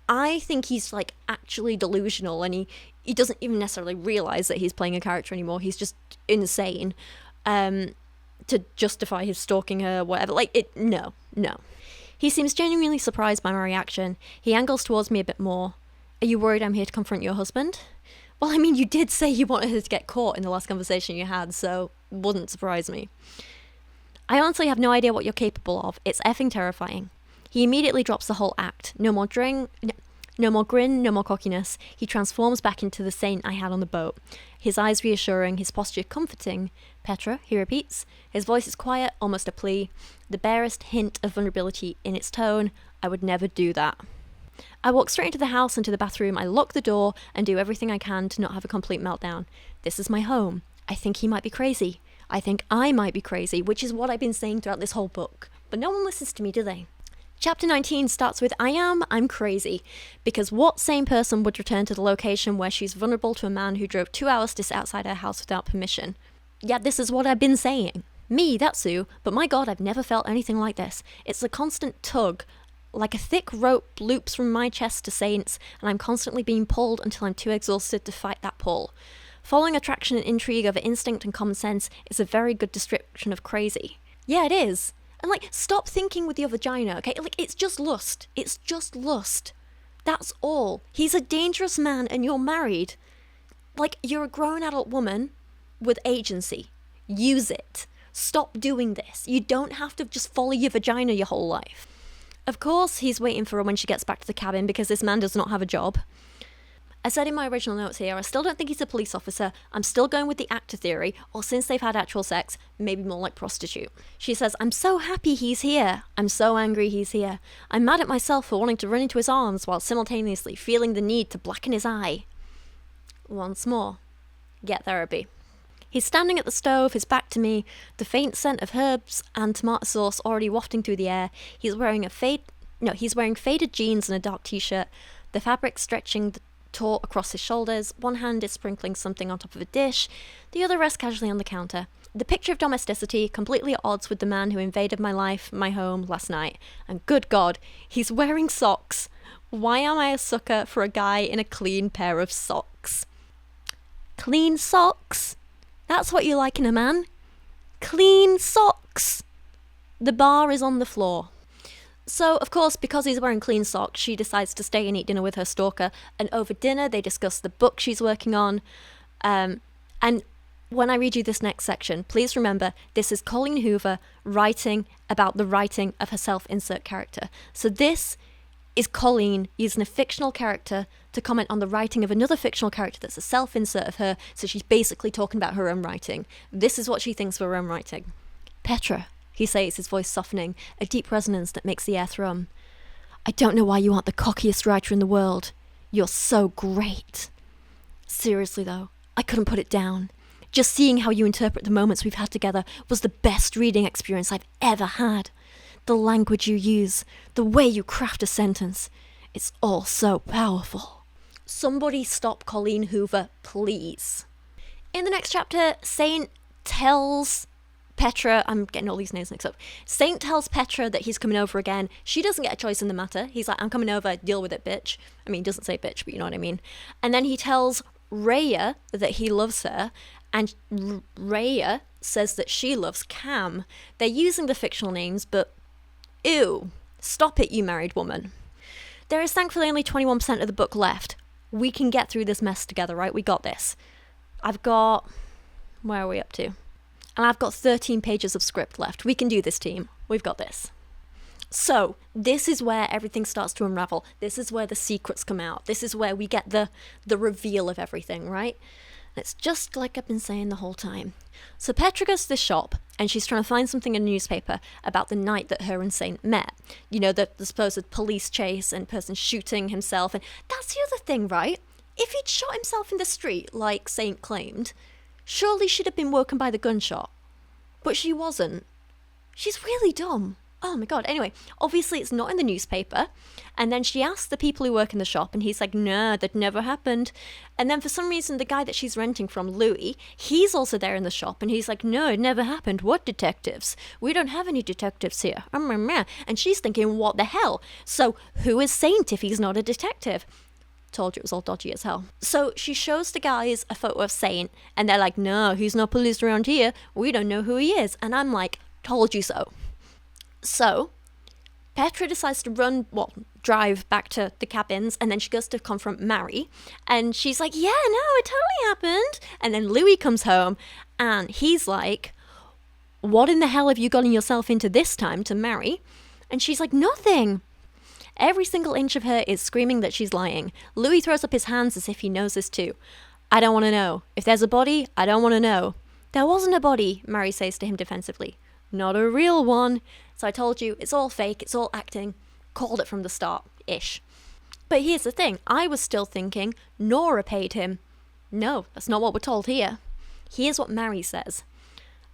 I think he's like actually delusional, and he doesn't even necessarily realize that he's playing a character anymore. He's just insane to justify his stalking her, whatever. No. He seems genuinely surprised by my reaction. He angles towards me a bit more. Are you worried I'm here to confront your husband? Well, I mean, you did say you wanted her to get caught in the last conversation you had, so wouldn't surprise me. I honestly have no idea what you're capable of. It's effing terrifying. He immediately drops the whole act. No more No more grin, no more cockiness. He transforms back into the saint I had on the boat. His eyes reassuring, his posture comforting. Petra, he repeats. His voice is quiet, almost a plea. The barest hint of vulnerability in its tone. I would never do that. I walk straight into the house and to the bathroom. I lock the door and do everything I can to not have a complete meltdown. This is my home. I think he might be crazy. I think I might be crazy, which is what I've been saying throughout this whole book. But no one listens to me, do they? Chapter 19 starts with I'm crazy. Because what sane person would return to the location where she's vulnerable to a man who drove 2 hours to sit outside her house without permission? Yeah, this is what I've been saying. Me, that's Sue, but my god, I've never felt anything like this. It's a constant tug. Like a thick rope loops from my chest to Saint's, and I'm constantly being pulled until I'm too exhausted to fight that pull. Following attraction and intrigue over instinct and common sense is a very good description of crazy. Yeah, it is. And stop thinking with your vagina, okay? It's just lust. It's just lust. That's all. He's a dangerous man and you're married. You're a grown adult woman with agency. Use it. Stop doing this. You don't have to just follow your vagina your whole life. Of course, he's waiting for her when she gets back to the cabin because this man does not have a job. I said in my original notes here, I still don't think he's a police officer. I'm still going with the actor theory, or since they've had actual sex, maybe more like prostitute. She says, I'm so happy he's here. I'm so angry he's here. I'm mad at myself for wanting to run into his arms while simultaneously feeling the need to blacken his eye. Once more, get therapy. He's standing at the stove, his back to me, the faint scent of herbs and tomato sauce already wafting through the air. He's wearing faded jeans and a dark t-shirt, the fabric stretching taut across his shoulders. One hand is sprinkling something on top of a dish, the other rests casually on the counter. The picture of domesticity completely at odds with the man who invaded my life, my home, last night. And good God, he's wearing socks. Why am I a sucker for a guy in a clean pair of socks? Clean socks? That's what you like in a man? Clean socks! The bar is on the floor. So, of course, because he's wearing clean socks, she decides to stay and eat dinner with her stalker, and over dinner they discuss the book she's working on. And when I read you this next section, please remember this is Colleen Hoover writing about the writing of her self-insert character. So this is Colleen using a fictional character to comment on the writing of another fictional character that's a self-insert of her, so she's basically talking about her own writing. This is what she thinks of her own writing. Petra, he says, his voice softening, a deep resonance that makes the air thrum. I don't know why you aren't the cockiest writer in the world. You're so great. Seriously though, I couldn't put it down. Just seeing how you interpret the moments we've had together was the best reading experience I've ever had. The language you use, the way you craft a sentence, it's all so powerful. Somebody stop Colleen Hoover, please. In the next chapter, Saint tells Petra, I'm getting all these names mixed up. Saint tells Petra that he's coming over again. She doesn't get a choice in the matter. He's like, I'm coming over, deal with it, bitch. I mean, he doesn't say bitch, but you know what I mean. And then he tells Raya that he loves her, and Raya says that she loves Cam. They're using the fictional names, but ew, stop it, you married woman. There is thankfully only 21% of the book left. We can get through this mess together, right? We got this. Where are we up to? And I've got 13 pages of script left. We can do this, team. We've got this. So, this is where everything starts to unravel. This is where the secrets come out. This is where we get the reveal of everything, right? It's just like I've been saying the whole time. So Petra goes to the shop, and she's trying to find something in a newspaper about the night that her and Saint met. You know, the supposed police chase and person shooting himself. And that's the other thing, right? If he'd shot himself in the street, like Saint claimed, surely she'd have been woken by the gunshot. But she wasn't. She's really dumb. Oh my god. Anyway, obviously it's not in the newspaper. And then she asks the people who work in the shop, and he's like, nah, that never happened. And then for some reason, the guy that she's renting from, Louis, he's also there in the shop, and he's like, no, it never happened. What detectives? We don't have any detectives here. And she's thinking, what the hell? So who is Saint if he's not a detective? Told you it was all dodgy as hell. So she shows the guys a photo of Saint, and they're like, no, he's not police around here. We don't know who he is. And I'm like, told you so. So Petra decides to drive back to the cabins, and then she goes to confront Mary, and she's like, yeah, no, it totally happened. And then Louis comes home, and he's like, what in the hell have you gotten yourself into this time, to Mary? And she's like, nothing. Every single inch of her is screaming that she's lying. Louis throws up his hands as if he knows this too. I don't want to know. If there's a body, I don't want to know. There wasn't a body, Mary says to him defensively. Not a real one. So I told you, it's all fake, it's all acting. Called it from the start, ish. But here's the thing, I was still thinking Nora paid him. No, that's not what we're told here. Here's what Mary says.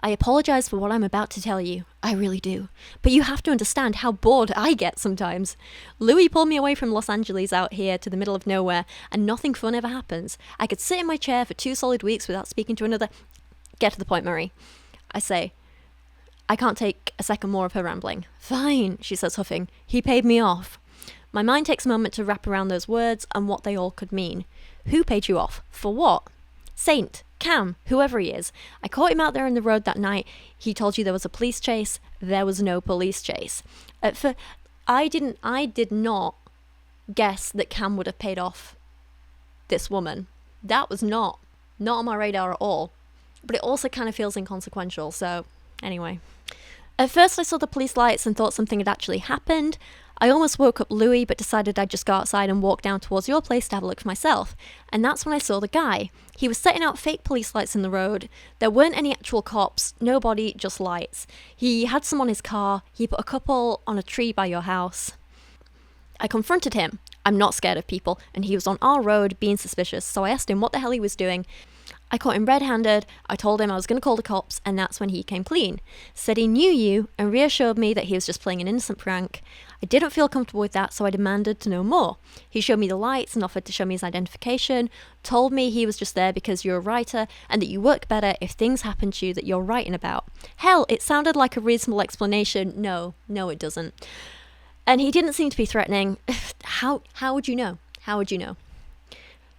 I apologize for what I'm about to tell you. I really do. But you have to understand how bored I get sometimes. Louis pulled me away from Los Angeles out here to the middle of nowhere, and nothing fun ever happens. I could sit in my chair for 2 solid weeks without speaking to another... Get to the point, Murray. I say. I can't take a second more of her rambling. Fine, she says, huffing. He paid me off. My mind takes a moment to wrap around those words and what they all could mean. Who paid you off? For what? Saint. Cam, whoever he is. I caught him out there in the road that night. He told you there was a police chase. There was no police chase. I did not guess that Cam would have paid off this woman. That was not on my radar at all. But it also kind of feels inconsequential, so anyway. At first I saw the police lights and thought something had actually happened. I almost woke up Louis, but decided I'd just go outside and walk down towards your place to have a look for myself. And that's when I saw the guy. He was setting out fake police lights in the road. There weren't any actual cops, nobody, just lights. He had some on his car. He put a couple on a tree by your house. I confronted him. I'm not scared of people, and he was on our road being suspicious, so I asked him what the hell he was doing. I caught him red-handed, I told him I was going to call the cops, and that's when he came clean. Said he knew you, and reassured me that he was just playing an innocent prank. I didn't feel comfortable with that, so I demanded to know more. He showed me the lights and offered to show me his identification, told me he was just there because you're a writer, and that you work better if things happen to you that you're writing about. Hell, it sounded like a reasonable explanation. No, it doesn't. And he didn't seem to be threatening. How would you know? How would you know?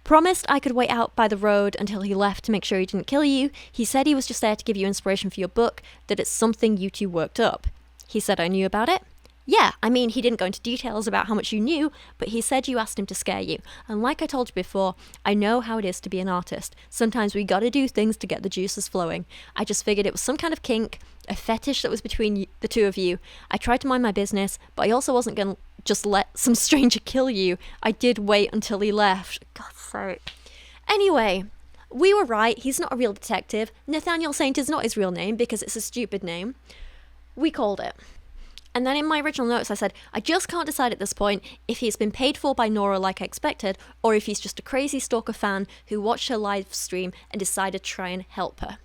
Promised I could wait out by the road until he left to make sure he didn't kill you. He said he was just there to give you inspiration for your book, that it's something you two worked up. He said I knew about it. Yeah, I mean, he didn't go into details about how much you knew, but he said you asked him to scare you. And like I told you before, I know how it is to be an artist. Sometimes we gotta do things to get the juices flowing. I just figured it was some kind of kink, a fetish that was between the two of you. I tried to mind my business, but I also wasn't gonna just let some stranger kill you. I did wait until he left. God's sake. Anyway, we were right. He's not a real detective. Nathaniel Saint is not his real name because it's a stupid name. We called it. And then in my original notes I said, I just can't decide at this point if he's been paid for by Nora like I expected, or if he's just a crazy stalker fan who watched her live stream and decided to try and help her.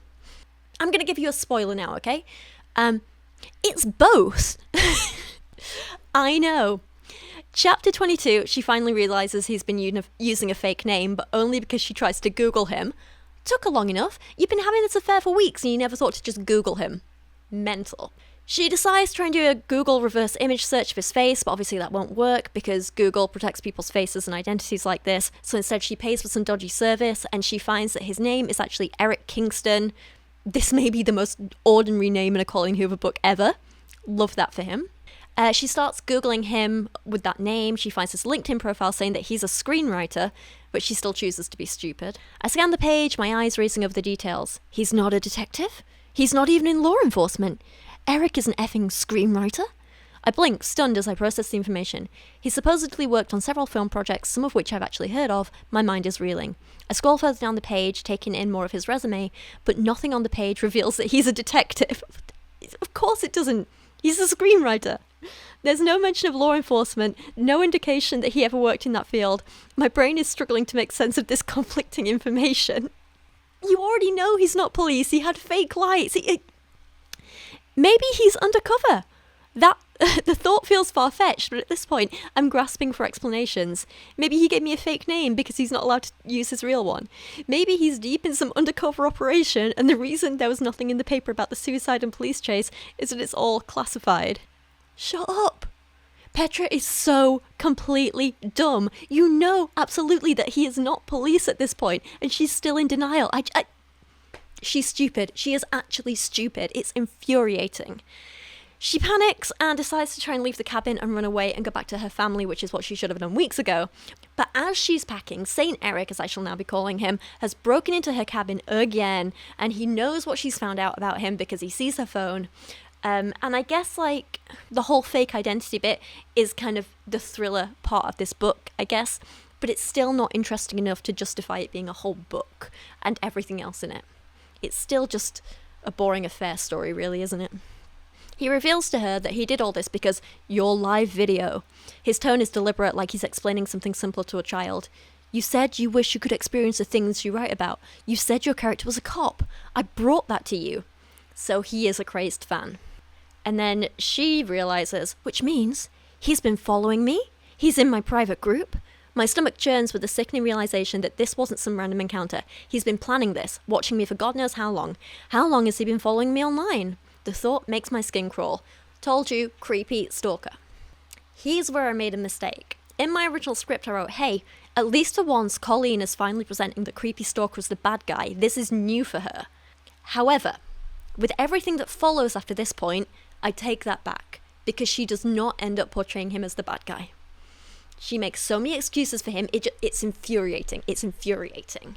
I'm going to give you a spoiler now, okay? It's both. I know. Chapter 22, she finally realises he's been using a fake name, but only because she tries to Google him. Took her long enough. You've been having this affair for weeks and you never thought to just Google him. Mental. She decides to try and do a Google reverse image search of his face, but obviously that won't work because Google protects people's faces and identities like this. So instead she pays for some dodgy service and she finds that his name is actually Eric Kingston. This may be the most ordinary name in a Colleen Hoover book ever. Love that for him. She starts Googling him with that name. She finds his LinkedIn profile saying that he's a screenwriter, but she still chooses to be stupid. I scan the page, my eyes racing over the details. He's not a detective. He's not even in law enforcement. Eric is an effing screenwriter? I blink, stunned as I process the information. He supposedly worked on several film projects, some of which I've actually heard of. My mind is reeling. I scroll further down the page, taking in more of his resume, but nothing on the page reveals that he's a detective. Of course it doesn't. He's a screenwriter. There's no mention of law enforcement, no indication that he ever worked in that field. My brain is struggling to make sense of this conflicting information. You already know he's not police. He had fake lights. Maybe he's undercover. The thought feels far-fetched, but at this point, I'm grasping for explanations. Maybe he gave me a fake name because he's not allowed to use his real one. Maybe he's deep in some undercover operation, and the reason there was nothing in the paper about the suicide and police chase is that it's all classified. Shut up! Petra is so completely dumb. You know absolutely that he is not police at this point, and she's still in denial. She's stupid. She is actually stupid. It's infuriating. She panics and decides to try and leave the cabin and run away and go back to her family, which is what she should have done weeks ago. But as she's packing, Saint Eric, as I shall now be calling him, has broken into her cabin again, and he knows what she's found out about him because he sees her phone. And I guess, like, the whole fake identity bit is kind of the thriller part of this book, I guess. But it's still not interesting enough to justify it being a whole book and everything else in it. It's still just a boring affair story, really, isn't it? He reveals to her that he did all this because your live video. His tone is deliberate, like he's explaining something simpler to a child. You said you wish you could experience the things you write about. You said your character was a cop. I brought that to you. So he is a crazed fan. And then she realizes, which means he's been following me. He's in my private group. My stomach churns with the sickening realization that this wasn't some random encounter. He's been planning this, watching me for God knows how long. How long has he been following me online? The thought makes my skin crawl. Told you, creepy stalker. Here's where I made a mistake. In my original script I wrote, hey, at least for once Colleen is finally presenting the creepy stalker as the bad guy. This is new for her. However, with everything that follows after this point, I take that back, because she does not end up portraying him as the bad guy. She makes so many excuses for him, it's infuriating. It's infuriating.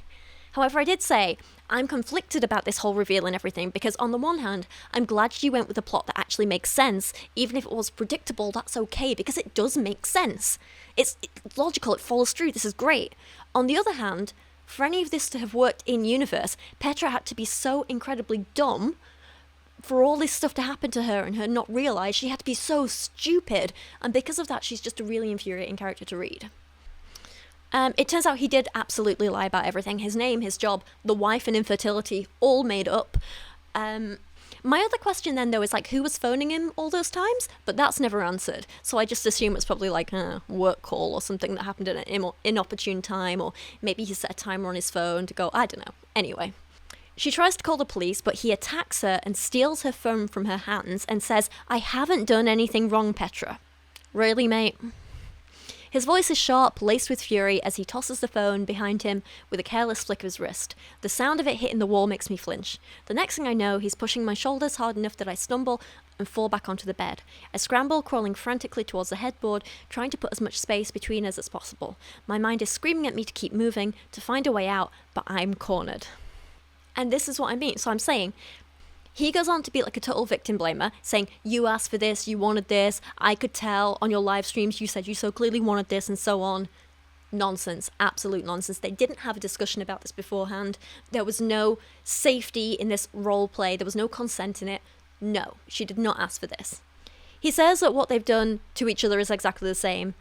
However, I did say, I'm conflicted about this whole reveal and everything, because on the one hand, I'm glad she went with a plot that actually makes sense. Even if it was predictable, that's okay, because it does make sense. It's logical, it follows through, this is great. On the other hand, for any of this to have worked in universe, Petra had to be so incredibly dumb for all this stuff to happen to her and her not realise. She had to be so stupid, and because of that, she's just a really infuriating character to read. It turns out he did absolutely lie about everything. His name, his job, the wife and infertility, all made up. My other question then, though, is like, who was phoning him all those times? But that's never answered. So I just assume it's probably like a work call or something that happened at an inopportune time, or maybe he set a timer on his phone to go, I don't know. Anyway. She tries to call the police, but he attacks her and steals her phone from her hands and says, I haven't done anything wrong, Petra. Really, mate? His voice is sharp, laced with fury, as he tosses the phone behind him with a careless flick of his wrist. The sound of it hitting the wall makes me flinch. The next thing I know, he's pushing my shoulders hard enough that I stumble and fall back onto the bed. I scramble, crawling frantically towards the headboard, trying to put as much space between us as possible. My mind is screaming at me to keep moving, to find a way out, but I'm cornered. And this is what I mean. So I'm saying, he goes on to be like a total victim blamer, saying, you asked for this, you wanted this, I could tell on your live streams you said you so clearly wanted this, and so on. Nonsense. Absolute nonsense. They didn't have a discussion about this beforehand. There was no safety in this role play. There was no consent in it. No, she did not ask for this. He says that what they've done to each other is exactly the same,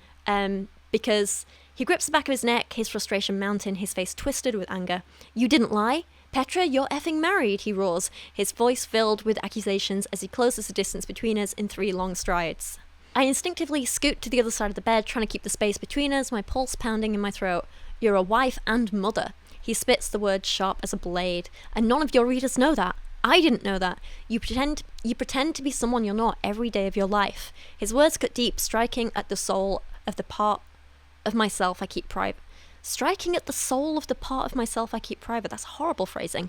because he grips the back of his neck, his frustration mounting, his face twisted with anger. You didn't lie? Petra, you're effing married, he roars, his voice filled with accusations as he closes the distance between us in 3 long strides. I instinctively scoot to the other side of the bed, trying to keep the space between us, my pulse pounding in my throat. You're a wife and mother. He spits the words sharp as a blade. And none of your readers know that. I didn't know that. You pretend to be someone you're not every day of your life. His words cut deep, striking at the soul of the part of myself I keep private. Striking at the soul of the part of myself I keep private. That's horrible phrasing.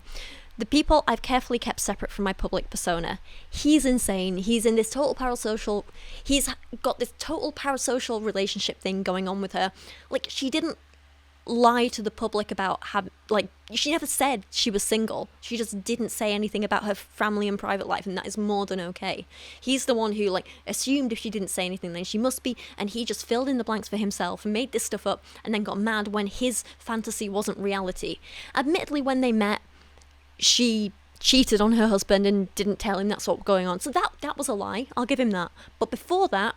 The people I've carefully kept separate from my public persona. He's insane. He's in this total parasocial... He's got this total parasocial relationship thing going on with her. Like, she didn't lie to the public about how... Like, she never said she was single. She just didn't say anything about her family and private life, and that is more than okay. He's the one who, like, assumed if she didn't say anything, then she must be, and he just filled in the blanks for himself and made this stuff up, and then got mad when his fantasy wasn't reality. Admittedly, when they met, she cheated on her husband and didn't tell him that's what was going on. So that was a lie. I'll give him that. But before that,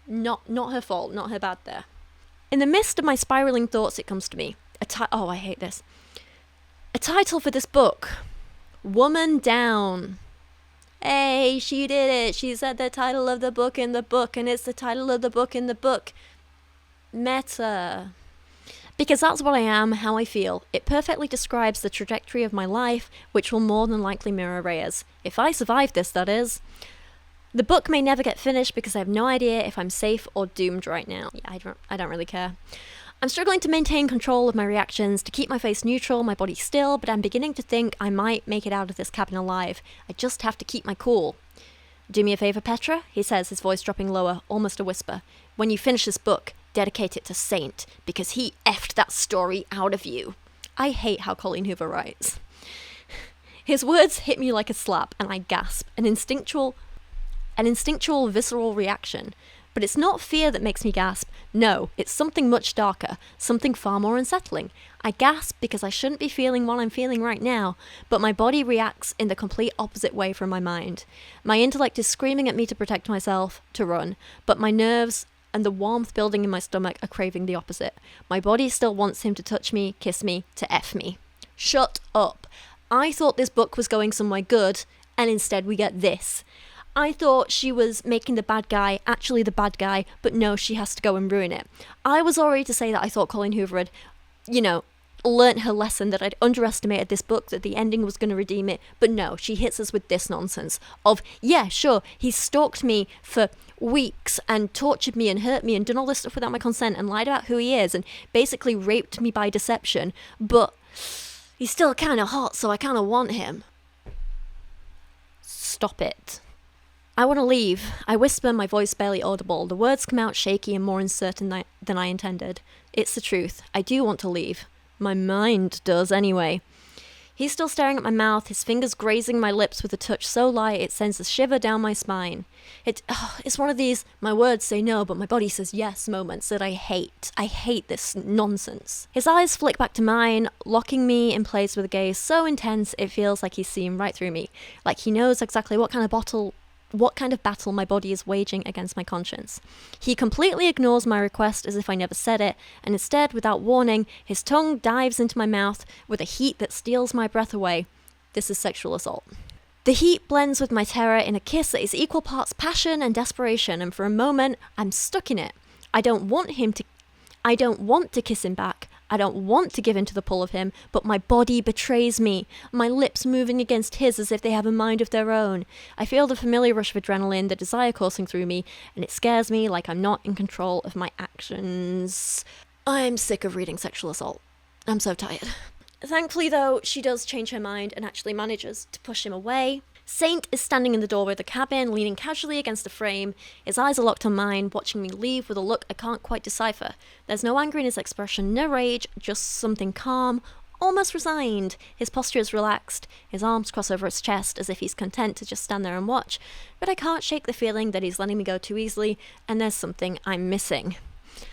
not her fault, not her bad there. In the midst of my spiraling thoughts, it comes to me. Oh, I hate this. A title for this book. Woman Down. Hey, she did it. She said the title of the book in the book, and it's the title of the book in the book. Meta. Because that's what I am, how I feel. It perfectly describes the trajectory of my life, which will more than likely mirror Rhea's. If I survive this, that is. The book may never get finished because I have no idea if I'm safe or doomed right now. Yeah, I don't really care. I'm struggling to maintain control of my reactions, to keep my face neutral, my body still, but I'm beginning to think I might make it out of this cabin alive. I just have to keep my cool. Do me a favour, Petra, he says, his voice dropping lower, almost a whisper. When you finish this book, dedicate it to Saint, because he effed that story out of you. I hate how Colleen Hoover writes. His words hit me like a slap, and I gasp, an instinctual an instinctual, visceral reaction. But it's not fear that makes me gasp. No, it's something much darker, something far more unsettling. I gasp because I shouldn't be feeling what I'm feeling right now, but my body reacts in the complete opposite way from my mind. My intellect is screaming at me to protect myself, to run, but my nerves and the warmth building in my stomach are craving the opposite. My body still wants him to touch me, kiss me, to F me. Shut up. I thought this book was going somewhere good, and instead we get this. I thought she was making the bad guy actually the bad guy, but no, she has to go and ruin it. I was all ready to say that I thought Colleen Hoover had, learnt her lesson, that I'd underestimated this book, that the ending was going to redeem it, but no, she hits us with this nonsense of, yeah, sure, he stalked me for weeks and tortured me and hurt me and done all this stuff without my consent and lied about who he is and basically raped me by deception, but he's still kind of hot, so I kind of want him. Stop it. I want to leave. I whisper, my voice barely audible. The words come out shaky and more uncertain than I intended. It's the truth. I do want to leave. My mind does, anyway. He's still staring at my mouth, his fingers grazing my lips with a touch so light it sends a shiver down my spine. It's one of these, my words say no, but my body says yes moments that I hate. I hate this nonsense. His eyes flick back to mine, locking me in place with a gaze so intense it feels like he's seeing right through me. Like he knows exactly what kind of battle my body is waging against my conscience. He completely ignores my request as if I never said it, and instead, without warning, his tongue dives into my mouth with a heat that steals my breath away. This is sexual assault. The heat blends with my terror in a kiss that is equal parts passion and desperation, and for a moment, I'm stuck in it. I don't want to kiss him back. I don't want to give in to the pull of him, but my body betrays me, my lips moving against his as if they have a mind of their own. I feel the familiar rush of adrenaline, the desire coursing through me, and it scares me like I'm not in control of my actions. I'm sick of reading sexual assault. I'm so tired. Thankfully, though, she does change her mind and actually manages to push him away. Saint is standing in the doorway of the cabin, leaning casually against the frame. His eyes are locked on mine, watching me leave with a look I can't quite decipher. There's no anger in his expression, no rage, just something calm, almost resigned. His posture is relaxed, his arms cross over his chest as if he's content to just stand there and watch. But I can't shake the feeling that he's letting me go too easily, and there's something I'm missing.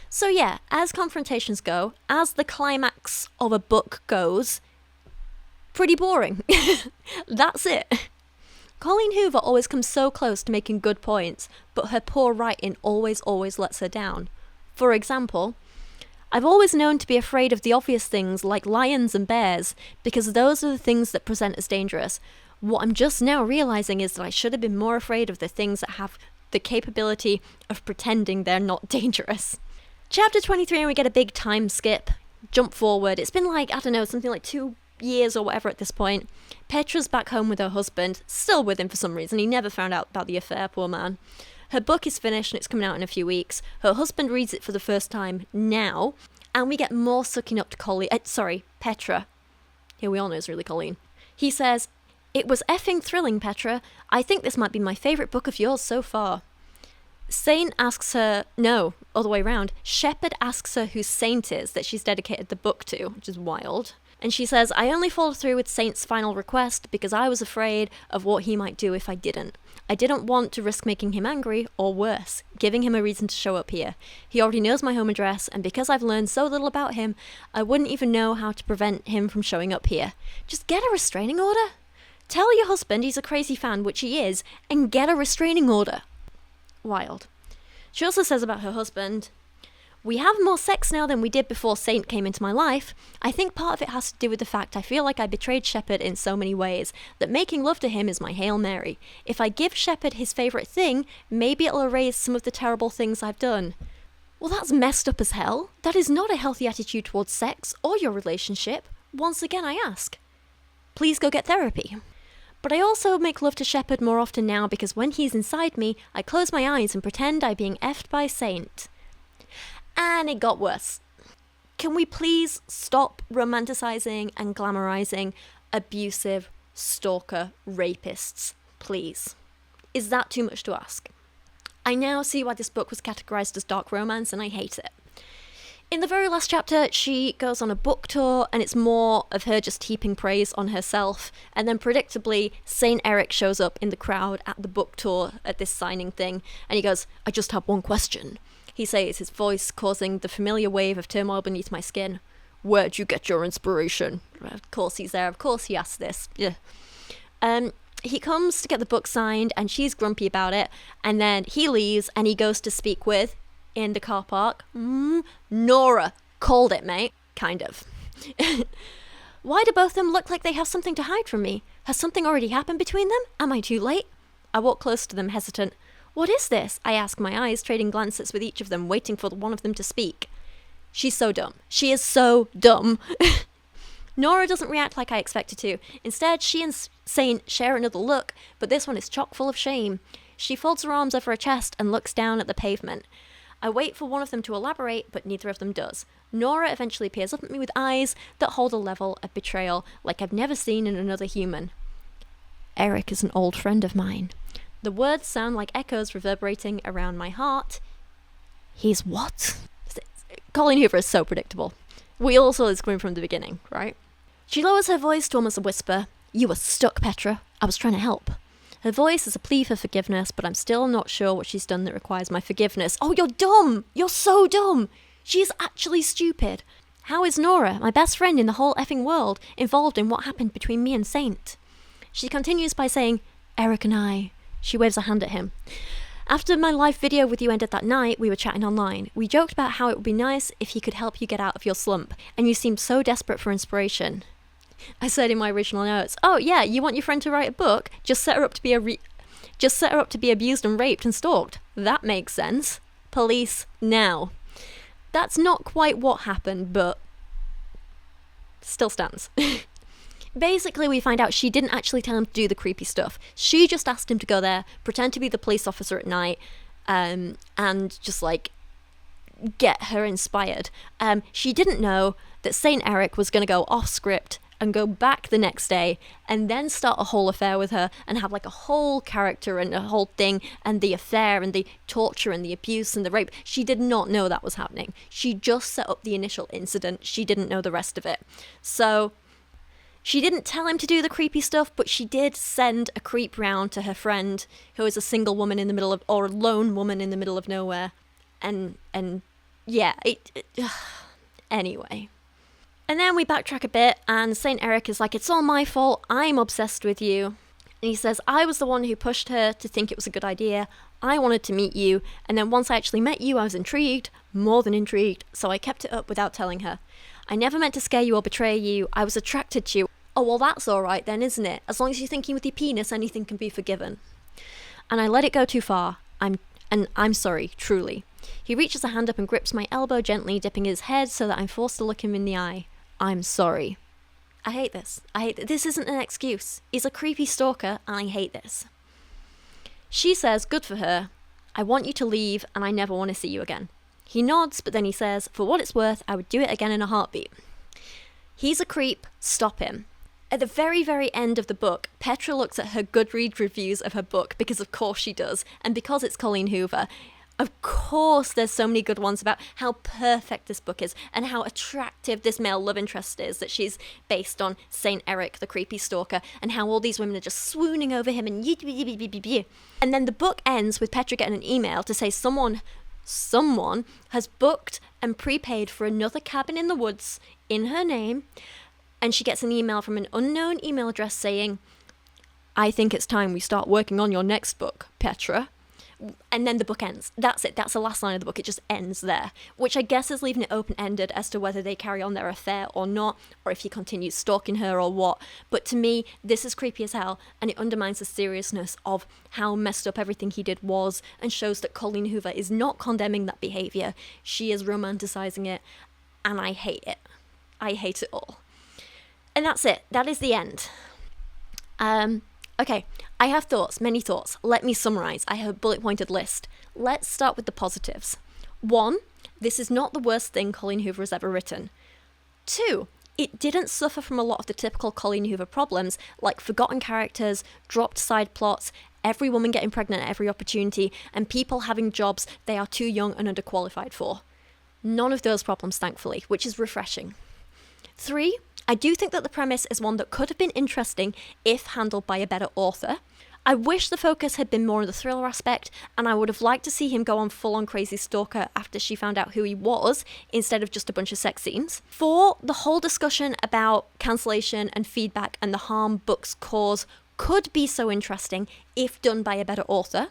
So yeah, as confrontations go, as the climax of a book goes, pretty boring. That's it. Colleen Hoover always comes so close to making good points, but her poor writing always lets her down. For example, I've always known to be afraid of the obvious things like lions and bears, because those are the things that present as dangerous. What I'm just now realising is that I should have been more afraid of the things that have the capability of pretending they're not dangerous. Chapter 23, and we get a big time skip. Jump forward. It's been something like 2 years or whatever at this point. Petra's back home with her husband, still with him for some reason. He never found out about the affair, poor man. Her book is finished and it's coming out in a few weeks. Her husband reads it for the first time now, and we get more sucking up to Petra. Here we all know it's really Colleen. He says, "It was effing thrilling, Petra. I think this might be my favourite book of yours so far." Saint asks her, no, other way round. Shepard asks her who Saint is that she's dedicated the book to, which is wild. And she says, "I only followed through with Saint's final request because I was afraid of what he might do if I didn't. I didn't want to risk making him angry, or worse, giving him a reason to show up here. He already knows my home address, and because I've learned so little about him, I wouldn't even know how to prevent him from showing up here. Just get a restraining order. Tell your husband he's a crazy fan, which he is, and get a restraining order." Wild. She also says about her husband, "We have more sex now than we did before Saint came into my life. I think part of it has to do with the fact I feel like I betrayed Shepard in so many ways, that making love to him is my Hail Mary. If I give Shepard his favourite thing, maybe it'll erase some of the terrible things I've done." Well, that's messed up as hell. That is not a healthy attitude towards sex or your relationship. Once again, I ask. Please go get therapy. But I also make love to Shepard more often now because when he's inside me, I close my eyes and pretend I'm being effed by Saint. And it got worse. Can we please stop romanticizing and glamorizing abusive stalker rapists, please? Is that too much to ask? I now see why this book was categorized as dark romance, and I hate it. In the very last chapter, she goes on a book tour, and it's more of her just heaping praise on herself. And then, predictably, St. Eric shows up in the crowd at the book tour at this signing thing, and he goes, "I just have one question." He says, his voice causing the familiar wave of turmoil beneath my skin. "Where'd you get your inspiration?" Of course he's there. Of course he asks this. Yeah. He comes to get the book signed, and she's grumpy about it. And then he leaves, and he goes to speak with, in the car park, Nora. Called it, mate. Kind of. Why do both of them look like they have something to hide from me? Has something already happened between them? Am I too late? I walk close to them, hesitant. What is this? I ask, my eyes trading glances with each of them, waiting for one of them to speak. She's so dumb. She is so dumb. Nora doesn't react like I expected to. Instead, she and Saint share another look, but this one is chock full of shame. She folds her arms over her chest and looks down at the pavement. I wait for one of them to elaborate, but neither of them does. Nora eventually peers up at me with eyes that hold a level of betrayal like I've never seen in another human. Eric is an old friend of mine. The words sound like echoes reverberating around my heart. He's what? Colleen Hoover is so predictable. We all saw this coming from the beginning, right? She lowers her voice to almost a whisper. You were stuck, Petra. I was trying to help. Her voice is a plea for forgiveness, but I'm still not sure what she's done that requires my forgiveness. Oh, you're dumb! You're so dumb! She's actually stupid. How is Nora, my best friend in the whole effing world, involved in what happened between me and Saint? She continues by saying, Eric and I. She waves a hand at him. After my live video with you ended that night, we were chatting online. We joked about how it would be nice if he could help you get out of your slump, and you seemed so desperate for inspiration. I said in my original notes, oh yeah, you want your friend to write a book? Just set her up to be abused and raped and stalked. That makes sense. Police now. That's not quite what happened, but still stands. Basically, we find out she didn't actually tell him to do the creepy stuff. She just asked him to go there, pretend to be the police officer at night, and just like get her inspired. She didn't know that St. Eric was going to go off script and go back the next day and then start a whole affair with her and have like a whole character and a whole thing and the affair and the torture and the abuse and the rape. She did not know that was happening. She just set up the initial incident. She didn't know the rest of it. So she didn't tell him to do the creepy stuff, but she did send a creep round to her friend who is a single woman in the middle of, or a lone woman in the middle of nowhere. And yeah, anyway. And then we backtrack a bit, and St. Eric is like, it's all my fault, I'm obsessed with you. And he says, I was the one who pushed her to think it was a good idea. I wanted to meet you, and then once I actually met you, I was intrigued, more than intrigued, so I kept it up without telling her. I never meant to scare you or betray you, I was attracted to you. Oh, well, that's alright then, isn't it? As long as you're thinking with your penis, anything can be forgiven. And I let it go too far. I'm sorry, truly. He reaches a hand up and grips my elbow gently, dipping his head so that I'm forced to look him in the eye. I'm sorry. I hate this. This isn't an excuse. He's a creepy stalker, and I hate this. She says, good for her. I want you to leave, and I never want to see you again. He nods, but then he says, for what it's worth, I would do it again in a heartbeat. He's a creep. Stop him. At the very, very end of the book, Petra looks at her Goodreads reviews of her book, because of course she does, and because it's Colleen Hoover. Of course there's so many good ones about how perfect this book is and how attractive this male love interest is that she's based on St. Eric, the creepy stalker, and how all these women are just swooning over him and and then the book ends with Petra getting an email to say someone has booked and prepaid for another cabin in the woods in her name, and she gets an email from an unknown email address saying, I think it's time we start working on your next book, Petra. And then the book ends. That's it. That's the last line of the book. It just ends there, which I guess is leaving it open-ended as to whether they carry on their affair or not, or if he continues stalking her or what. But to me, this is creepy as hell, and it undermines the seriousness of how messed up everything he did was, and shows that Colleen Hoover is not condemning that behaviour. She is romanticizing it, and I hate it. I hate it all. And that's it. That is the end. Okay, I have thoughts, many thoughts. Let me summarise. I have a bullet-pointed list. Let's start with the positives. 1, this is not the worst thing Colleen Hoover has ever written. 2, it didn't suffer from a lot of the typical Colleen Hoover problems, like forgotten characters, dropped side plots, every woman getting pregnant at every opportunity, and people having jobs they are too young and underqualified for. None of those problems, thankfully, which is refreshing. 3, I do think that the premise is one that could have been interesting if handled by a better author. I wish the focus had been more on the thriller aspect, and I would have liked to see him go on full-on crazy stalker after she found out who he was, instead of just a bunch of sex scenes. 4, the whole discussion about cancellation and feedback and the harm books cause could be so interesting if done by a better author.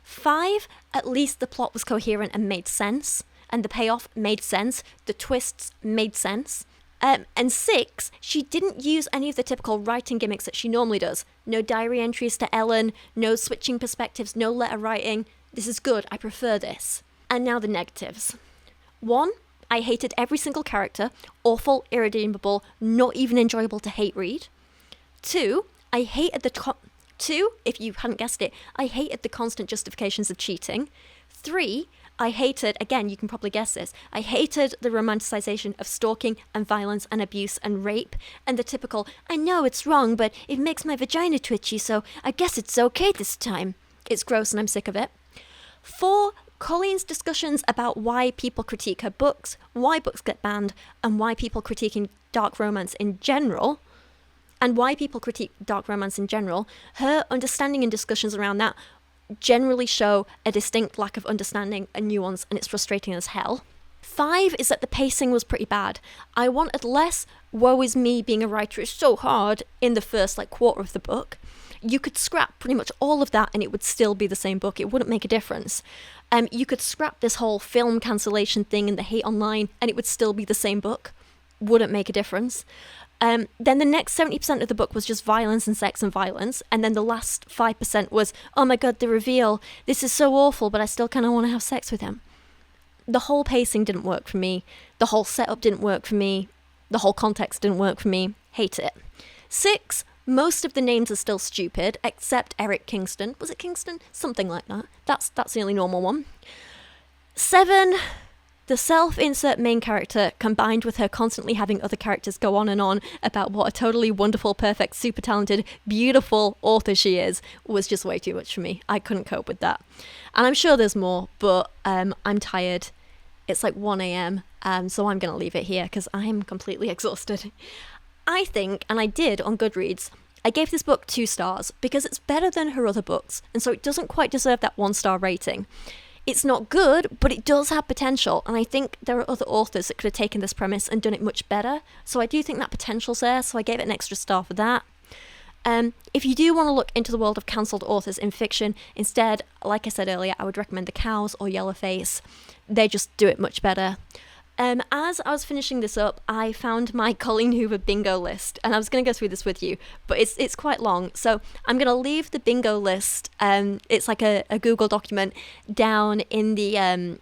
5, at least the plot was coherent and made sense, and the payoff made sense, the twists made sense. And 6, she didn't use any of the typical writing gimmicks that she normally does. No diary entries to Ellen, no switching perspectives, no letter writing. This is good, I prefer this. And now the negatives. 1, I hated every single character, awful, irredeemable, not even enjoyable to hate read. 2, I hated the 2, if you hadn't guessed it, I hated the constant justifications of cheating. 3, I hated, again, you can probably guess this, I hated the romanticization of stalking and violence and abuse and rape, and the typical, I know it's wrong, but it makes my vagina twitchy, so I guess it's okay this time. It's gross and I'm sick of it. 4, Colleen's discussions about why people critique her books, why books get banned, and why people critiquing dark romance in general, her understanding and discussions around that generally show a distinct lack of understanding and nuance, and it's frustrating as hell. 5 is that the pacing was pretty bad. I wanted less woe is me, being a writer is so hard in the first quarter of the book. You could scrap pretty much all of that and it would still be the same book. It wouldn't make a difference. You could scrap this whole film cancellation thing and the hate online and it would still be the same book. Wouldn't make a difference. Then the next 70% of the book was just violence and sex and violence. And then the last 5% was, oh my god, the reveal. This is so awful, but I still kind of want to have sex with him. The whole pacing didn't work for me. The whole setup didn't work for me. The whole context didn't work for me. Hate it. 6, most of the names are still stupid, except Eric Kingston. Was it Kingston? Something like that. That's the only normal one. 7, the self-insert main character, combined with her constantly having other characters go on and on about what a totally wonderful, perfect, super talented, beautiful author she is, was just way too much for me. I couldn't cope with that. And I'm sure there's more, but I'm tired. It's 1 a.m, so I'm going to leave it here because I'm completely exhausted. I think, and I did on Goodreads, I gave this book 2 stars because it's better than her other books, and so it doesn't quite deserve that 1-star rating. It's not good, but it does have potential, and I think there are other authors that could have taken this premise and done it much better, so I do think that potential's there, so I gave it an extra star for that. If you do want to look into the world of cancelled authors in fiction, instead, like I said earlier, I would recommend The Cows or Yellowface. They just do it much better. As I was finishing this up, I found my Colleen Hoover bingo list, and I was going to go through this with you, but it's quite long, so I'm going to leave the bingo list, it's like a Google document, down in the,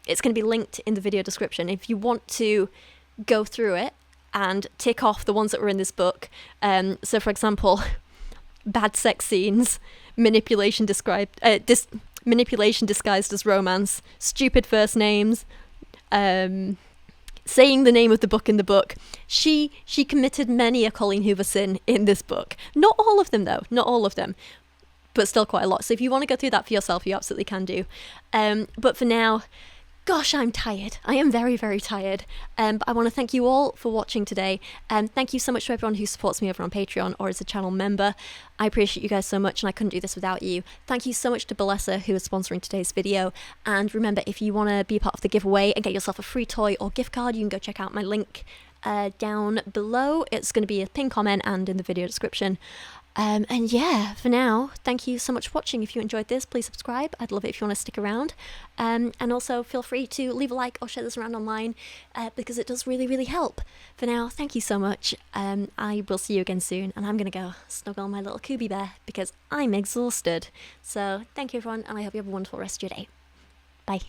it's going to be linked in the video description. If you want to go through it and tick off the ones that were in this book, so for example, bad sex scenes, manipulation disguised as romance, stupid first names, saying the name of the book in the book. She committed many a Colleen Hoover sin in this book. Not all of them, though. Not all of them. But still quite a lot. So if you want to go through that for yourself, you absolutely can do. But for now, gosh, I'm tired. I am very, very tired. But I want to thank you all for watching today. Thank you so much to everyone who supports me over on Patreon or as a channel member. I appreciate you guys so much, and I couldn't do this without you. Thank you so much to Bellessa, who is sponsoring today's video. And remember, if you want to be part of the giveaway and get yourself a free toy or gift card, you can go check out my link down below. It's going to be a pinned comment and in the video description. And yeah, for now, thank you so much for watching. If you enjoyed this, please subscribe. I'd love it if you want to stick around. And also feel free to leave a like or share this around online because it does really, really help. For now, thank you so much. I will see you again soon, and I'm going to go snuggle my little Kubi bear because I'm exhausted. So thank you, everyone, and I hope you have a wonderful rest of your day. Bye.